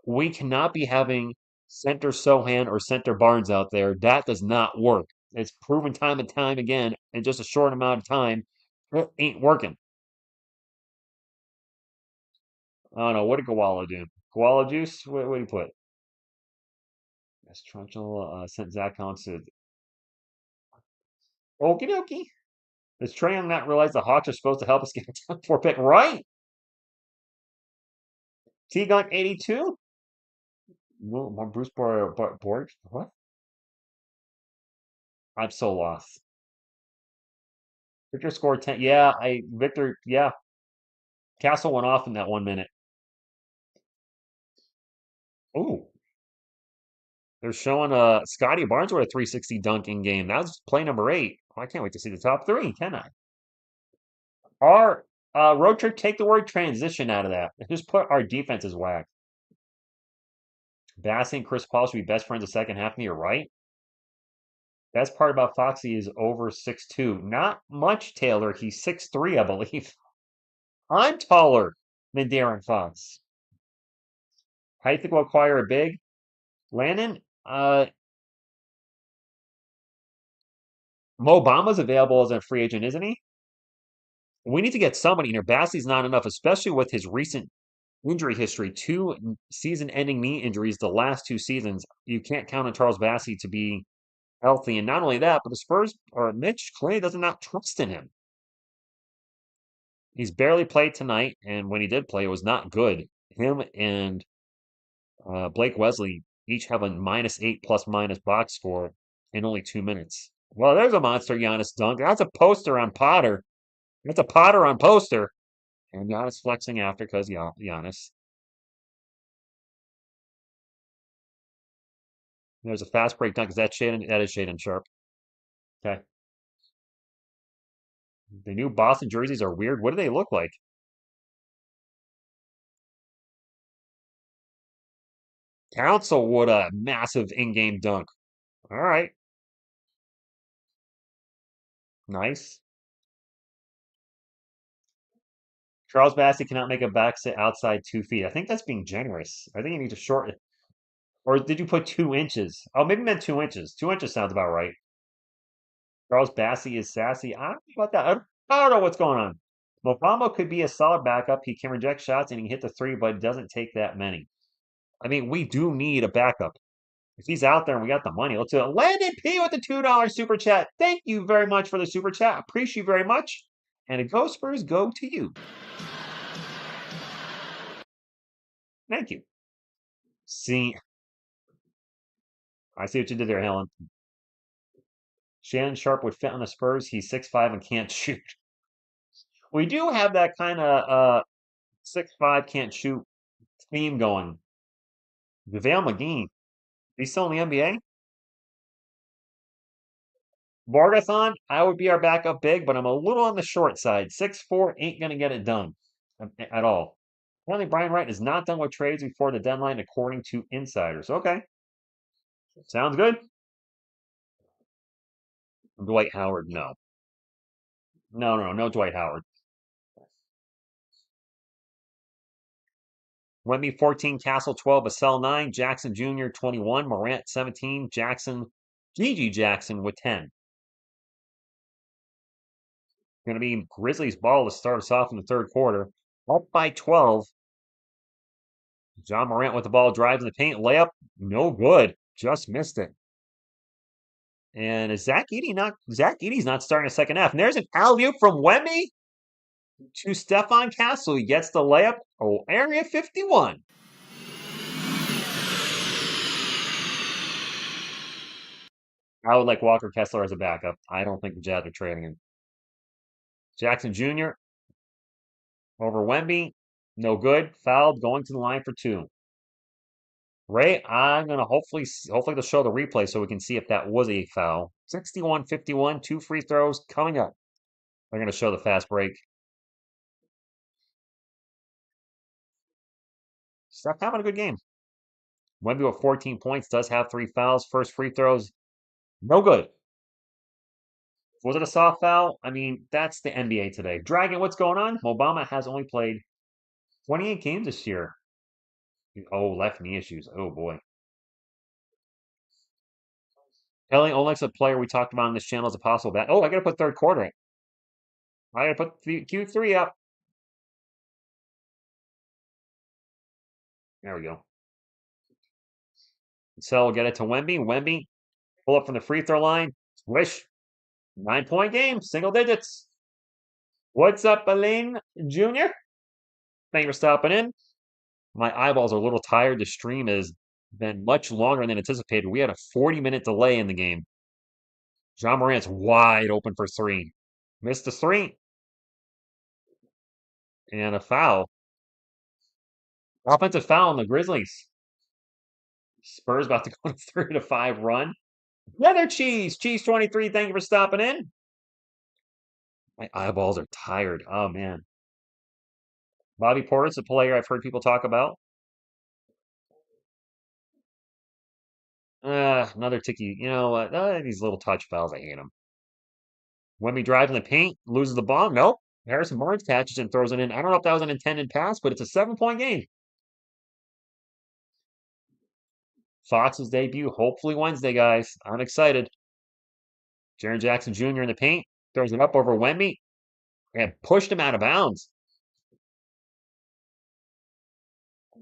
We cannot be having center Sohan or center Barnes out there. That does not work. It's proven time and time again in just a short amount of time. It ain't working. Oh no, what did Koala do? Koala juice? What did he put? That's Trunchbull sent Zach Collins to Okie dokie. Does Trae Young not realize the Hawks are supposed to help us get a top 4 pick? Right? T Gun 82? More Bruce Borg? What? I'm so lost. Victor scored 10. Yeah, Victor, yeah. Castle went off in that 1 minute. Ooh. They're showing Scotty Barnes with a 360 dunking game. That's play number 8. Oh, I can't wait to see the top 3, can I? Our road trip, take the word transition out of that. Just put our defense is whack. Bassey and Chris Paul should be best friends the second half. And you're right. Best part about Foxy is over 6'2". Not much, Taylor. He's 6'3", I believe. I'm taller than Darren Fox. How do you think we'll acquire a big? Landon? Mo Bama's available as a free agent, isn't he? We need to get somebody in here. Bassey's not enough, especially with his recent injury history. 2 season-ending knee injuries the last 2 seasons. You can't count on Charles Bassey to be healthy. And not only that, but the Spurs, or Mitch Clay, does not trust in him. He's barely played tonight, and when he did play, it was not good. Him and Blake Wesley each have a -8 plus-minus box score in only 2 minutes. Well, there's a monster Giannis dunk. That's a poster on Potter. That's a Potter on poster. And Giannis flexing after because Giannis. There's a fast break dunk. Is that Shaden? That is Shaden Sharp. Okay. The new Boston jerseys are weird. What do they look like? Council would a massive in-game dunk. All right. Nice. Charles Bassey cannot make a back sit outside 2 feet. I think that's being generous. I think you need to shorten it. Or did you put 2 inches? Oh, maybe meant 2 inches. 2 inches sounds about right. Charles Bassey is sassy. I don't know about that. I don't know what's going on. Mofamo could be a solid backup. He can reject shots and he can hit the 3, but it doesn't take that many. I mean, we do need a backup. If he's out there and we got the money, let's do it. Landon P with the $2 super chat. Thank you very much for the super chat. Appreciate you very much. And a Go Spurs go to you. Thank you. See, I see what you did there, Helen. Shannon Sharp would fit on the Spurs. He's 6'5" and can't shoot. We do have that kind of 6'5" can't shoot theme going. JaVale McGee. He's still in the NBA? Vargathon, I would be our backup big, but I'm a little on the short side. 6'4" ain't going to get it done at all. Apparently, Brian Wright is not done with trades before the deadline, according to insiders. Okay. Sounds good. Dwight Howard, no. No Dwight Howard. Wemby 14, Castle 12, Vassell 9, Jackson Jr. 21, Morant 17, Gigi Jackson with 10. Going to be Grizzlies ball to start us off in the third quarter. Up by 12. John Morant with the ball, drives in the paint, layup, no good. Just missed it. And is Zach Edey's not starting a second half. And there's an alley-oop from Wemby to Stefan Castle. He gets the layup. Oh, area 51. I would like Walker Kessler as a backup. I don't think the Jazz are trading him. Jackson Jr. over Wemby. No good. Fouled. Going to the line for 2. Ray, I'm going to hopefully they'll show the replay so we can see if that was a foul. 61-51, 2 free throws coming up. They're going to show the fast break. Steph having a good game. Wemby with 14 points, does have 3 fouls. First free throws, no good. Was it a soft foul? I mean, that's the NBA today. Dragon, what's going on? Obama has only played 28 games this year. Oh, left knee issues. Oh, boy. Kelly Olek's a player we talked about on this channel as a possible bet. Oh, I got to put third quarter in. I got to put Q3 up. There we go. So we'll get it to Wemby. Wemby, pull up from the free throw line. Swish. 9-point game, single digits. What's up, Elaine Jr.? Thank you for stopping in. My eyeballs are a little tired. The stream has been much longer than anticipated. We had a 40-minute delay in the game. John Morant's wide open for three. Missed the three. And a foul. Offensive foul on the Grizzlies. Spurs about to go on a 3-5 run. Leather Cheese, Cheese 23, thank you for stopping in. My eyeballs are tired. Oh, man. Bobby Portis, a player I've heard people talk about. Another ticky. You know what? These little touch fouls, I hate them. Wemby drives in the paint, loses the ball. Nope. Harrison Barnes catches and throws it in. I don't know if that was an intended pass, but it's a 7-point game. Fox's debut, hopefully Wednesday, guys. I'm excited. Jaren Jackson Jr. in the paint, throws it up over Wemby, and pushed him out of bounds.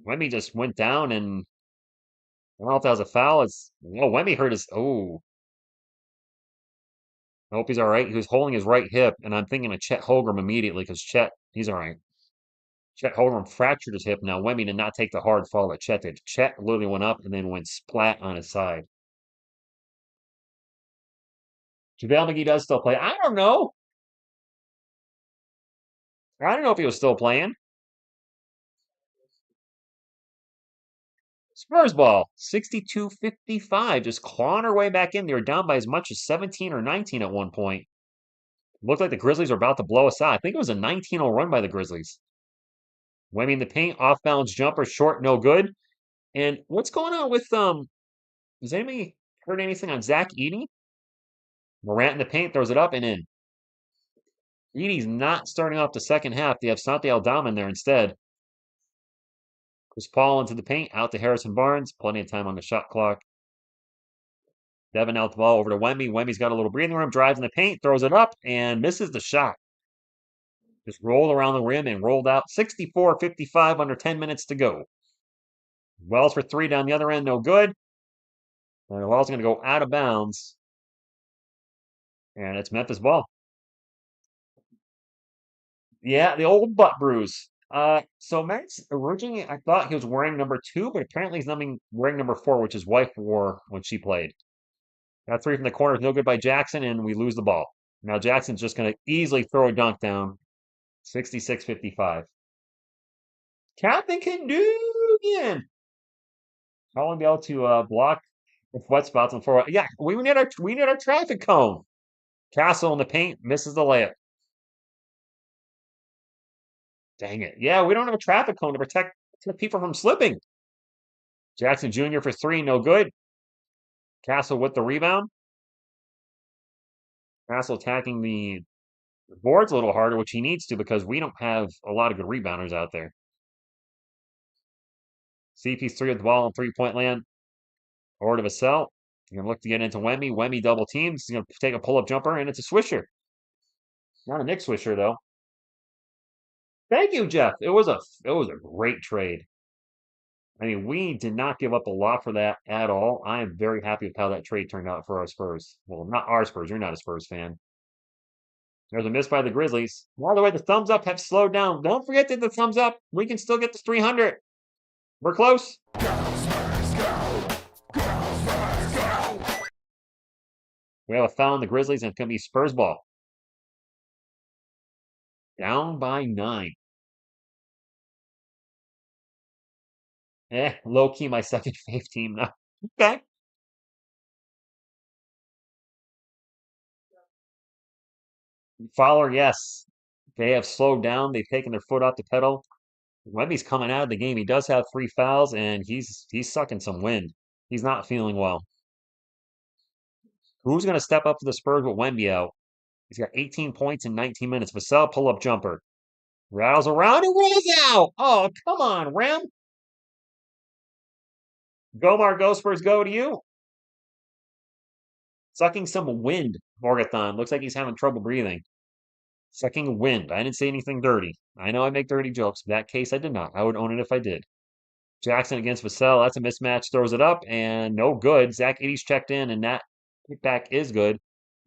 Wemby just went down, and I don't know if that was a foul. Wemby hurt his. Oh, I hope he's all right. He was holding his right hip, and I'm thinking of Chet Holmgren immediately because he's all right. Chet Holmgren fractured his hip. Now, Wemby did not take the hard fall that Chet did. Chet literally went up and then went splat on his side. JaVale McGee does still play. I don't know. I don't know if he was still playing. Spurs ball, 62-55, just clawing our way back in. They were down by as much as 17 or 19 at one point. Looked like the Grizzlies were about to blow us out. I think it was a 19-0 run by the Grizzlies. Wemby in the paint, off-balance jumper, short, no good. And what's going on with has anybody heard anything on Zach Edey? Morant in the paint, throws it up and in. Edey's not starting off the second half. They have Santi Aldama in there instead. Chris Paul into the paint, out to Harrison Barnes. Plenty of time on the shot clock. Devin out the ball over to Wemby. Wemby's got a little breathing room, drives in the paint, throws it up, and misses the shot. Just rolled around the rim and rolled out 64-55 under 10 minutes to go. Wells for three down the other end, no good. And Wells going to go out of bounds. And it's Memphis ball. Yeah, the old butt bruise. So Max, originally I thought he was wearing number 2, but apparently he's wearing number 4, which his wife wore when she played. That three from the corner is no good by Jackson, and we lose the ball. Now Jackson's just going to easily throw a dunk down. 66-55. Captain can do again. How will be able to block with wet spots on forward? Yeah, we need our traffic cone. Castle in the paint misses the layup. Dang it. Yeah, we don't have a traffic cone to protect people from slipping. Jackson Jr. for three, no good. Castle with the rebound. Castle attacking the boards a little harder, which he needs to because we don't have a lot of good rebounders out there. CP3 with the ball on three-point land. Over to Vassell. He's going to look to get into Wemby. Wemby double teams. He's going to take a pull-up jumper, and it's a swisher. Not a Nick swisher, though. Thank you, Jeff. It was a great trade. I mean, we did not give up a lot for that at all. I am very happy with how that trade turned out for our Spurs. Well, not our Spurs. You're not a Spurs fan. There's a miss by the Grizzlies. By the way, the thumbs up have slowed down. Don't forget that the thumbs up. We can still get to 300. We're close. We have a foul on the Grizzlies, and it's going to be Spurs ball. Down by 9. Low-key my second fave team now. Okay. Fowler, yes. They have slowed down. They've taken their foot off the pedal. Wemby's coming out of the game. He does have 3 fouls, and he's sucking some wind. He's not feeling well. Who's going to step up for the Spurs with Wemby out? He's got 18 points in 19 minutes. Vassell, pull-up jumper. Rattles around and rolls out. Oh, come on, Rem. Gomar, go Spurs, go to you. Sucking some wind, Morgathon. Looks like he's having trouble breathing. Sucking wind. I didn't say anything dirty. I know I make dirty jokes. In that case, I did not. I would own it if I did. Jackson against Vassell. That's a mismatch. Throws it up, and no good. Zach Edey's checked in, and that kickback is good.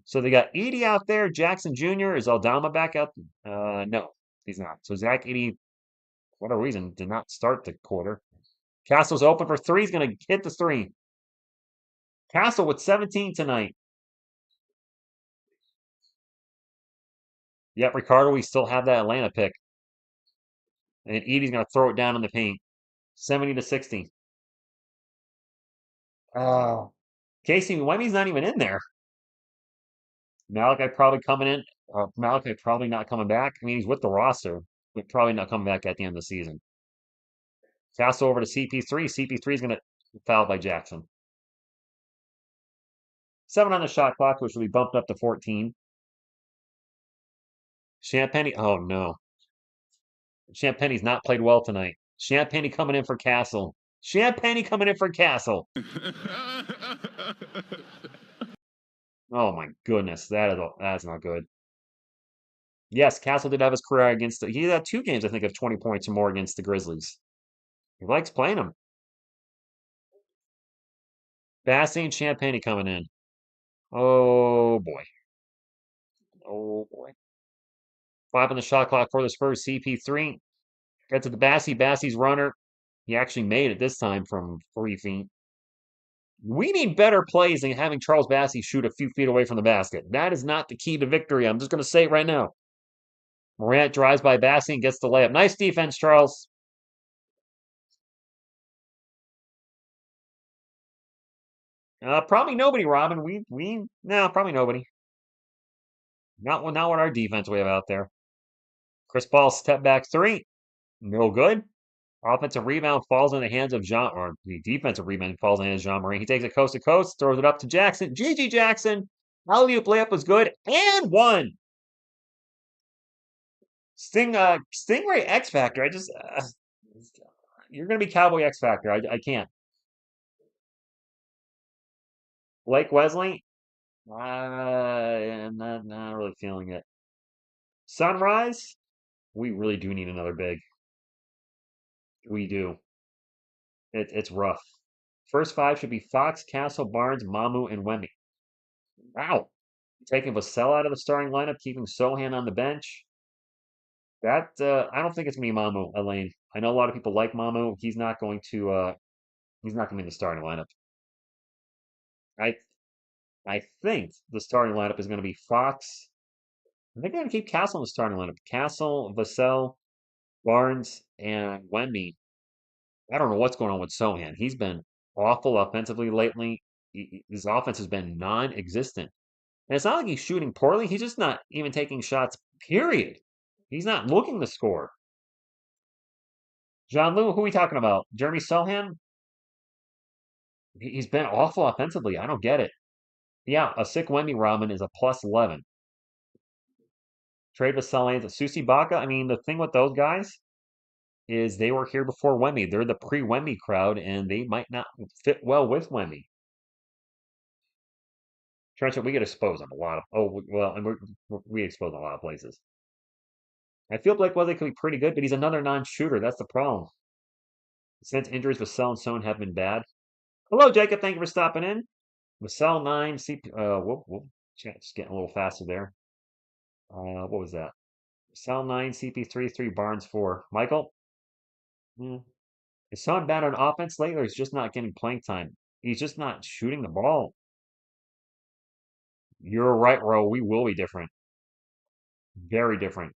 So they got Edey out there. Jackson Jr. Is Aldama back out? No, he's not. So Zach Edey, for whatever reason, did not start the quarter. Castle's open for three. He's going to hit the three. Castle with 17 tonight. Yep, Ricardo, we still have that Atlanta pick. And Edey's going to throw it down in the paint. 70 to 60. Oh. Casey Wemmy's not even in there. Malachi probably coming in. Malachi probably not coming back. I mean, he's with the roster, but probably not coming back at the end of the season. Pass over to CP3. CP3 is going to foul by Jackson. 7 on the shot clock, which will be bumped up to 14. Champagny. Oh, no. Champagny's not played well tonight. Champagny coming in for Castle. Champagny coming in for Castle. Oh, my goodness. That's not good. Yes, Castle did have his career against he had 2 games, I think, of 20 points or more against the Grizzlies. He likes playing them. Bassey and Champagny coming in. Oh, boy. Oh, boy. 5 on the shot clock for the Spurs. CP3. Gets to the Bassey. Bassey's runner. He actually made it this time from 3 feet. We need better plays than having Charles Bassey shoot a few feet away from the basket. That is not the key to victory. I'm just going to say it right now. Morant drives by Bassey and gets the layup. Nice defense, Charles. Probably nobody, Robin. No, probably nobody. Not what our defense we have out there. Chris Paul step back 3. No good. Offensive rebound falls in the hands of or the defensive rebound falls in the hands of Jean-Marie. He takes it coast to coast, throws it up to Jackson. GG Jackson. Alley-oop layup was good. And 1. Stingray X Factor. You're going to be Cowboy X Factor. I can't. Blake Wesley. I'm not really feeling it. Sunrise. We really do need another big. We do. It's rough. First 5 should be Fox, Castle, Barnes, Mamu, and Wemby. Wow. Taking Vassell out of the starting lineup, keeping Sohan on the bench. I don't think it's gonna be Mamu, Elaine. I know a lot of people like Mamu. He's not going to be in the starting lineup. I think the starting lineup is gonna be Fox. I think they're gonna keep Castle in the starting lineup. Castle, Vassell, Barnes, and Wemby. I don't know what's going on with Sohan. He's been awful offensively lately. His offense has been non-existent. And it's not like he's shooting poorly. He's just not even taking shots, period. He's not looking to score. John Lou, who are we talking about? Jeremy Sohan? He's been awful offensively. I don't get it. Yeah, a sick Wemby Robin is a plus 11. Trade with Selanes, Susie Baca. I mean, the thing with those guys is they were here before Wemby. They're the pre-Wemby crowd, and they might not fit well with Wemby. Trenchard, we get exposed on a lot of. Oh well, and we expose a lot of places. I feel Blake Wesley could be pretty good, but he's another non-shooter. That's the problem. Since injuries with Vassell and Stone have been bad. Hello, Jacob. Thank you for stopping in. Vassell 9, CP. Whoop. Just getting a little faster there. What was that? Vassell 9, CP3, 3, Barnes 4. Michael? Is Son bad on offense lately, or he's just not getting playing time? He's just not shooting the ball. You're right, Ro. We will be different. Very different.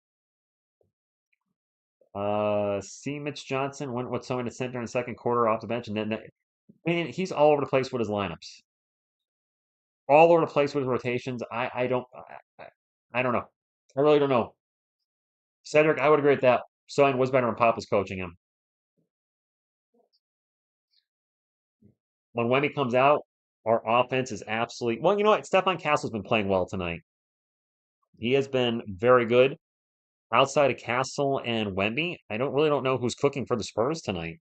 C. Mitch Johnson went with someone to center in the second quarter off the bench, and then man, he's all over the place with his lineups. All over the place with his rotations. I don't know. I really don't know. Cedric, I would agree with that. Sohan was better when Pop was coaching him. When Wemby comes out, our offense is absolutely well. You know what? Stephon Castle's been playing well tonight. He has been very good. Outside of Castle and Wemby, I don't know who's cooking for the Spurs tonight.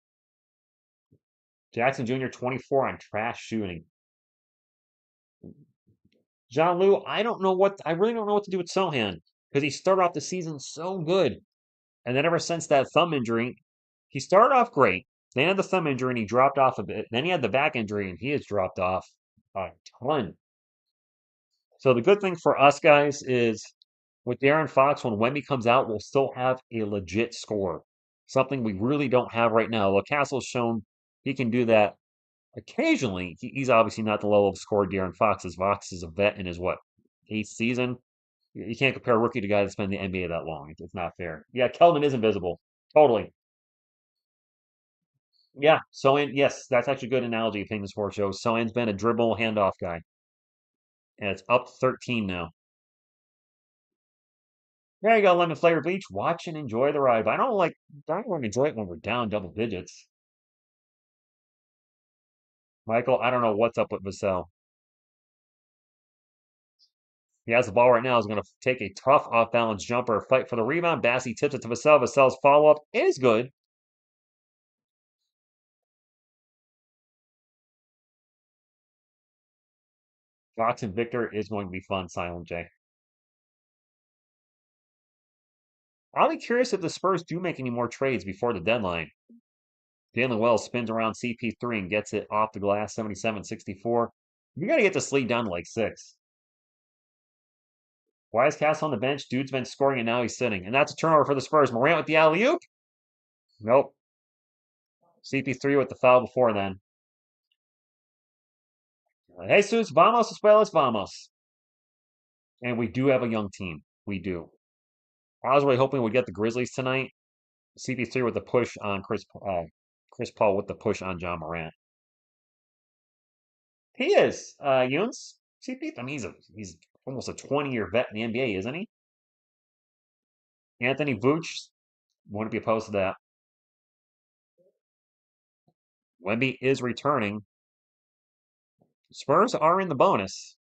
Jackson Jr. 24 on trash shooting. John Liu, I really don't know what to do with Sohan because he started off the season so good. And then ever since that thumb injury, he started off great. Then he had the thumb injury and he dropped off a bit. Then he had the back injury and he has dropped off a ton. So the good thing for us guys is with Darren Fox, when Wemby comes out, we'll still have a legit score. Something we really don't have right now. LaCastle's shown he can do that occasionally. He's obviously not the level of scorer Darren Fox is. Fox is a vet in his what, eighth season? You can't compare a rookie to a guy that's been in the NBA that long. It's not fair. Yeah, Keldon is invisible. Totally. Yeah, Sohan, yes, that's actually a good analogy of the Sports Show. Sohan's been a dribble handoff guy, and it's up 13 now. There you go, lemon flavored bleach. Watch and enjoy the ride. But I don't want to enjoy it when we're down double digits. Michael, I don't know what's up with Vassell. He has the ball right now. He's going to take a tough off balance jumper, fight for the rebound. Bassie tips it to Vassell. Vassell's follow up is good. Fox and Victor is going to be fun, Silent J. I'll be curious if the Spurs do make any more trades before the deadline. Jalen Wells spins around CP3 and gets it off the glass, 77-64. We got to get this lead down to like 6. Why is Cass on the bench? Dude's been scoring and now he's sitting. And that's a turnover for the Spurs. Morant with the alley-oop. Nope. CP3 with the foul before then. Jesus, vamos, espuelas, vamos. And we do have a young team. We do. I was really hoping we'd get the Grizzlies tonight. CP3 with the push on Chris Paul with the push on John Morant. He is. Yuns, CP. I mean, he's almost a 20-year vet in the NBA, isn't he? Anthony Vooch, wouldn't be opposed to that. Wemby is returning. Spurs are in the bonus.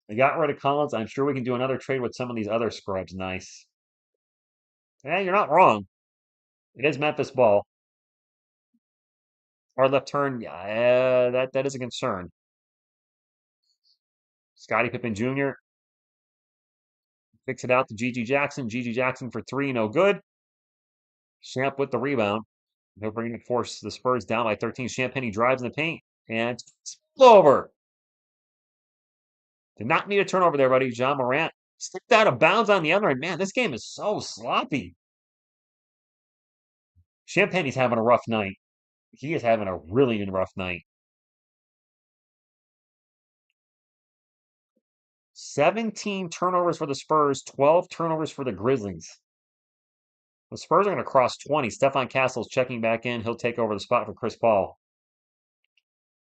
They got rid of Collins. I'm sure we can do another trade with some of these other scrubs. Nice. Yeah, you're not wrong. It is Memphis ball. Hard left turn. Yeah, that is a concern. Scottie Pippen Jr. Fix it out to GG Jackson. GG Jackson for 3, no good. Champ with the rebound. They're bringing to force the Spurs down by 13. Champagne drives in the paint and over. Did not need a turnover there, buddy. John Morant sticked out of bounds on the other end. Man, this game is so sloppy. Champagne's having a rough night. He is having a really rough night. 17 turnovers for the Spurs, 12 turnovers for the Grizzlies. The Spurs are going to cross 20. Stephon Castle's checking back in. He'll take over the spot for Chris Paul.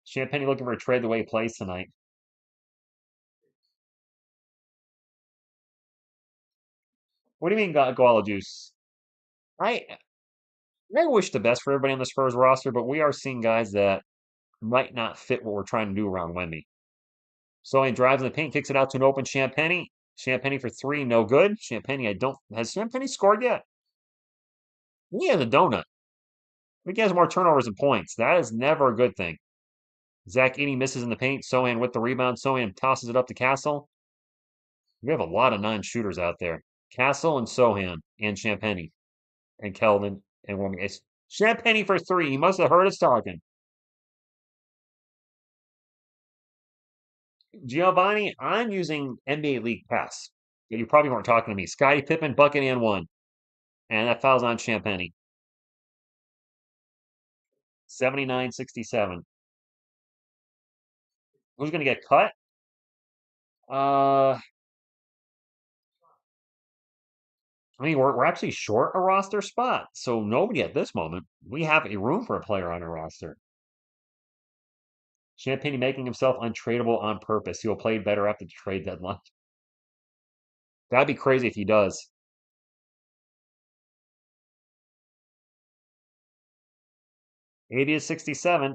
Champagne looking for a trade the way he plays tonight. What do you mean, Guala Juice? I wish the best for everybody on the Spurs roster, but we are seeing guys that might not fit what we're trying to do around Wemby. So he drives in the paint, kicks it out to an open Champagne. Champagne for 3, no good. Has Champagne scored yet? He has a donut. I think he has more turnovers than points. That is never a good thing. Zach Edey misses in the paint. Sohan with the rebound. Sohan tosses it up to Castle. We have a lot of non-shooters out there. Castle and Sohan and Champagne and Keldon and Warming. It's Champagne for 3. He must have heard us talking. Giovanni, I'm using NBA League Pass. You probably weren't talking to me. Scottie Pippen, bucket and 1. And that fouls on Champagne. 79-67. Who's going to get cut? I mean, we're actually short a roster spot, so nobody at this moment. We have a room for a player on our roster. Champagne making himself untradeable on purpose. He will play better after the trade deadline. That'd be crazy if he does. 80-67.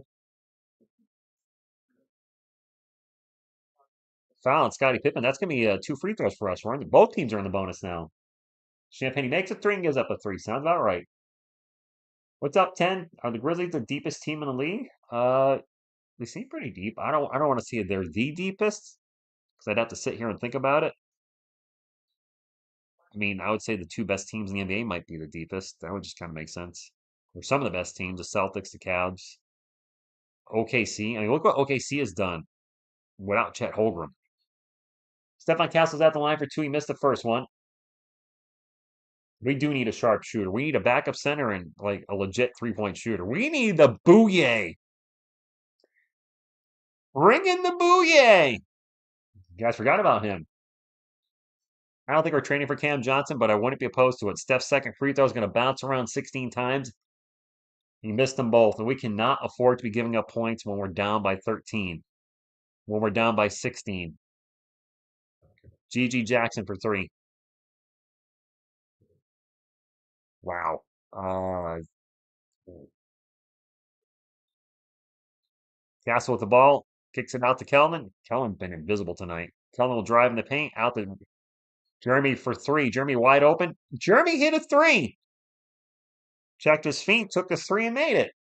Foul on Scottie Pippen. That's going to be 2 free throws for us. Both teams are in the bonus now. Champagne makes a 3 and gives up a 3. Sounds about right. What's up, 10? Are the Grizzlies the deepest team in the league? They seem pretty deep. I don't want to see it. They're the deepest because I'd have to sit here and think about it. I mean, I would say the two best teams in the NBA might be the deepest. That would just kind of make sense. Or some of the best teams, the Celtics, the Cavs, OKC. I mean, look what OKC has done without Chet Holmgren. Stefan Castle's at the line for two. He missed the first one. We do need a sharp shooter. We need a backup center and like a legit 3-point shooter. We need the Booyah. Bring in the Booyah. You guys forgot about him. I don't think we're training for Cam Johnson, but I wouldn't be opposed to it. Steph's second free throw is going to bounce around 16 times. He missed them both, and we cannot afford to be giving up points when we're down by 13, when we're down by 16. GG Jackson for three. Wow. Castle with the ball, kicks it out to Kelman. Kelman's been invisible tonight. Kelman will drive in the paint, out to Jeremy for three. Jeremy wide open. Jeremy hit a three. Checked his feet, took the three, and made it.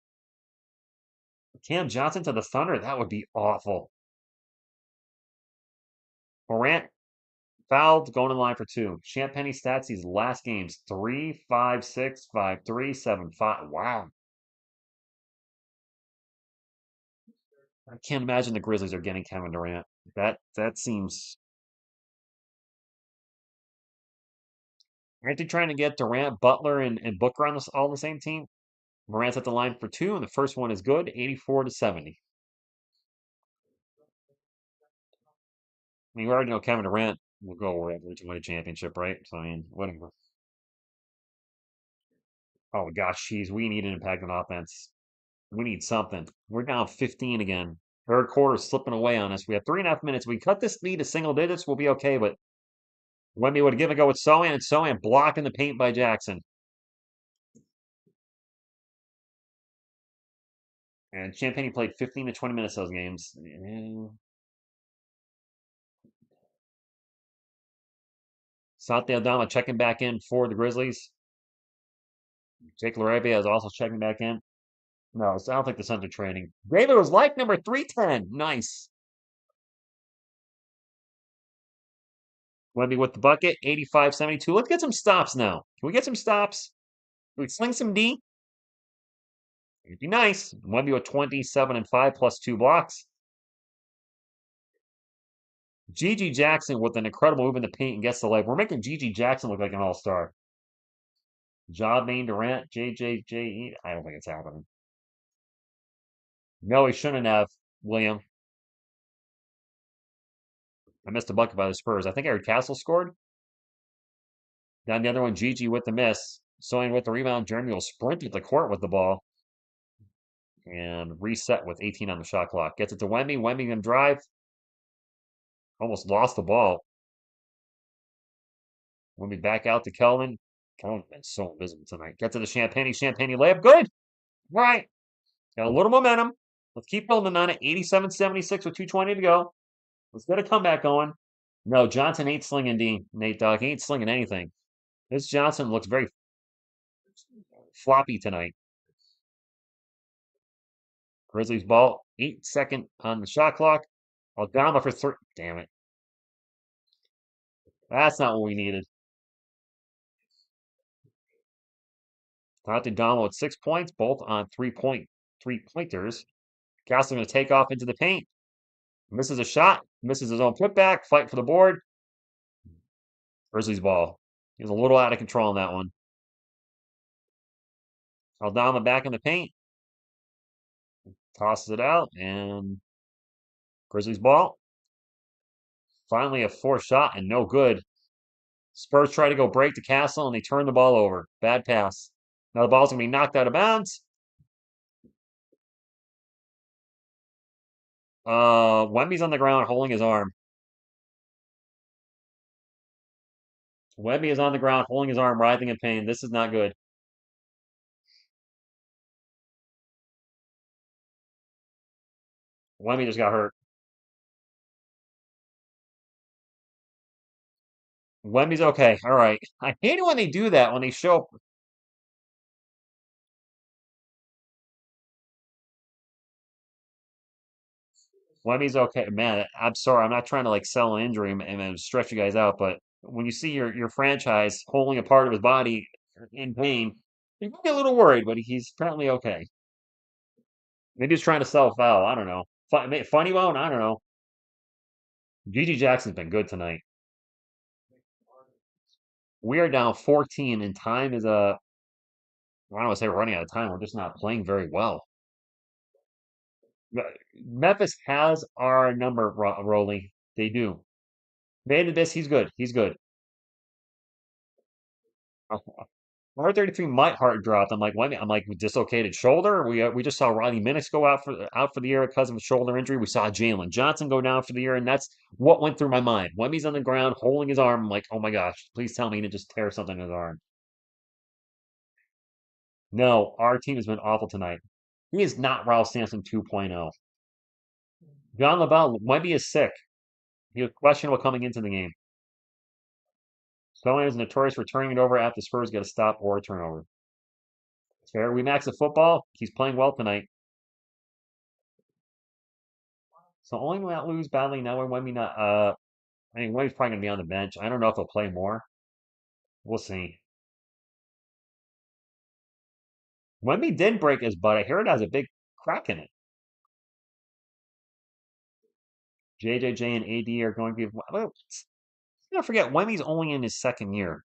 Cam Johnson to the Thunder, that would be awful. Morant fouled, going in line for two. Champagny stats these last games 3, 5, 6, 5, 3, 7, 5. Wow. I can't imagine the Grizzlies are getting Kevin Durant. That seems. Aren't they trying to get Durant, Butler, and Booker on all the same team? Morant's at the line for two, and the first one is good, 84-70. I mean, we already know Kevin Durant will go wherever to win a championship, right? So, I mean, whatever. Oh, gosh, geez, we need an impact on offense. We need something. We're down 15 again. Third quarter slipping away on us. We have 3.5 minutes. We cut this lead to single digits, we'll be okay, but Wemby would give a go with Sohan, and Sohan blocking the paint by Jackson. And Champagne played 15 to 20 minutes those games. Santi Aldama checking back in for the Grizzlies. Jake Larabia is also checking back in. No, I don't think the Suns are trading. David was like number 310. Nice. Wemby with the bucket, 85-72. Let's get some stops now. Can we get some stops? Can we sling some D? It'd be nice. Wemby with 27 and 5 plus 2 blocks. GG Jackson with an incredible move in the paint and gets the leg. We're making GG Jackson look like an all-star. Job Main Durant, JJJE. I don't think it's happening. No, he shouldn't have, William. I missed a bucket by the Spurs. I think I heard Castle scored. Down the other one, GG with the miss. Sewing with the rebound. Jeremy will sprint at the court with the ball. And reset with 18 on the shot clock. Gets it to Wemby. Wemby can drive. Almost lost the ball. Wemby back out to Kelvin. Kelvin's been so invisible tonight. Gets to the Champagne. Champagne layup. Good. All right. Got a little momentum. Let's keep building on it. 87-76 with 2:20 to go. Let's get a comeback going. No, Johnson ain't slinging D. Nate Dogg. He ain't slinging anything. This Johnson looks very floppy tonight. Grizzlies ball. 8-second on the shot clock. Aldama for three. Damn it. That's not what we needed. Dante Damo with 6 points, both on 3-pointers. Castle going to take off into the paint. Misses a shot. Misses his own putback. Fight for the board. Grizzlies ball. He was a little out of control on that one. Aldama back in the paint. Tosses it out. And Grizzlies ball. Finally a fourth shot and no good. Spurs try to go break the Castle and they turn the ball over. Bad pass. Now the ball's going to be knocked out of bounds. Wemby's on the ground holding his arm. Wemby is on the ground holding his arm, writhing in pain. This is not good. Wemby just got hurt. Wemby's okay. All right. I hate it when they do that, when they show Wemmy's okay. Man, I'm sorry. I'm not trying to like sell an injury and stretch you guys out, but when you see your franchise holding a part of his body in pain, you can get a little worried, but he's apparently okay. Maybe he's trying to sell a foul. I don't know. Funny bone? I don't know. GG Jackson's been good tonight. We are down 14 and time is I don't want to say we're running out of time. We're just not playing very well. Memphis has our number, Rolly. They do. Made this. He's good. He's good. 133, my heart dropped. I'm like, wait a minute. I'm like, dislocated shoulder. We just saw Riley Minix go out for the year because of a shoulder injury. We saw Jalen Johnson go down for the year, and that's what went through my mind. Wemmy's on the ground holding his arm. I'm like, oh my gosh, please tell me he didn't just tear something in his arm. No, our team has been awful tonight. He is not Ralph Sampson 2.0. John LaBelle, Wemby is sick. He was questionable coming into the game. Someone is notorious for turning it over after the Spurs get a stop or a turnover. It's fair. We max the football. He's playing well tonight. So only we not lose badly now when we not I mean Wemby's probably gonna be on the bench. I don't know if he'll play more. We'll see. Wemby did break his butt. I hear it has a big crack in it. JJJ and AD are going to be well, don't forget Wemby's only in his second year.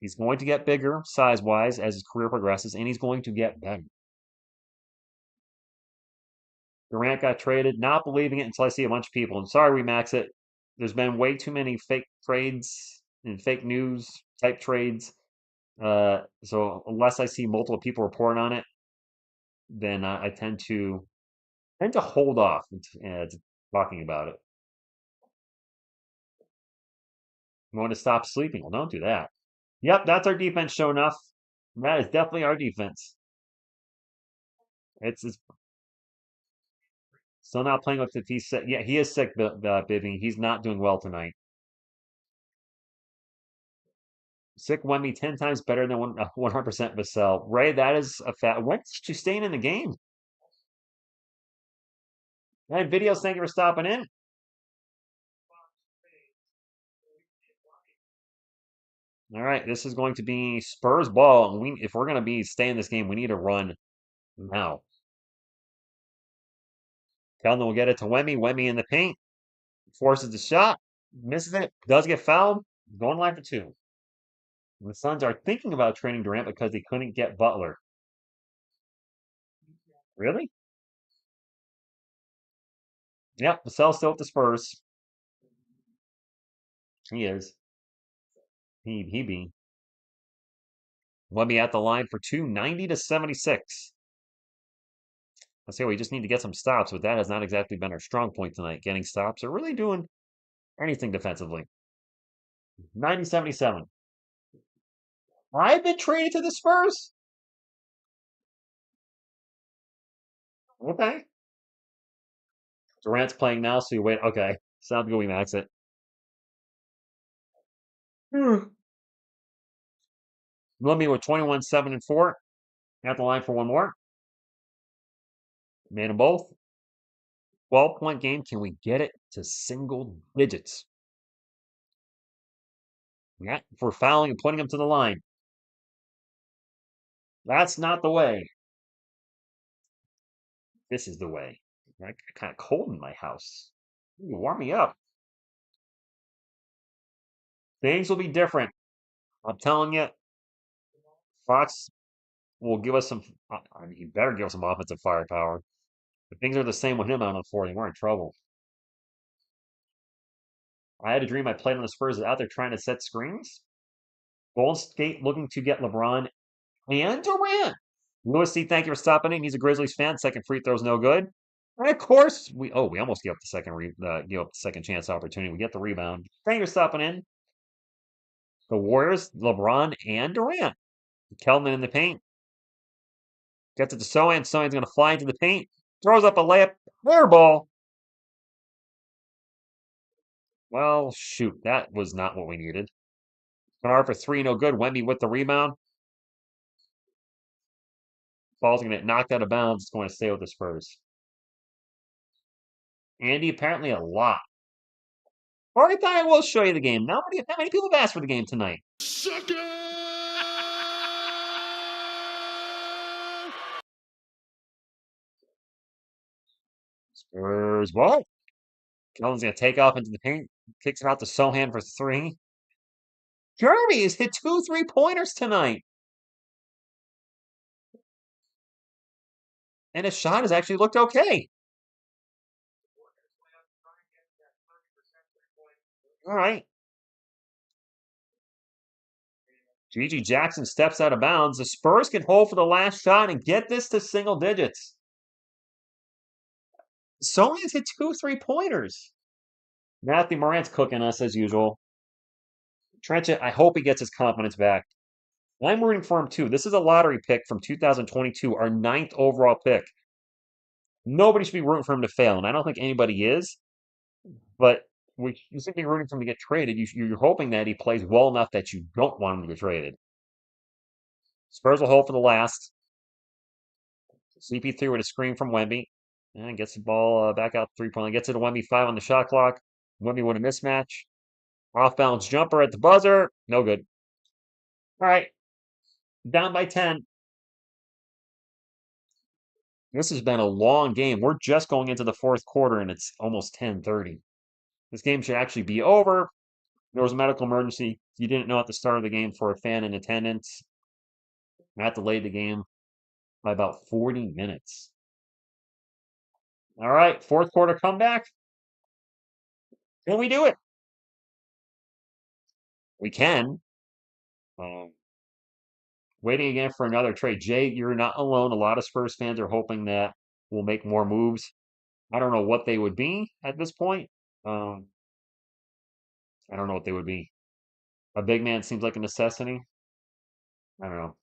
He's going to get bigger size wise as his career progresses, and he's going to get better. Durant got traded, not believing it until I see a bunch of people. And sorry, Remax it. There's been way too many fake trades and fake news type trades. So unless I see multiple people report on it, then I tend to hold off talking about it. You want to stop sleeping? Well, don't do that. Yep, that's our defense show enough. That is definitely our defense. It's still not playing with the he's sick. Yeah, he is sick, Bibby. He's not doing well tonight. Sick Wemby 10 times better than 100% Vassell. Ray, that is a fact. When's she staying in the game? And videos, thank you for stopping in. All right, this is going to be Spurs ball. And if we're going to be staying in this game, we need to run now. Keldon will get it to Wemby. Wemby in the paint. Forces the shot. Misses it. Does get fouled. Going line for two. And the Suns are thinking about trading Durant because they couldn't get Butler. Really? Yep, Vassell's still at the Spurs. He is. He be. Wemby at the line for two, 90 to 76. Let's say we just need to get some stops, but that has not exactly been our strong point tonight. Getting stops or really doing anything defensively. 90-77. I've been traded to the Spurs. Okay. Durant's playing now, so you wait. Okay. Sounds good. We max it. Wemby with 21, 7, and 4. At the line for one more. Made them both. 12-point game. Can we get it to single digits? Yeah, if we're fouling and putting them to the line. That's not the way. This is the way. I kind of cold in my house. Ooh, warm me up. Things will be different. I'm telling you, Fox will give us some. I mean, he better give us some offensive firepower. If things are the same with him out on the floor, then we're in trouble. I had a dream I played on the Spurs out there trying to set screens. Golden State looking to get LeBron and Durant. Lewis C, thank you for stopping in. He's a Grizzlies fan. Second free throw's no good. And of course, we almost gave up the second chance opportunity. We get the rebound. Thank you for stopping in. The Warriors, LeBron and Durant. Kelman in the paint. Gets it to Sohan. Sohan's going to fly into the paint. Throws up a layup. Air ball. Well, shoot. That was not what we needed. Star for three, no good. Wemby with the rebound. Ball's going to get knocked out of bounds. It's going to stay with the Spurs. Andy, apparently a lot. Or I thought I will show you the game. Not many people have asked for the game tonight. Sucker! Spurs ball. Kellen's going to take off into the paint. Kicks it out to Sohan for three. Jeremy has hit 2 3-pointers tonight. And his shot has actually looked okay. All right. Gigi Jackson steps out of bounds. The Spurs can hold for the last shot and get this to single digits. Sohan's hit 2 3-pointers. Matthew Morant's cooking us as usual. Trenchant, I hope he gets his confidence back. I'm rooting for him too. This is a lottery pick from 2022, our 9th overall pick. Nobody should be rooting for him to fail, and I don't think anybody is. But you should be rooting for him to get traded. You're hoping that he plays well enough that you don't want him to get traded. Spurs will hold for the last. CP3 with a screen from Wemby. And gets the ball back out 3-point line. Gets it to Wemby 5 on the shot clock. Wemby with a mismatch. Off balance jumper at the buzzer. No good. All right. Down by 10. This has been a long game. We're just going into the fourth quarter and it's almost 10:30. This game should actually be over. There was a medical emergency. You didn't know at the start of the game for a fan in attendance. That delayed the game by about 40 minutes. All right, fourth quarter comeback. Can we do it? We can. Waiting again for another trade. Jay, you're not alone. A lot of Spurs fans are hoping that we'll make more moves. I don't know what they would be at this point. Um, I don't know what they would be. A big man seems like a necessity. I don't know.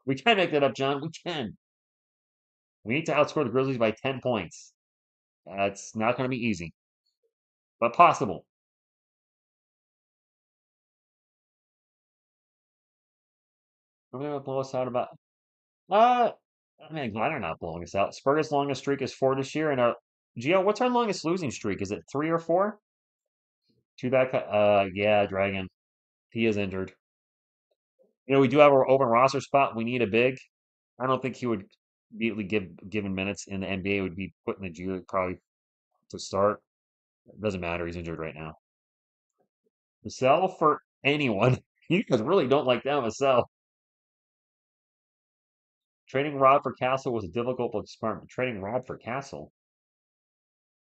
We can make that up, John. We can. We need to outscore the Grizzlies by 10 points. That's not going to be easy, but possible. I'm going to blow us out about. I mean, glad they're not blowing us out. Spurs' longest streak is 4 this year, and our Gio, what's our longest losing streak? Is it 3 or 4? Yeah, Dragon. He is injured. We do have our open roster spot. We need a big. I don't think he would immediately given minutes in the NBA would be put in the G League probably to start. It doesn't matter. He's injured right now. To sell for anyone. You guys really don't like them to sell. Trading Rob for Castle was a difficult experiment. Trading Rob for Castle.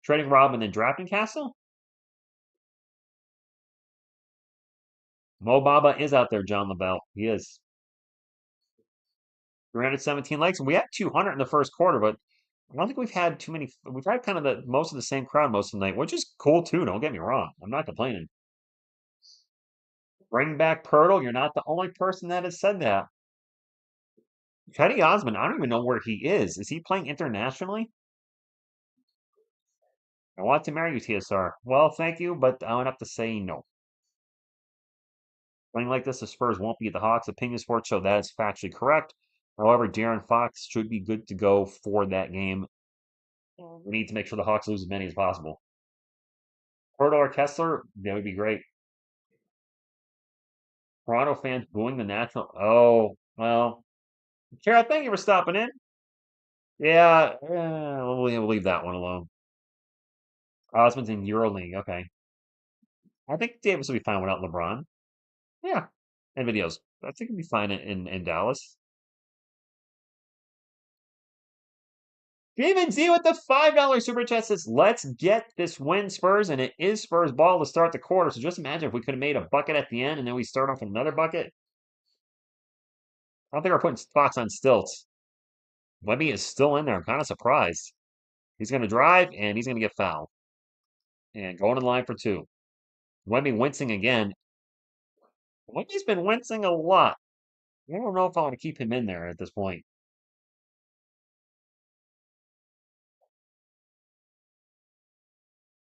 Trading Rob and then drafting Castle? Mo Bamba is out there, John LaBelle. He is. 317 likes. And we had 200 in the first quarter, but I don't think we've had too many. We've had kind of the most of the same crowd most of the night, which is cool too. Don't get me wrong. I'm not complaining. Bring back Pirtle. You're not the only person that has said that. Teddy Osmond, I don't even know where he is. Is he playing internationally? I want to marry you, TSR. Well, thank you, but I'm gonna have to say no. Playing like this, the Spurs won't beat the Hawks. Opinion Sports show that is factually correct. However, De'Aaron Fox should be good to go for that game. We need to make sure the Hawks lose as many as possible. Pirtle or Kessler, that would be great. Toronto fans booing the national. Oh, well. Kara, thank you for stopping in. Yeah, we'll leave that one alone. Osmond's in EuroLeague. Okay. I think Davis will be fine without LeBron. Yeah. And videos. I think he'll be fine in Dallas. Steven Z with the $5 super chat says, let's get this win, Spurs. And it is Spurs ball to start the quarter. So just imagine if we could have made a bucket at the end and then we start off with another bucket. I don't think we're putting Fox on stilts. Wemby is still in there. I'm kind of surprised. He's going to drive and he's going to get fouled. And going in line for two. Wemby wincing again. Wemby's been wincing a lot. I don't know if I want to keep him in there at this point.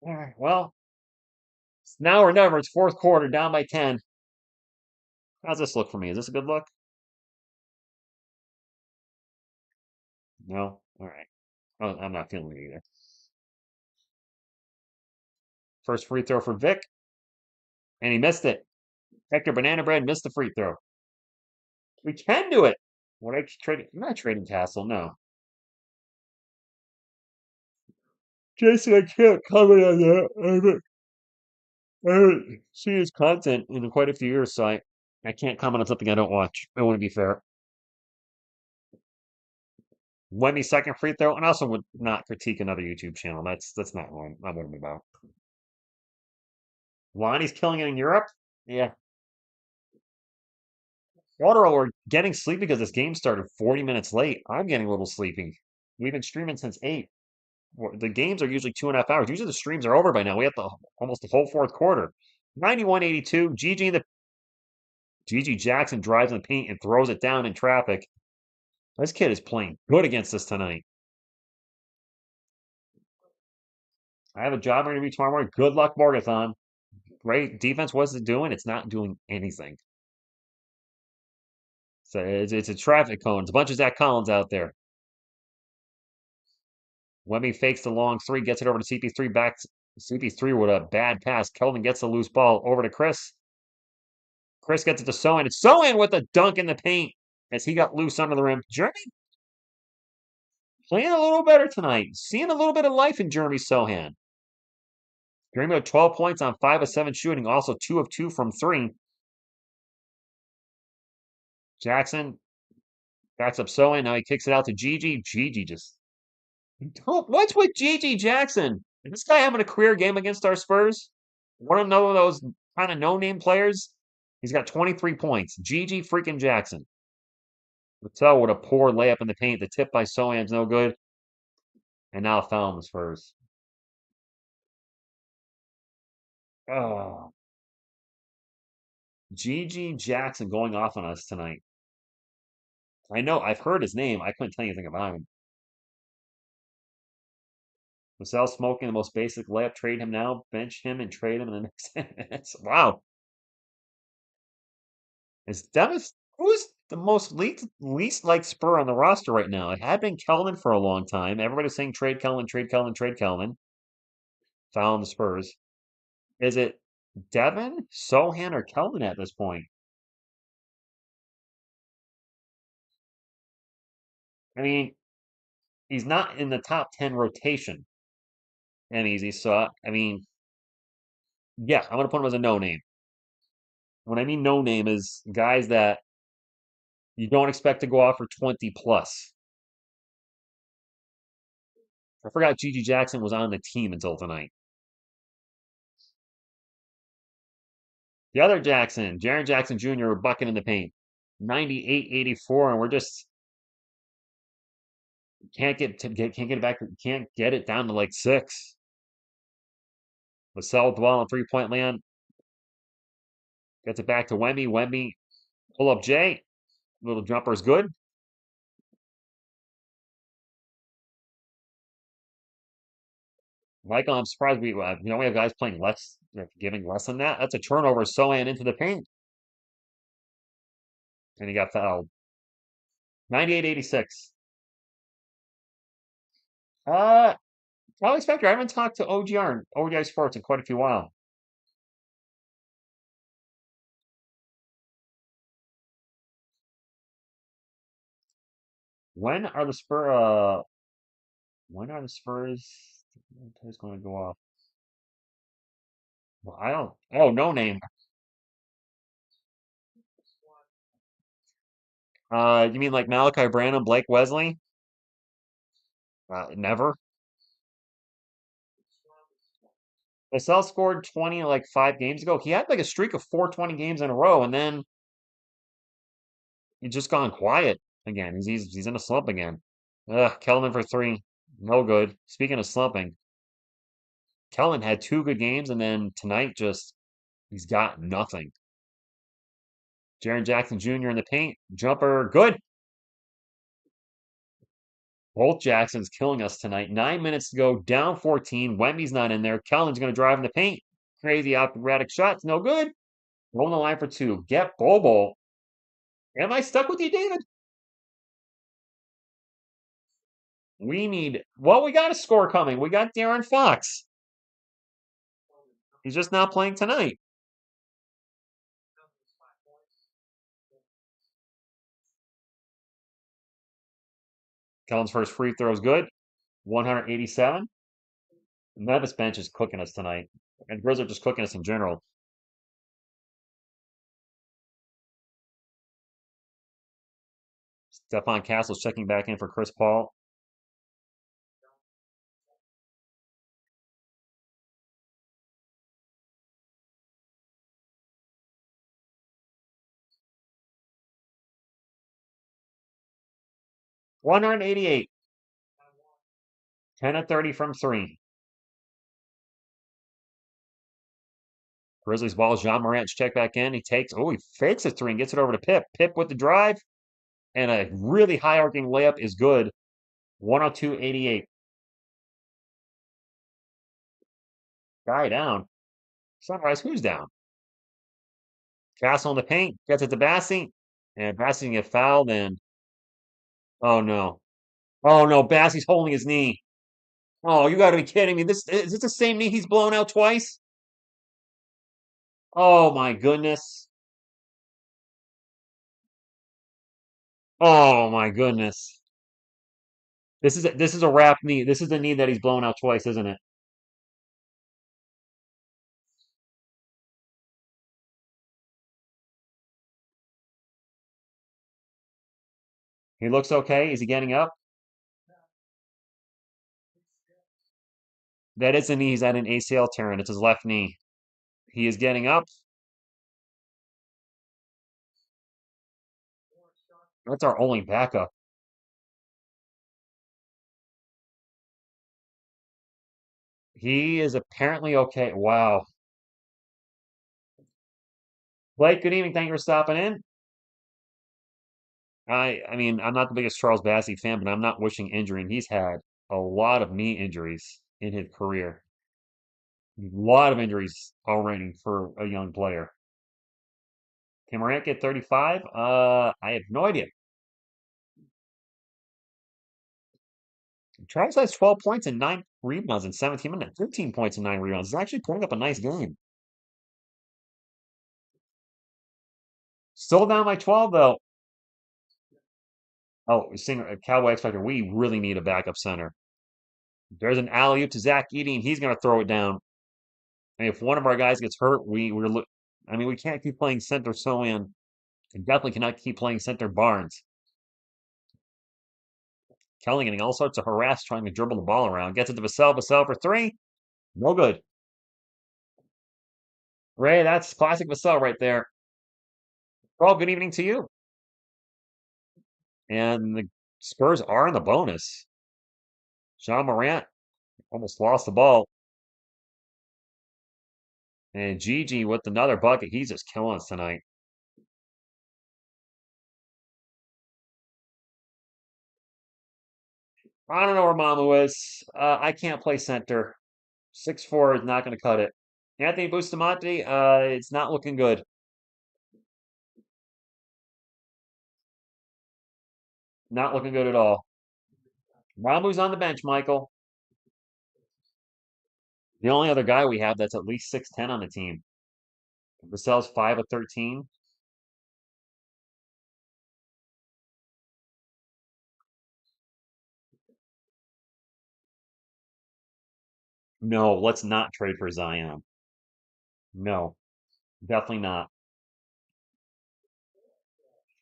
All right, well, it's now or never. It's fourth quarter, down by 10. How's this look for me? Is this a good look? No? All right. Oh, I'm not feeling it either. First free throw for Vic, and he missed it. Hector Banana Bread missed the free throw. We can do it. What I trade? I'm not trading Castle. No, Jason, I can't comment on that. I haven't seen his content in quite a few years, so I can't comment on something I don't watch. I want to be fair. Wemmy's second free throw, and I also would not critique another YouTube channel. That's not what I'm about. Lonnie's killing it in Europe. Yeah, Waterall, we're getting sleepy because this game started 40 minutes late. I'm getting a little sleepy. We've been streaming since 8. The games are usually 2.5 hours. Usually the streams are over by now. We have almost the whole fourth quarter. 91-82. Gigi Jackson drives in the paint and throws it down in traffic. This kid is playing good against us tonight. I have a job interview tomorrow morning. Good luck, Morgathon. Great defense. What's it doing? It's not doing anything. So it's a traffic cone. It's a bunch of Zach Collins out there. Wemby fakes the long three, gets it over to CP3. Back CP3 with a bad pass. Kelvin gets the loose ball over to Chris. Chris gets it to Sohan. It's Sohan with a dunk in the paint as he got loose under the rim. Jeremy playing a little better tonight. Seeing a little bit of life in Jeremy Sohan. Jeremy with 12 points on 5 of 7 shooting. Also 2 of 2 from 3. Jackson backs up Sohan. Now he kicks it out to Gigi. Gigi just... What's with Gigi Jackson? Is this guy having a career game against our Spurs? One of those kind of no-name players? He's got 23 points. Gigi freaking Jackson. Mattel with a poor layup in the paint. The tip by Sohan's no good. And now a foul on the Spurs. Oh. Gigi Jackson going off on us tonight. I know, I've heard his name. I couldn't tell you anything about him. Vassell smoking the most basic layup. Trade him now. Bench him and trade him in the next 10 minutes. Wow. Is Dennis... Who's the most least like Spur on the roster right now? It had been Kelvin for a long time. Everybody's saying trade Kelvin, trade Kelvin, trade Kelvin. Foul on the Spurs. Is it Devin, Sohan, or Kelvin at this point? I mean, he's not in the top 10 rotation. And easy. So, I mean, yeah, I'm going to put him as a no name. What I mean no name is guys that you don't expect to go off for 20 plus. I forgot Gigi Jackson was on the team until tonight. The other Jackson, Jaren Jackson Jr., bucket in the paint. 98-84, and we're just can't get it back. Can't get it down to like 6. Vassell with the ball on 3-point land. Gets it back to Wemby. Wemby pull up Jay. Little jumper is good. Michael, I'm surprised we we have guys playing less, giving less than that. That's a turnover. Sohan into the paint, and he got fouled. 98-86. Probably Spectre. I haven't talked to OGI Sports in quite a few while. When are the Spurs? When are the Spurs? Who's going to go off? Well, I don't. Oh, no name. You mean like Malachi Branham, Blake Wesley? Never. Vassell scored 20 like 5 games ago. He had like a streak of 420 games in a row, and then he's just gone quiet again. He's in a slump again. Ugh, Kelvin for 3. No good. Speaking of slumping, Kelvin had 2 good games, and then tonight he's got nothing. Jaren Jackson Jr. in the paint. Jumper, good. Both Jacksons killing us tonight. 9 minutes to go, down 14. Wemby's not in there. Kelvin's going to drive in the paint. Crazy operatic shots, no good. Rolling the line for 2. Get Bobo. Am I stuck with you, David? We got a score coming. We got Darren Fox. He's just not playing tonight. Kellen's first free throw is good. 187. Memphis bench is cooking us tonight. And Grizz are just cooking us in general. Stephon Castle's checking back in for Chris Paul. $188. 10 of 30 from 3. Grizzlies ball. Jean Morant's check back in. He fakes a 3 and gets it over to Pip. Pip with the drive. And a really high arcing layup is good. 102-88. Guy down. Sunrise, who's down? Castle in the paint. Gets it to Bassie. And Bassie get fouled. And oh no. Oh no. Bassie's holding his knee. Oh, you got to be kidding me. Is this the same knee he's blown out twice? Oh my goodness. Oh my goodness. This is a wrap knee. This is the knee that he's blown out twice, isn't it? He looks okay. Is he getting up? That is the knee. He's at an ACL tear, it's his left knee. He is getting up. That's our only backup. He is apparently okay. Wow. Blake, good evening. Thank you for stopping in. I mean, I'm not the biggest Charles Bassey fan, but I'm not wishing injury. And he's had a lot of knee injuries in his career. A lot of injuries already for a young player. Can Morant get 35? I have no idea. Travis has 12 points and 9 rebounds in 17 minutes. 15 points and 9 rebounds. He's actually putting up a nice game. Still down by 12, though. Oh, singer, Cowboy X Factor. We really need a backup center. There's an alley-oop to Zach Edey, and he's going to throw it down. And if one of our guys gets hurt, I mean, we can't keep playing center Sohan. We definitely cannot keep playing center Barnes. Kelly getting all sorts of harassed trying to dribble the ball around. Gets it to Vassell. Vassell for 3. No good. Ray, that's classic Vassell right there. Well, good evening to you. And the Spurs are in the bonus. Jean Morant almost lost the ball. And Gigi with another bucket. He's just killing us tonight. I don't know where Mamu is. I can't play center. 6'4" is not going to cut it. Anthony Bustamante, it's not looking good. Not looking good at all. Mamu's on the bench, Michael. The only other guy we have that's at least 6'10" on the team. Vassell's 5 of 13. No, let's not trade for Zion. No, definitely not.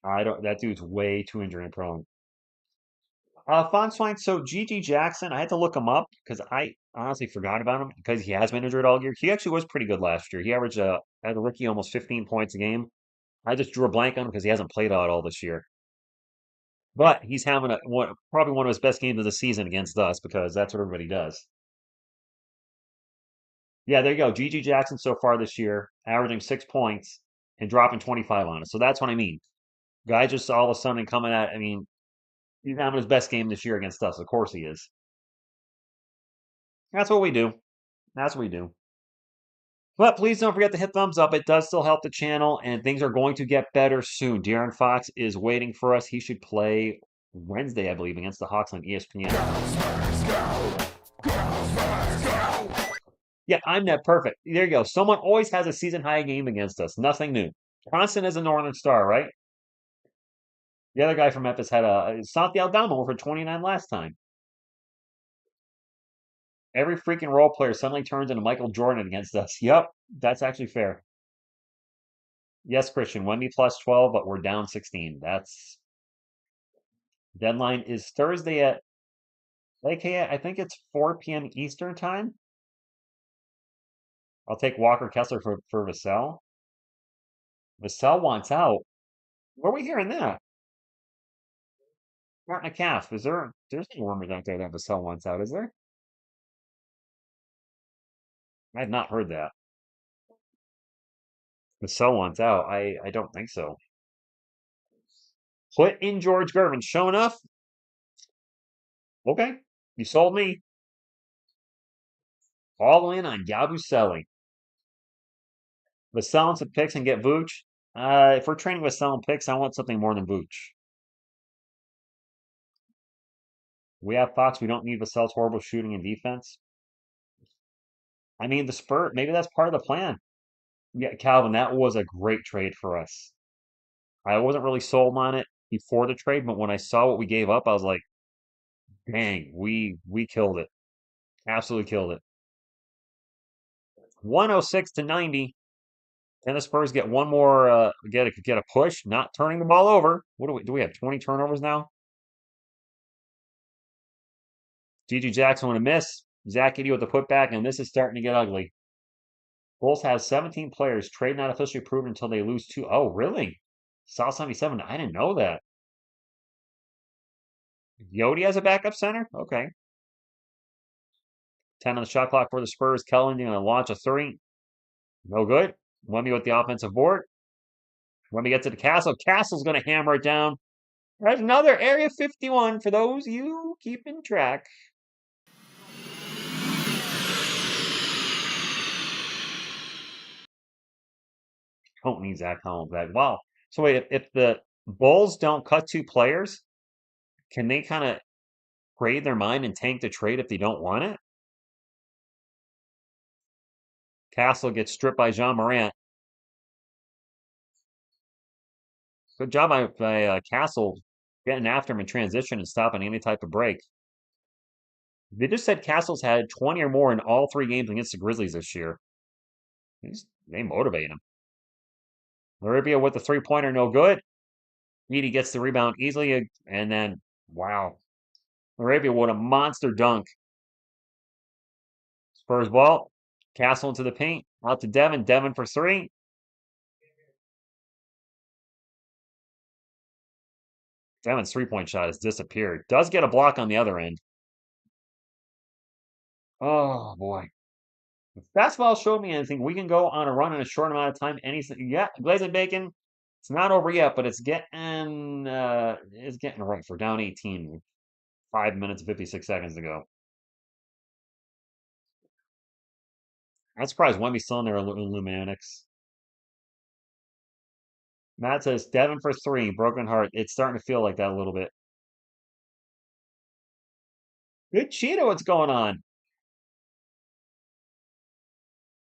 That dude's way too injury prone. Font so Gigi Jackson, I had to look him up because I honestly forgot about him because he has been injured all year. He actually was pretty good last year. He averaged as a rookie almost 15 points a game. I just drew a blank on him because he hasn't played out all this year. But he's having probably one of his best games of the season against us because that's what everybody does. Yeah, there you go. Gigi Jackson so far this year, averaging 6 points and dropping 25 on us. So that's what I mean. Guy just all of a sudden coming at, I mean, he's having his best game this year against us. Of course he is. That's what we do. That's what we do. But please don't forget to hit thumbs up. It does still help the channel, and things are going to get better soon. De'Aaron Fox is waiting for us. He should play Wednesday, I believe, against the Hawks on ESPN. Yeah, I'm net perfect. There you go. Someone always has a season high game against us. Nothing new. Constant as a Northern Star, right? The other guy from Memphis had a Santi Aldama for 29 last time. Every freaking role player suddenly turns into Michael Jordan against us. Yep, that's actually fair. Yes, Christian, Wemby plus 12, but we're down 16. That's deadline is Thursday at AKA, I think it's 4 p.m. Eastern time. I'll take Walker Kessler for Vassell. Vassell wants out. Where are we hearing that? Martin a calf. There's no rumors out there that Vassell wants out, is there? I have not heard that. Vassell wants out. I don't think so. Put in George Gervin. Show enough? Okay. You sold me. All in on Yabusele. Vassell and some picks and get Vooch. If we're training with selling picks, I want something more than Vooch. We have Fox. We don't need Vassell's horrible shooting and defense. I mean, the Spurs, maybe that's part of the plan. Yeah, Calvin, that was a great trade for us. I wasn't really sold on it before the trade, but when I saw what we gave up, I was like, dang, we killed it. Absolutely killed it. 106 to 90. Can the Spurs get one more get a push, not turning the ball over? What do we have 20 turnovers now? GG Jackson with a miss. Zach Edey with the putback, and this is starting to get ugly. Bulls has 17 players. Trade not officially approved until they lose two. Oh, really? South 77. I didn't know that. Yodi has a backup center? Okay. 10 on the shot clock for the Spurs. Kellen going to launch a three. No good. Wemby with the offensive board. Wemby gets to the Castle. Castle's going to hammer it down. There's another Area 51 for those you keeping track. Don't need Zach Collins back. Wow. So wait, if the Bulls don't cut two players, can they kind of trade their mind and tank the trade if they don't want it? Castle gets stripped by John Morant. Good job by Castle getting after him in transition and stopping any type of break. They just said Castle's had 20 or more in all three games against the Grizzlies this year. They motivate him. Laribia with the three-pointer, no good. Edey gets the rebound easily, and then, wow. Arabia with a monster dunk. Spurs ball. Castle into the paint. Out to Devin. Devin for three. Devin's three-point shot has disappeared. Does get a block on the other end. Oh, boy. If basketball showed me anything, we can go on a run in a short amount of time. Anything. Yeah, Glazed Bacon. It's not over yet, but it's getting right. We're down 18. 5 minutes and 56 seconds to go. I'm surprised Wemby's still in there Lumanix. Matt says Devin for three, broken heart. It's starting to feel like that a little bit. Good Cheetah, what's going on?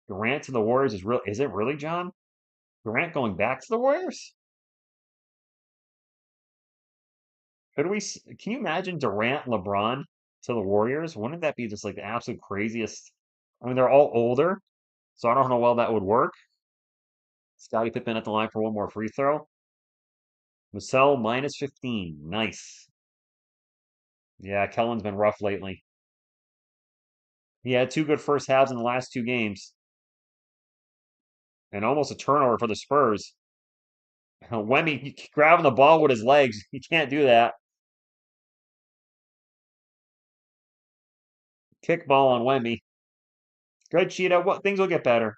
Durant to the Warriors is real. Is it really, John? Durant going back to the Warriors? Can you imagine Durant, LeBron to the Warriors? Wouldn't that be just like the absolute craziest? I mean, they're all older, so I don't know how well that would work. Scottie Pippen at the line for one more free throw. Vassell minus 15. Nice. Yeah, Kellen's been rough lately. He had two good first halves in the last two games. And almost a turnover for the Spurs. Wemby grabbing the ball with his legs. You can't do that. Kick ball on Wemby. Good, Cheetah. What things will get better.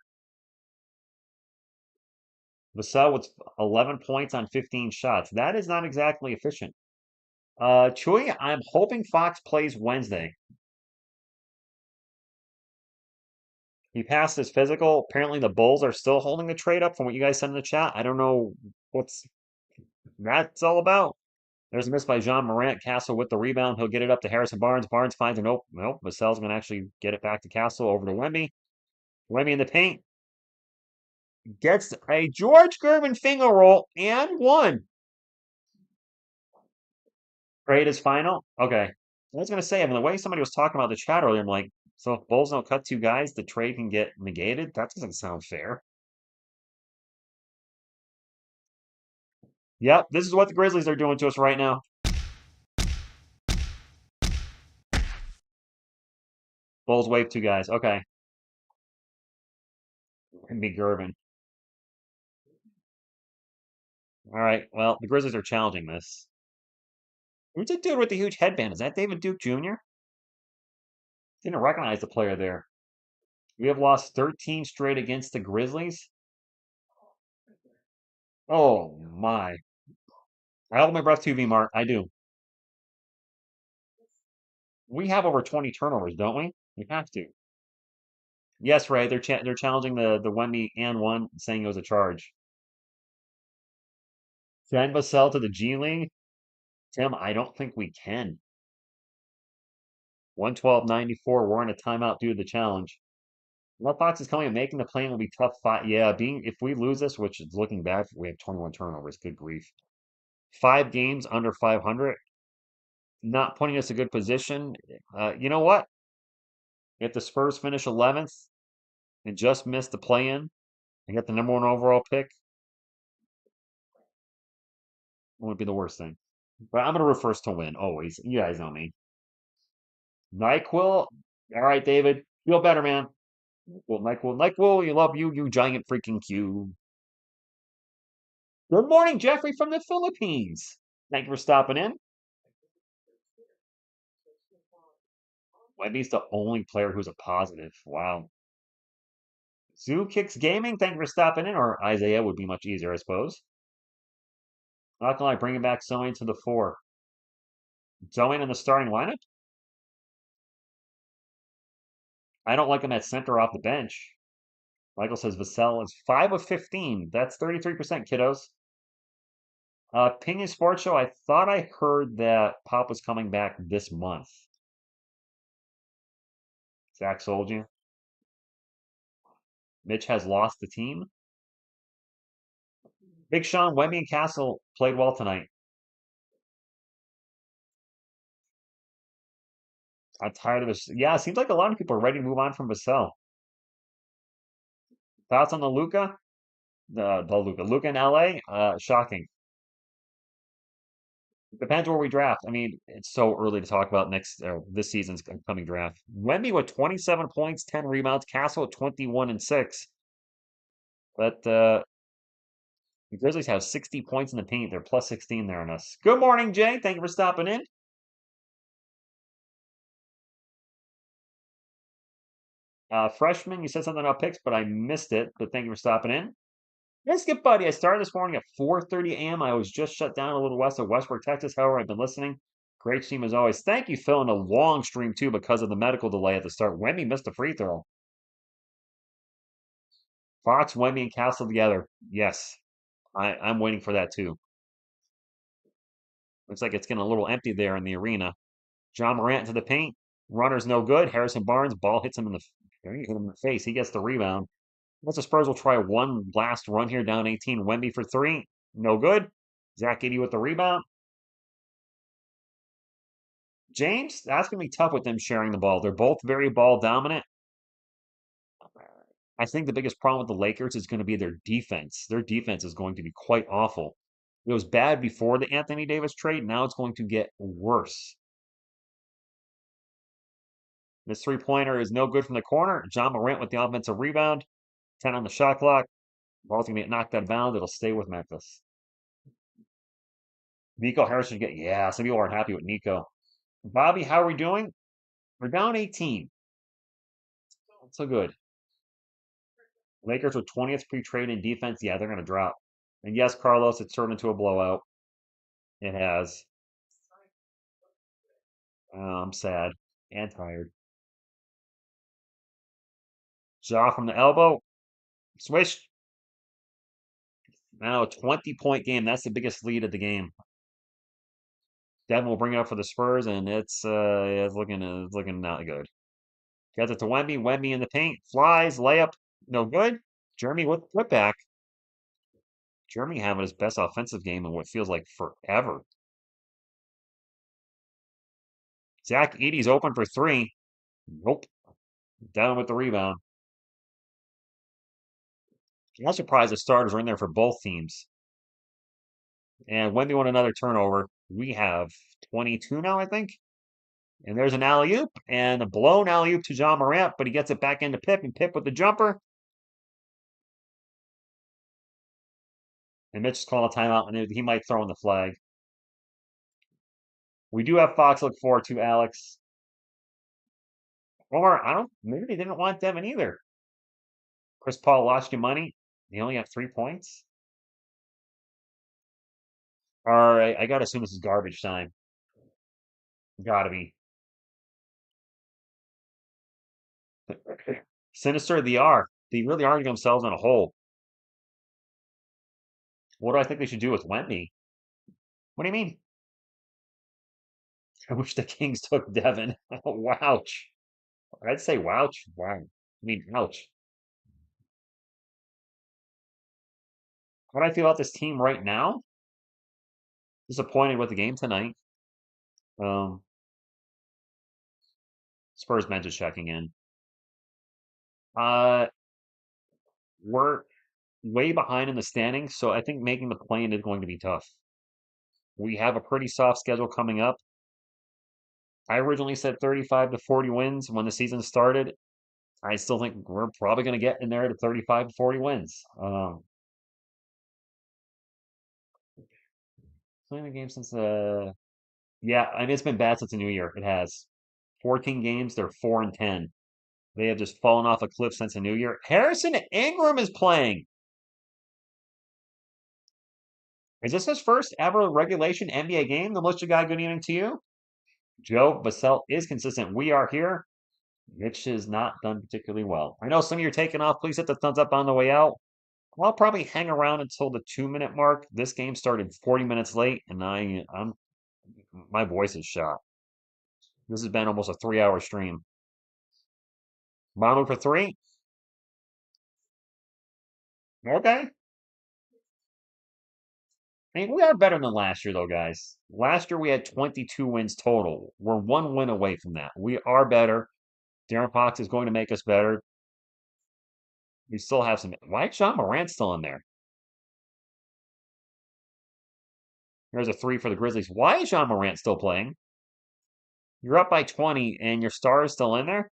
Vassell with 11 points on 15 shots. That is not exactly efficient. Chewy, I'm hoping Fox plays Wednesday. He passed his physical. Apparently, the Bulls are still holding the trade up from what you guys said in the chat. I don't know what's that's all about. There's a miss by Jean Morant. Castle with the rebound. He'll get it up to Harrison Barnes. Barnes finds a nope. Vassell's going to actually get it back to Castle over to Wemby. Wemby in the paint. Gets a George Gervin finger roll and one. Trade is final. Okay. I was gonna say, I mean, the way somebody was talking about the chat earlier, I'm like, so if Bulls don't cut two guys, the trade can get negated? That doesn't sound fair. Yep, this is what the Grizzlies are doing to us right now. Bulls wave two guys. Okay. Can be Gervin. All right. Well, the Grizzlies are challenging this. Who's the dude with the huge headband? Is that David Duke Jr.? Didn't recognize the player there. We have lost 13 straight against the Grizzlies. Oh my. I hold my breath too, V-Mark. I do. We have over 20 turnovers, don't we? We have to. Yes, Ray. They're challenging the Wemby and one, saying it was a charge. Send Vassell to the G League. Tim, I don't think we can. 112.94. We're in a timeout due to the challenge. What Fox is coming and making the play will be tough fight. Yeah, if we lose this, which is looking bad, we have 21 turnovers. Good grief. 5 games under 500. Not putting us in a good position. You know what? If the Spurs finish 11th and just miss the play-in and get the #1 overall pick, it wouldn't be the worst thing. But I'm gonna root for us to win always. You guys know me. NyQuil. All right, David. Feel better, man. Well, NyQuil, you love you, you giant freaking Q. Good morning, Jeffrey from the Philippines. Thank you for stopping in. Webby's the only player who's a positive. Wow. Zoo Kicks Gaming, thank you for stopping in. Or Isaiah would be much easier, I suppose. Not gonna lie, bringing back Zoe to the 4. Zoe in the starting lineup? I don't like him at center off the bench. Michael says Vassell is 5 of 15. That's 33%, kiddos. Pinion Sports Show, I thought I heard that Pop was coming back this month. Zach sold you. Mitch has lost the team. Big Sean, Wemby, and Castle played well tonight. I'm tired of this. Yeah, it seems like a lot of people are ready to move on from Vassell. Thoughts on the Luca? Luca in LA? Shocking. Depends where we draft. I mean, it's so early to talk about this season's coming draft. Wemby with 27 points, 10 rebounds. Castle at 21 and 6. But the Grizzlies have 60 points in the paint. They're plus 16 there on us. Good morning, Jay. Thank you for stopping in. Freshman, you said something about picks, but I missed it. But thank you for stopping in. Biscuit Buddy, I started this morning at 4:30 a.m. I was just shut down a little west of Westbrook, Texas. However, I've been listening. Great stream as always. Thank you, Phil, in a long stream too because of the medical delay at the start. Wemby missed a free throw. Fox, Wemby, and Castle together. Yes, I'm waiting for that too. Looks like it's getting a little empty there in the arena. John Morant to the paint. Runner's no good. Harrison Barnes, ball hits him in the face. He gets the rebound. Once the Spurs will try one last run here, down 18. Wemby for 3. No good. Zach Edey with the rebound. James, that's going to be tough with them sharing the ball. They're both very ball dominant. I think the biggest problem with the Lakers is going to be their defense. Their defense is going to be quite awful. It was bad before the Anthony Davis trade. Now it's going to get worse. This three-pointer is no good from the corner. John Morant with the offensive rebound. 10 on the shot clock. Ball's going to get knocked out of bounds. It'll stay with Memphis. Nico Harrison yeah, some people aren't happy with Nico. Bobby, how are we doing? We're down 18. Not so good. Lakers with 20th pre-trade in defense. Yeah, they're going to drop. And yes, Carlos, it's turned into a blowout. It has. I'm sad and tired. Jaw from the elbow. Swish. Now a 20-point game. That's the biggest lead of the game. Devin will bring it up for the Spurs, and it's looking not good. Gets it to Wemby. Wemby in the paint. Flies. Layup. No good. Jeremy with putback. Jeremy having his best offensive game in what feels like forever. Zach Edey's open for three. Nope. Down with the rebound. I'm surprised the starters are in there for both teams. And when they want another turnover, we have 22 now, I think. And there's an alley-oop and a blown alley-oop to John Morant, but he gets it back into Pip, and Pip with the jumper. And Mitch is calling a timeout, and he might throw in the flag. We do have Fox to look forward to, Alex. Or, maybe they didn't want Devin either. Chris Paul lost you money. They only have 3 points. All right, I gotta assume this is garbage time. Gotta be. Sinister they are. They really are getting themselves in a hole. What do I think they should do with Wemby? What do you mean? I wish the Kings took Devin. Wouch. I'd say wouch. Wow. I mean, ouch. How do I feel about this team right now? Disappointed with the game tonight. Um, Spurs bench is checking in. Uh, we're way behind in the standings, so I think making the play-in is going to be tough. We have a pretty soft schedule coming up. I originally said 35 to 40 wins when the season started. I still think we're probably going to get in there to 35 to 40 wins. Playing the game since yeah, I mean it's been bad since the new year. It has 14 games. They're 4-10. They have just fallen off a cliff since the new year. Harrison Ingram is playing. Is this his first ever regulation NBA game? The Militia guy, good evening to you. Joe Vassell is consistent. We are here. Mitch has not done particularly well. I know some of you are taking off. Please hit the thumbs up on the way out. I'll probably hang around until the 2-minute mark. This game started 40 minutes late, and my voice is shot. This has been almost a 3-hour stream. Mono for three. Okay. I mean, we are better than last year, though, guys. Last year we had 22 wins total. We're 1 win away from that. We are better. Darren Fox is going to make us better. We still have some. Why is John Morant still in there? There's a three for the Grizzlies. Why is John Morant still playing? You're up by 20 and your star is still in there?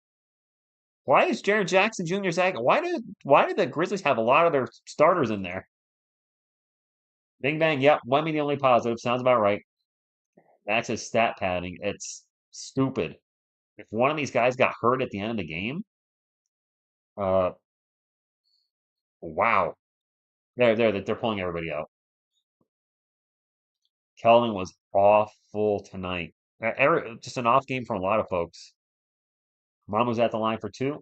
Why is Jaren Jackson Jr. zagging? Why did the Grizzlies have a lot of their starters in there? Bing bang, yep, Wemby the only positive. Sounds about right. Max's stat padding. It's stupid. If one of these guys got hurt at the end of the game, uh, wow. They're pulling everybody out. Kelvin was awful tonight. Just an off game for a lot of folks. Mom was at the line for two.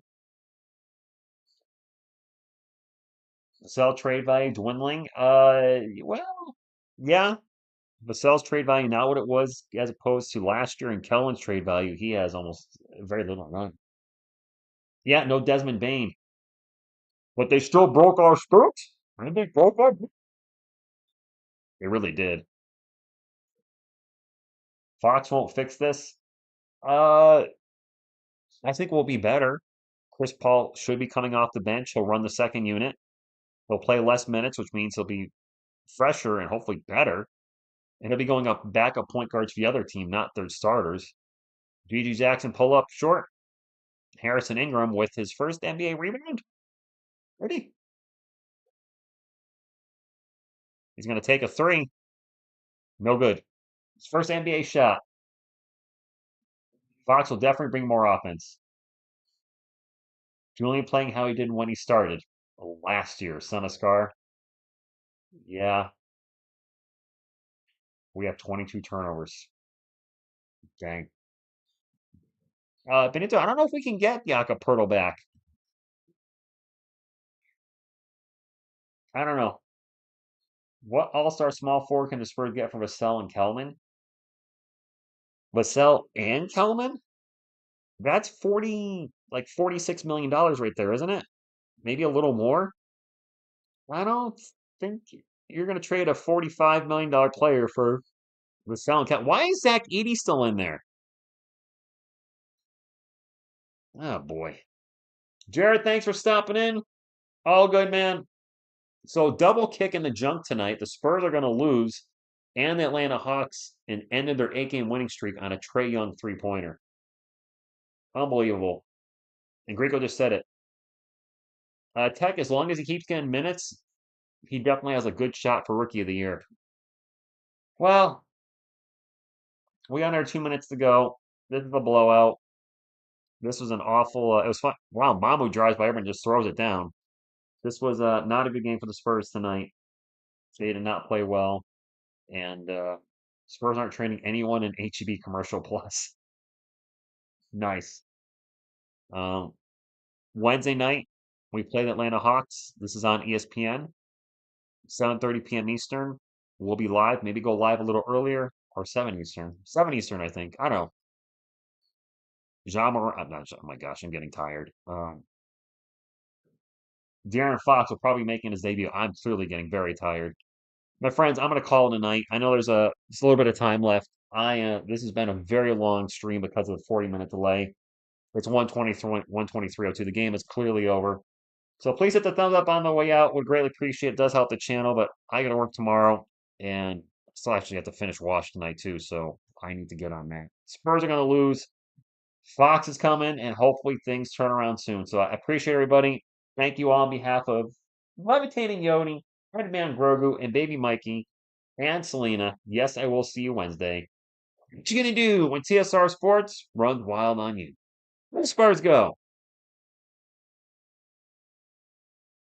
Sell trade value dwindling. Well, yeah. Vassell's trade value not what it was as opposed to last year, and Kellen's trade value, he has almost very little none. Yeah, no Desmond Bain. But they still broke our spirits. I think broke our. They really did. Fox won't fix this. Uh, I think we'll be better. Chris Paul should be coming off the bench. He'll run the second unit. He'll play less minutes, which means he'll be fresher and hopefully better. And he'll be going up backup point guards for the other team, not their starters. GG Jackson pull up short. Harrison Ingram with his first NBA rebound. Ready? He's going to take a three. No good. His first NBA shot. Fox will definitely bring more offense. Julian playing how he did when he started last year. Son of Scar. Yeah. We have 22 turnovers. Dang. Benito, I don't know if we can get Jakob Poeltl back. I don't know. What all-star small forward can the Spurs get from Vassell and Kelman? Vassell and Kelman? That's 40, like $46 million right there, isn't it? maybe a little more. I don't think you're going to trade a $45 million player for the salary cap. Why is Zach Edey still in there? Oh boy. Jared, thanks for stopping in. All good, man. So double kick in the junk tonight. The Spurs are going to lose, and the Atlanta Hawks and ended their 8-game winning streak on a Trae Young three-pointer. Unbelievable. And Greco just said it. Tech, as long as he keeps getting minutes, he definitely has a good shot for Rookie of the Year. Well, we got our 2 minutes to go. This is a blowout. This was an awful. It was fun. Wow, Mamu drives by everyone and just throws it down. This was not a good game for the Spurs tonight. They did not play well, and Spurs aren't training anyone in HEB Commercial Plus. Nice. Um, Wednesday night, we play the Atlanta Hawks. This is on ESPN, 7:30 p.m. Eastern. We'll be live. Maybe go live a little earlier or 7 Eastern. 7 Eastern, I think. I don't know. I'm not. Oh my gosh, I'm getting tired. De'Aaron Fox will probably be making his debut. I'm clearly getting very tired. My friends, I'm gonna call it a night. I know there's just a little bit of time left. This has been a very long stream because of the 40-minute delay. It's 123, 123:02. The game is clearly over. So please hit the thumbs up on the way out. Would greatly appreciate it. It does help the channel, but I gotta work tomorrow and still actually have to finish wash tonight too, so I need to get on that. Spurs are gonna lose. Fox is coming, and hopefully things turn around soon. So I appreciate everybody. Thank you all on behalf of Levitating Yoni, Red Man Grogu, and Baby Mikey, and Selena. Yes, I will see you Wednesday. What you gonna do when TSR Sports runs wild on you? Where the Spurs go?